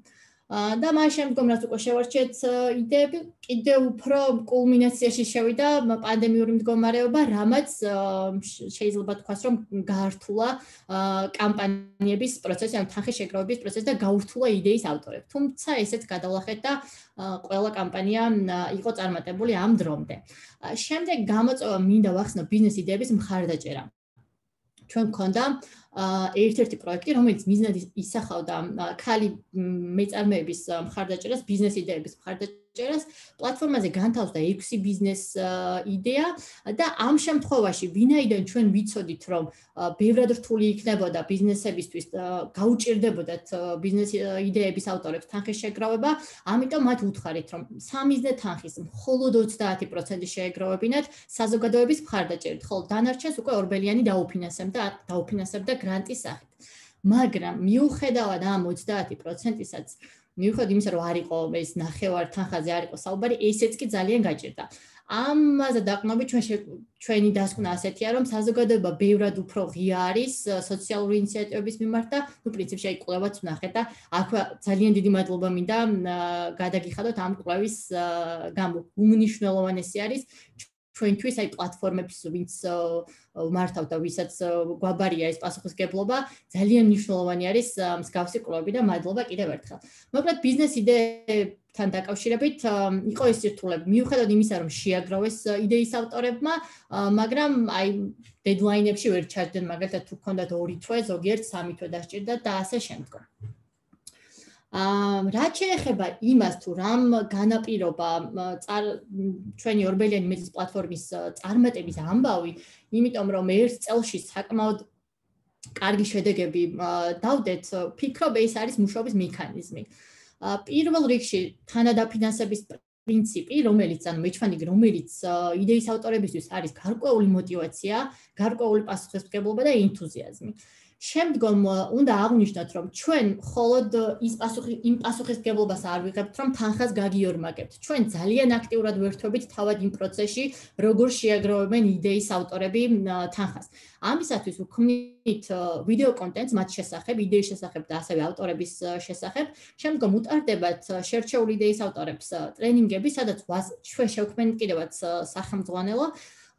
და მას შემდგომ რაც უკვე შევარჩიეთ იდეები, კიდევ უფრო კულმინაციაში შევიდა პანდემიური მდგომარეობა, რამაც შეიძლება თქვას, რომ გაართულა კამპანიების პროცესი, ან თანხის შეგროვების პროცესი და გაურთულა იდეის ავტორებს. თუმცა ესეც გადავახეთ და ყველა კამპანია იყო წარმატებული ამ დრომდე. შემდეგ გამოწვევა მინდა ვახსნო ბიზნეს იდეების მხარდაჭერა. ჩვენ გქონდა ერთ-ერთი პროექტი, რომელიც მიზნად ისახავდა ქალი მეწარმეების მხარდაჭერას, ბიზნეს იდეების მხარდაჭერას, პლატფორმაზე განთავსდა 6 ბიზნეს იდეა და ამ შემთხვევაში, ვინაიდან ჩვენ ვიცოდით, რომ ბევრად რთული იქნებოდა ბიზნესებისთვის გაუჭირდებოდათ ბიზნეს იდეების ავტორებს თანხის შეგროვება, ამიტომ მათ უთხარით, რომ სამიზნე თანხის მხოლოდ 30% შეეგროვებინათ საზოგადოების მხარდაჭერით, ხოლო დანარჩენს უკვე ორბელიანი დაუფინანსებდა გრანტის სახით. მაგრამ მიუხედავად ამ 30%-ისაც, მიუხედავად იმისა, რომ არ იყო ეს ნახევარ თანხაზე არ იყო საუბარი, ესეც კი ძალიან გაჭირდა. ამაზე დაყრდნობით ჩვენი დასკვნა ასეთია, რომ საზოგადოება ბევრად უფრო ღია არის სოციალური ინიციატივების მიმართ და პრინციპში აი კვლევაც ვნახეთ და აქვე ძალიან დიდი მადლობა მინდა გადაგიხადოთ ამ კვლევის გამო. უმნიშვნელოვანესი არის ჩვენთვის აი პლატფორმების ვინც მართავთ და ვისაც გვაბარია ეს პასუხისგებლობა, ძალიან მნიშვნელოვანი არის მსგავსი კვლევები და მადლობა კიდევ ერთხელ. მოკლედ ბიზნეს იდეებთან დაკავშირებით იყო ეს სირთულეები, მიუხედავად იმისა, რომ შეაგროვეს იდეის ავტორებმა, მაგრამ აი დედლაინებში ვერ ჩაჯდნენ, მაგალითად თუ გქონდათ 2 თვე, ზოგიერთ 3 თვე დასჭირდათ და ასე შემდგომ. რაც შეეხება იმას, თუ რამ განაპირობა ჩვენი ორბელიანი მეძის პლატფორმის წარმატების ამბავი, იმიტომ რომ ერთ წელში საკმაოდ კარგი შედეგები დავდეთ, ვფიქრობ, ეს არის მუშაობის მექანიზმი. პირველ რიგში თანადაფინანსების პრინციპი, რომელიც მეჩვენიგი, რომელიც იდეის ავტორებისთვის არის გარკვეული мотиваცია, გარკვეული პასუხისმგებლობა და ენთუზიაზმი. შემდგომ უნდა აღვნიშნოთ, რომ ჩვენ მხოლოდ იმ პასუხისმგებლობას არ ვიღებთ, რომ თანხას გაგიორმაგებთ. ჩვენ ძალიან აქტიურად ვერთვებით თავად იმ პროცესში, როგორ შეაგროვებენ იდეის ავტორები თანხას. ამისათვის ვქმნით ვიდეო კონტენტს მათ შესახებ, იდეის შესახებ და ასევე ავტორების შესახებ. შემდგომ უტარდებათ შერჩეული იდეის ავტორებს ტრენინგები, სადაც ჩვენ შევქმნით კიდევაც სახელმძღვანელო,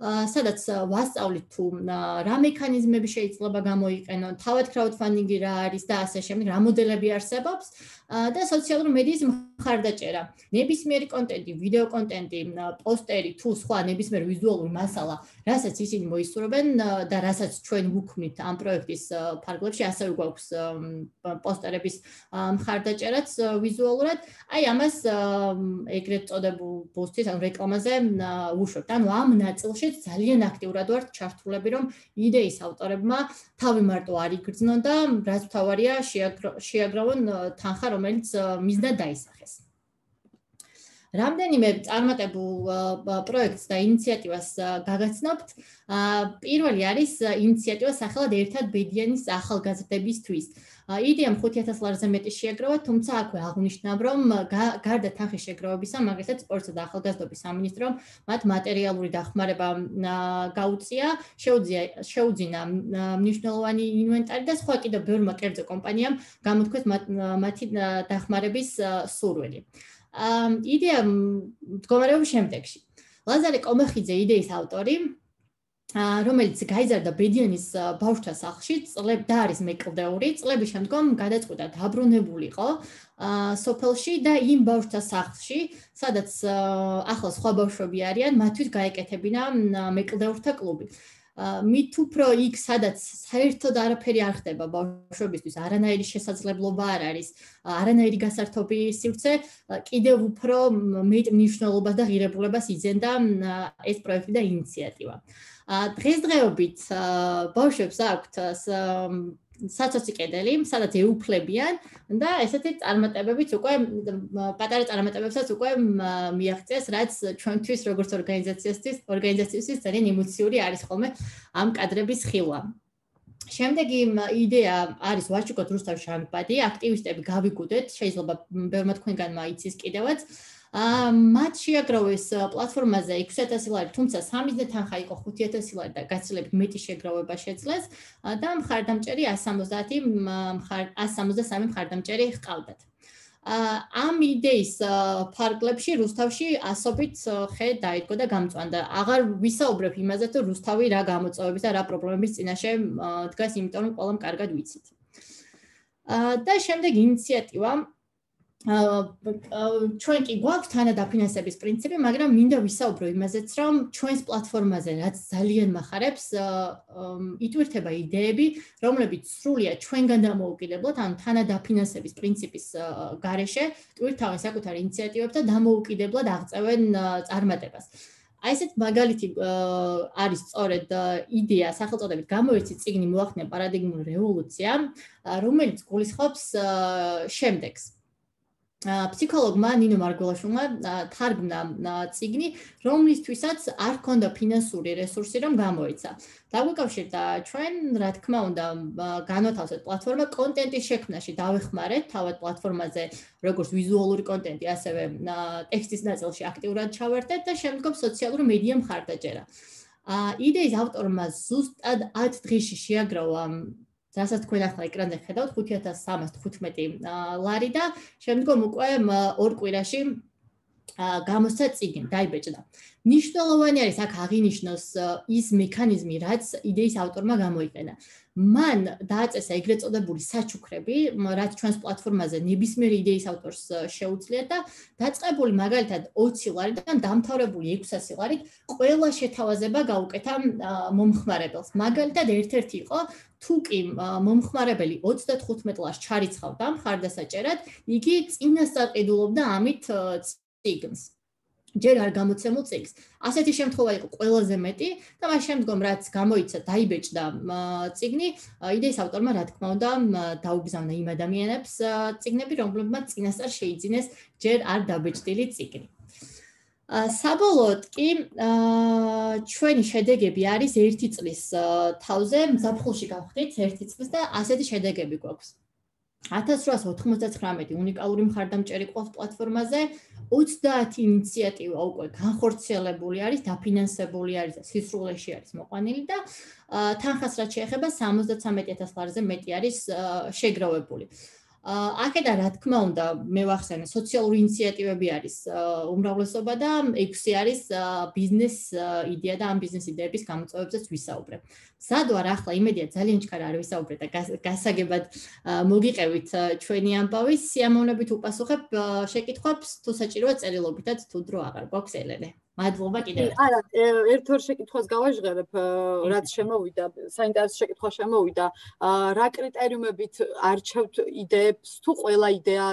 სადაც ვასწავლით თუ რა მექანიზმები შეიძლება გამოიყენონ, თავად crowdfunding-ი რა არის და ასე შემდეგ, რა მოდელები არსებობს და სოციალური მედიის მხარდაჭერა. ნებისმიერი კონტენტი, ვიდეო კონტენტი, პოსტერი თუ სხვა ნებისმიერი ვიზუალური მასალა, რასაც ისინი მოისურვებენ და რასაც ჩვენ ვუქმნით ამ პროექტის ფარგლებში, ასევე გვაქვს პოსტერების მხარდაჭერაც ვიზუალურად. აი ამას ეგრეთ წოდებულ ბუსტის ან რეკლამაზე ვუშვებთ. ანუ ამ ნაწილში ძალიან აქტიურად ვართ ჩართულები, რომ იდეის ავტორებმა თავი მარტო არ იგრძნონ და რაც მთავარია შეაგროვონ თანხა, რომელიც მიზნად დაისახეს. რამდენიმე წარმატებულ პროექტს და ინიციატივას გაგაცნობთ. პირველი არის ინიციატივა სახელად ერთად ბედიანის ახალგაზრდებისთვის. იდეამ 5000 ლარზე მეტი შეაგროვა, თუმცა აქვე აღვნიშნავ, რომ გარდა თანხის შეგროვებისა, მაგალითად სპორტსა და ახალგაზრდობის სამინისტრომ მათ მატერიალური დახმარება გაუწია, შეუძინა მნიშვნელოვანი ინვენტარი და სხვა კიდევ ბევრმა კერძო კომპანიამ გამოთქვეს მათი დახმარების სურვილი. იდეა მდგომარეობის შემდეგში. ლაზარე კომეხიძე იდეის ავტორი, რომელიც გაიზარდა ბედიანის ბავშვთა სახლში, და არის მეკლდეული, წლების შემდგომ გადაწყვიტა დაბრუნებულიყო სოფელში და იმ ბავშვთა სახლში, სადაც ახლა სხვა ბავშვები არიან, მათთვის გაეკეთებინა მეკლდეურთა კლუბი. მით უფრო იქ, სადაც საერთოდ არაფერი არ ხდება ბავშვებისთვის, არანაირი შესაძლებლობა არ არის, არანაირი გასართობი სივრცე, კიდევ უფრო მეტ მნიშვნელობას და ღირებულებას იძენდა ეს პროექტი და ინიციატივა. დღესდღეობით ბავშვებს აქვთ საცოცი კედელი, სადაც ეუფლებიან და ესეთი წარმატებებიც უკვე პატარა წარმატებებსაც უკვე მიაღწიეს, რაც ჩვენთვის როგორც ორგანიზაციისთვის ძალიან ემოციური არის ხოლმე ამ კადრების ხილვა. შემდეგი იდეა არის ვაჭრობთ რუსთავში ჟანგბადი, აქტივისტები გავიგუდეთ, შეიძლება ბევრმა თქვენგან იცის კიდევაც. მათ შეაგროვეს პლატფორმაზე 6000 ლარი, თუმცა 3-ზე თანხა იყო 5000 ლარი და გაცილებით მეტი შეგროვება შეძლეს და მხარდამჭერი 173 მხარდამჭერი ჰყავდათ. ამ იდეის ფარგლებში რუსთავში ასობით ხე დაიდგო და გამწვანდა. აღარ ვისაუბრებ იმაზე, თუ რუსთავი რა გამოწვევების და რა პრობლემების წინაშე დგას, იმიტომ რომ ყველამ კარგად ვიცით. და შემდეგ ინიციატივა ჩვენ კი გვაქვს თანადაფინანსების პრინციპი, მაგრამ მინდა ვისაუბრო იმაზეც, რომ ჩვენს პლატფორმაზე რაც ძალიან მახარებს, იტვირთება იდეები, რომლებიც სრულიად ჩვენგან დამოუკიდებლად, ანუ თანადაფინანსების პრინციპის გარეშე, ტვირთავენ საკუთარ ინიციატივებს და დამოუკიდებლად აღწევენ წარმატებას. აი ესეთ მაგალითი არის სწორედ იდეა სახელწოდებით გამოიცი წიგნი მოახდინა პარადიგმული რევოლუცია, რომელიც გულისხმობს შემდეგს. ფსიქოლოგმა ნინო მარგველაშვილმა თარგმნა წიგნი, რომლისთვისაც არ ჰქონდა ფინანსური რესურსი, რომ გამოიცა. დაგვიკავშირდა ჩვენ, რა თქმა უნდა, განვათავსეთ პლატფორმა კონტენტის შექმნაში, დავეხმარეთ თავად პლატფორმაზე, როგორც ვიზუალური კონტენტი, ასევე ტექსტის ნაწილში აქტიურად ჩავერთეთ და შემდგომ სოციალური მედია მხარდაჭერა. იდეის ავტორმა ზუსტად 10 დღეში შეაგროვა რასაც თქვენ ახლა ეკრანზე ხედავთ 5315 ლარი და შემდგომ უკვე 2 კვირაში გამოსცა წიგნი, დაიბეჭდა. ნიშნულოვანი არის აქ აღინიშნოს ის მექანიზმი, რაც იდეის ავტორმა გამოიყენა. მან დააწესა ეგრეთ წოდებული საჩუქრები, რაც ჩვენს პლატფორმაზე ნებისმიერ იდეის ავტორს შეუძლია და დაწყებული მაგალითად 20 ლარიდან დამთავრებული 600 ლარით ყველა შეთავაზება გაუკეთა მომხმარებელს. მაგალითად ერთ-ერთი იყო თუ კი მომხმარებელი 35 ლარს ჩარიცხავდა მხარდასაჭერად, იგი წინასწარ ყიდულობდა ამით წიგნს. ჯერ არ გამოცემულ წიგნს. ასეთი შემთხვევა იყო ყველაზე მეტი და მას შემდგომ რაც გამოიცა, დაიბეჭდა წიგნი, იდეის ავტორმა რა თქმა უნდა დაუგზავნა იმ ადამიანებს წიგნები, რომლებმაც წინასწარ შეიძინეს ჯერ არ დაბეჭდილი წიგნი. საბოლოოდ კი ჩვენი შედეგები არის 1 წლის თავზე, ზაფხულში გავხდით 1 წლის და ასეთი შედეგები გვაქვს. 1899 უნიკალური მხარდამჭერი ყავს პლატფორმაზე, 30 ინიციატივა უკვე განხორციელებული არის, დაფინანსებული არის და სისრულეში არის მოყვანილი და თანხას რაც შეეხება 73000 ლარზე მეტი არის შეგროვებული. აქედან რა თქმა უნდა მე ვახსენე სოციალური ინიციატივები არის უმრავლესობა და 6 არის ბიზნეს იდეა და ამ ბიზნეს იდეების გამოწვევებზეც ვისაუბრებ. სადვარ ახლა იმედია ძალიან ჩქარა არ ვისაუბრეთ და გასაგებად მოგიყევით ჩვენი ამბავი, სიამოვნებით უპასუხებ შეკითხვებს, თუ საჭიროა წერილობითაც, თუ დრო აღარ გვაქვს ელენე. მადლობა კიდევ. არა, ერთ-ორ შეკითხვას გავაჟღერებ, რაც შემოვიდა, საინტერესო შეკითხვა შემოვიდა. რა კრიტერიუმებით არჩევთ იდეებს, თუ ყველა იდეა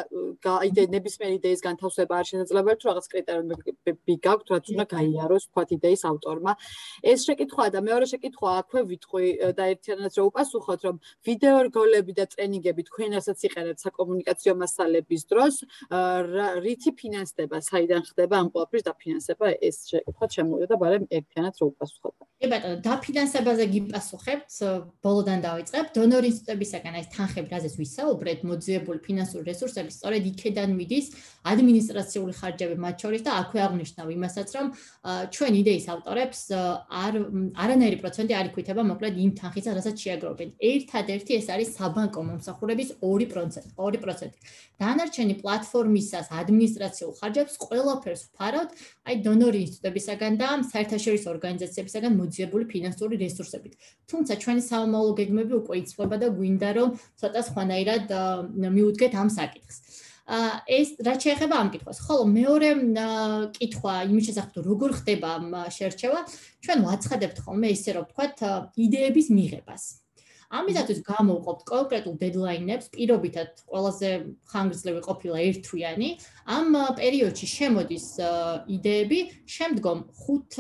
ნებისმიერ იდეის განთავსება არ შესაძლებელი, თუ რაღაც კრიტერიუმები გაქვთ, რაც უნდა გაიაროს თქვათ იდეის ავტორმა. ეს შეკითხვაა და მეორე შეკითხვა აქვე ვიტყვი და ერთიანად რომ უპასუხოთ, რომ ვიდეო რგოლები და ტრენინგები თქვენასაც იყენებთ საკომუნიკაციო მასალების დროს, რითი ფინანსდება, საიდან ხდება ამ ყველაფრის დაფინანსება? ეს შეკითხვა შემოვიდა და ბარემ ერთიანად რო უპასუხოთ. კი ბატონო, დაფინანსებაზე გიპასუხებთ, ბოლოდან დავიწყებ. დონორ ინსტიტუტებისაგან ეს თანხები, რაზეც ვისაუბრეთ, მოძიებული ფინანსური რესურსები სწორედ იქედან მიდის, ადმინისტრაციული ხარჯები მათ შორის და აქვე აღნიშნავ იმასაც, რომ ჩვენ იდეის ავტორებს არანაირი პროცენტი არ იქვითება მოკლედ იმ თანხისა, რასაც შეაგროვებენ. ერთადერთი ეს არის საბანკო მომსახურების 2%. დანარჩენი პლატფორმისას ადმინისტრაციულ ხარჯებს ყველაფერს ვფარავთ, აი დონორ ინსტიტუტებისაგან და საერთაშორისო ორგანიზაციებისაგან მოძიებული ფინანსური რესურსებით. თუმცა ჩვენი სამომავლო გეგმები უკვე იცვლება და გვინდა რომ ცოტა სხვანაირად მიუდგეთ ამ საკითხს. ეს რაც შეეხება ამ კითხვას. ხოლო მეორე კითხვა იმის შესახებ თუ როგორ ხდება ამ შერჩევა, ჩვენ ვაცხადებთ ხოლმე ისე რომ ვთქვათ იდეების მიღებას. ამისათვის გამოვყოფთ კონკრეტულ დედლაინებს, პირობითად ყველაზე ხანგრძლივი ყოფილა 1 თვიანი. ამ პერიოდში შემოდის იდეები, შემდგომ 5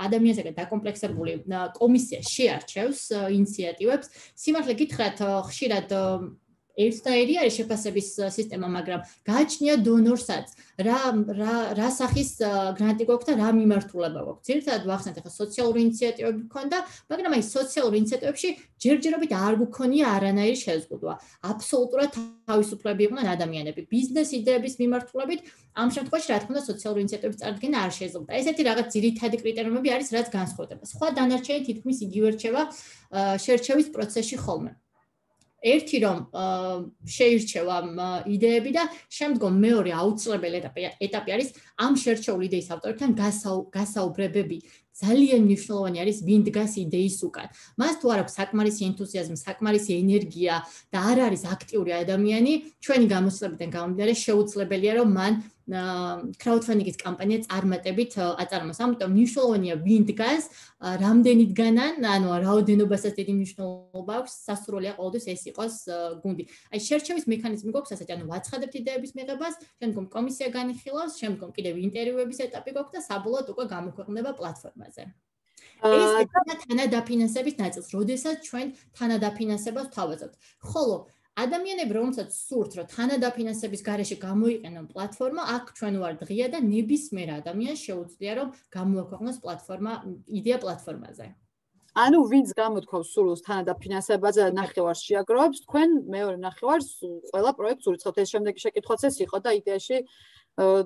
ადამიანისგან დაკომპლექსებული კომისია შეარჩევს ინიციატივებს. სიმართლე გითხრათ, ხშირად ერთნაირი არის შეფასების სისტემა, მაგრამ გააჩნია დონორსაც, რა სახის გრანტი გვაქვს და რა მიმართულება გვაქვს. ძირითადად ვახსენეთ, ახლა სოციალური ინიციატივები გქონდა, მაგრამ აი სოციალურ ინიციატივებში ჯერჯერობით არ გქონია არანაირი შეზღუდვა. აბსოლუტურად თავისუფლები იყვნენ ადამიანები. ბიზნეს იდეების მიმართულებით ამ შემთხვევაში რა თქმა უნდა სოციალური ინიციატივების წარდგენა არ შეძლო. ესეთი რაღაც ძირითადი კრიტერიუმები არის, რაც განსხვავდება. სხვა დანარჩენი თითქმის იგივე რჩება შერჩევის პროცესში ხოლმე. ერთი რომ შეირჩევა იდეები და შემდგომ მეორე აუცილებელი ეტაპი არის ამ შერჩეული იდეის ავტორებთან გასაუბრებები. ძალიან მნიშვნელოვანი არის ვინ დგას იდეის უკან. მას თუ არ აქვს საკმარისი ენთუზიაზმი, საკმარისი ენერგია და არ არის აქტიური ადამიანი, ჩვენი გამოცდილებიდან გამომდინარე შეუძლებელია რომ მან crowdfunding-ის კამპანია წარმატებით აწარმოოს. ამიტომ მნიშვნელოვანია ვინ დგას, რამდენი დგანან, ანუ რაოდენობასაც დიდი მნიშვნელობა აქვს, სასურველია ყოველთვის ეს იყოს გუნდი. აი შერჩევის მექანიზმი გვაქვს ასეთი, ანუ ვაცხადებთ იდეების მიღებას, შემდგომ კომისია განიხილავს, შემდგომ კიდევ ინტერვიუების ეტაპი გვაქვს და საბოლოოდ უკვე გამოქვეყნდება პლატფორმაზე. ეს თანადაფინანსების ნაწილს, როდესაც ჩვენ თანადაფინანსებას ვთავაზობთ. ხოლო ადამიანები რომელსაც სურთ რომ თანადაფინანსების გარეშე გამოიყენონ პლატფორმა, აქ ჩვენ ვარ დღია და ნებისმიერ ადამიანს შეუძლია რომ გამოაქვეყნოს იდეა პლატფორმაზე. ანუ ვინც გამოთქვავს სურვილს თანადაფინანსებაზე და ნახევარს შეაგროვებს, თქვენ მეორე ნახევარს ყველა პროექტს ურიცხავთ. ეს შემდეგი შეკითხვაც ეს იყო და იდეაში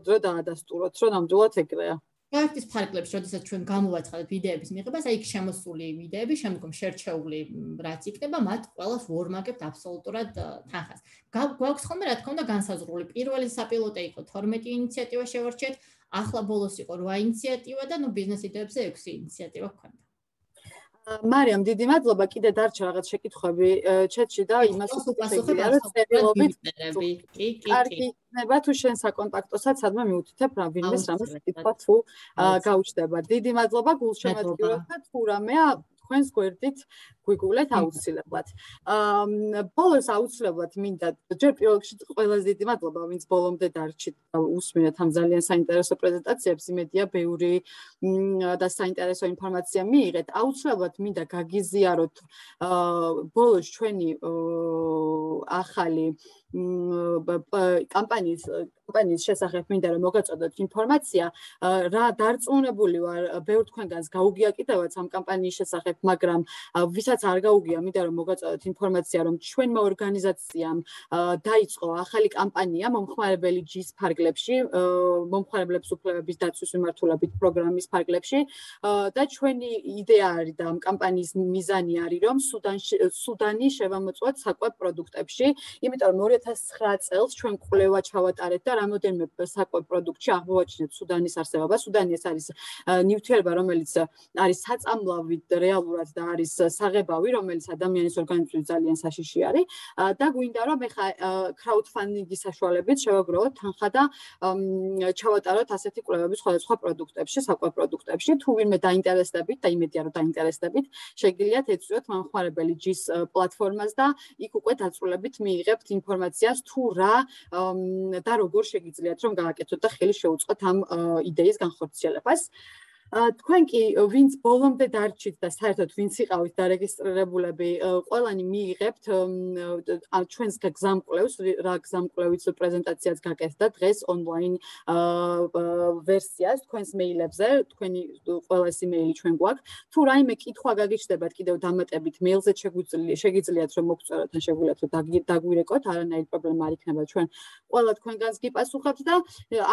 დრო დაადასტუროთ, რომ ნამდვილად ეგრეა. პროექტის ფარგლებში, როდესაც ჩვენ გამოვაცხადებთ იდეების მიღებას, აი იქ შემოსული იდეები, შემდგომ შერჩეული რაც იქნება, მათ ყველას ვორმაგებთ აბსოლუტურად თანხას. გვაქვს ხოლმე რა თქმა უნდა განსაზღვრული. პირველი საპილოტე იყო 12 ინიციატივა შევარჩიეთ, ახლა ბოლოს იყო 8 ინიციატივა და ნუ ბიზნეს იდეებზე 6 ინიციატივა გვქონდა. მარიამ, დიდი მადლობა. კიდე დარჩა რაღაც შეკითხვები ჩატში და იმას ვუწევდია, რომ წერილობით კარგი იქნება თუ შენ საკონტაქტოსაც სადმე მიუთითებ რა ვინმეს რამეს კითხვა თუ გაუჩნდება. დიდი მადლობა გულშემატკივრად და თუ რამეა თქვენს გვერდით გვიგულეთ აუცილებლად. ბოლოს აუცილებლად მინდა ჯერ პირველ რიგში ყველაზე დიდი მადლობა ვინც ბოლომდე დარჩით და უსმინეთ ამ ძალიან საინტერესო პრეზენტაციებს, იმედია ბევრი და საინტერესო ინფორმაცია მიიღეთ. აუცილებლად მინდა გაგიზიაროთ ბოლოს ჩვენი ახალი კამპანიის შესახებ მინდა რომ მოგაწოდოთ ინფორმაცია. რა დარწმუნებული ვარ, ბევრ თქვენგანს გაუგია კიდევაც ამ კამპანიის შესახებ, მაგრამ ვისაც არ გაუგია, მინდა რომ მოგაწოდოთ ინფორმაცია, რომ ჩვენმა ორგანიზაციამ დაიწყო ახალი კამპანია მომხმარებელი ჯის ფარგლებში, მომხმარებლების უფლებების დაცვის მიმართულებით პროგრამის ფარგლებში და ჩვენი იდეა არის და ამ კამპანიის მიზანი არის, რომ სუდანი შევამოწმოთ საკვებ პროდუქტებში, იმიტომ რომ 2009 წელს ჩვენ კვლევა ჩავატარეთ და რამოდენიმე საკვებ პროდუქტში აღმოვაჩინეთ სუდანის არსებობა. სუდანი ეს არის ნივთიერება, რომელიც არის საწამლავი რეალურად და არის საღებავი, რომელიც ადამიანის ორგანიზმში ძალიან საშიში არის და გვინდა რომ ეხა crowdfunding-ის საშუალებით შევაგროვოთ თანხა და ჩავატაროთ ასეთი კვლევები სხვადასხვა პროდუქტებში, საკვებ პროდუქტებში. თუ ვინმე დაინტერესდებით და იმედია რომ დაინტერესდებით, შეგიძლიათ ეწვიოთ მომხმარებელი ჯის პლატფორმას და იქ უკვე დაწვრილებით მიიღებთ ინფორმაციას თუ რა და როგორ შეგიძლიათ რომ გააკეთოთ და ხელი შეუწყოთ ამ იდეის განხორციელებას. თქვენ კი ვინც ბოლომდე დარჩით და საერთოდ ვინც იყავით დარეგისტრირებულები, ყველანი მიიღებთ ჩვენს გზამკვლევს, რა გზამკვლევით პრეზენტაციაც გაკეთდა დღეს ონლაინ ვერსიას თქვენს მეილებზე, თქვენი ყველას იმეილი ჩვენ გვაქვს. თუ რაიმე კითხვა გაგიჩნდებათ კიდევ დამატებით მეილზე შეგიძლიათ რომ მოგწეროთ ან შეგვიძლიათ რომ დაგვირეკოთ, არანაირი პრობლემა არ იქნება, ჩვენ ყველა თქვენგანს გიპასუხებთ და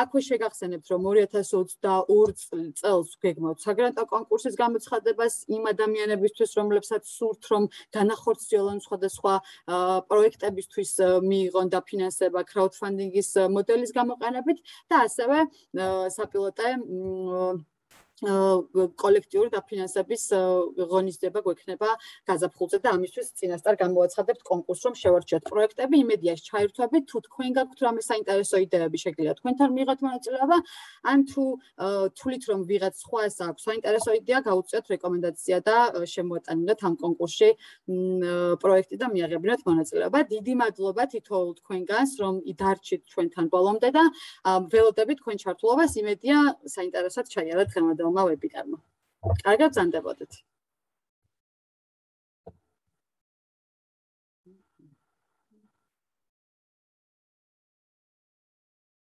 აქვე შეგახსენებთ რომ 2022 წელს გეგმავთ საგრანტო კონკურსის გამოცხადებას იმ ადამიანებისთვის, რომლებსაც სურთ რომ განახორციელონ სხვადასხვა პროექტებისთვის მიიღონ დაფინანსება crowdfunding-ის მოდელის გამოყენებით და ასევე საპილოტე კოლექტიური დაფინანსების ღონისძიება გვექნება გაზაფხულზე და ამისთვის წინასწარ გამოაცხადებთ კონკურსს, რომ შევარჩიოთ პროექტები, იმედია ჩაერთვებით, თუ თქვენ გაქვთ რამე საინტერესო იდეები, შეგიძლიათ თქვენთან მიიღოთ მონაწილეობა, ან თუ თვლით, რომ ვიღაც სხვას აქვს საინტერესო იდეა, გაუწიოთ რეკომენდაცია და შემოატანინოთ ამ კონკურსში პროექტი და მიაღებინოთ მონაწილეობა. დიდი მადლობა თითოეულ თქვენგანს, რომ დარჩით ჩვენთან ბოლომდე და ველოდებით თქვენ ჩართულობას, იმედია საინტერესოდ ჩაიარეთ დღევანდელმა ვებინარმა. კარგად ბრძანდებოდეთ.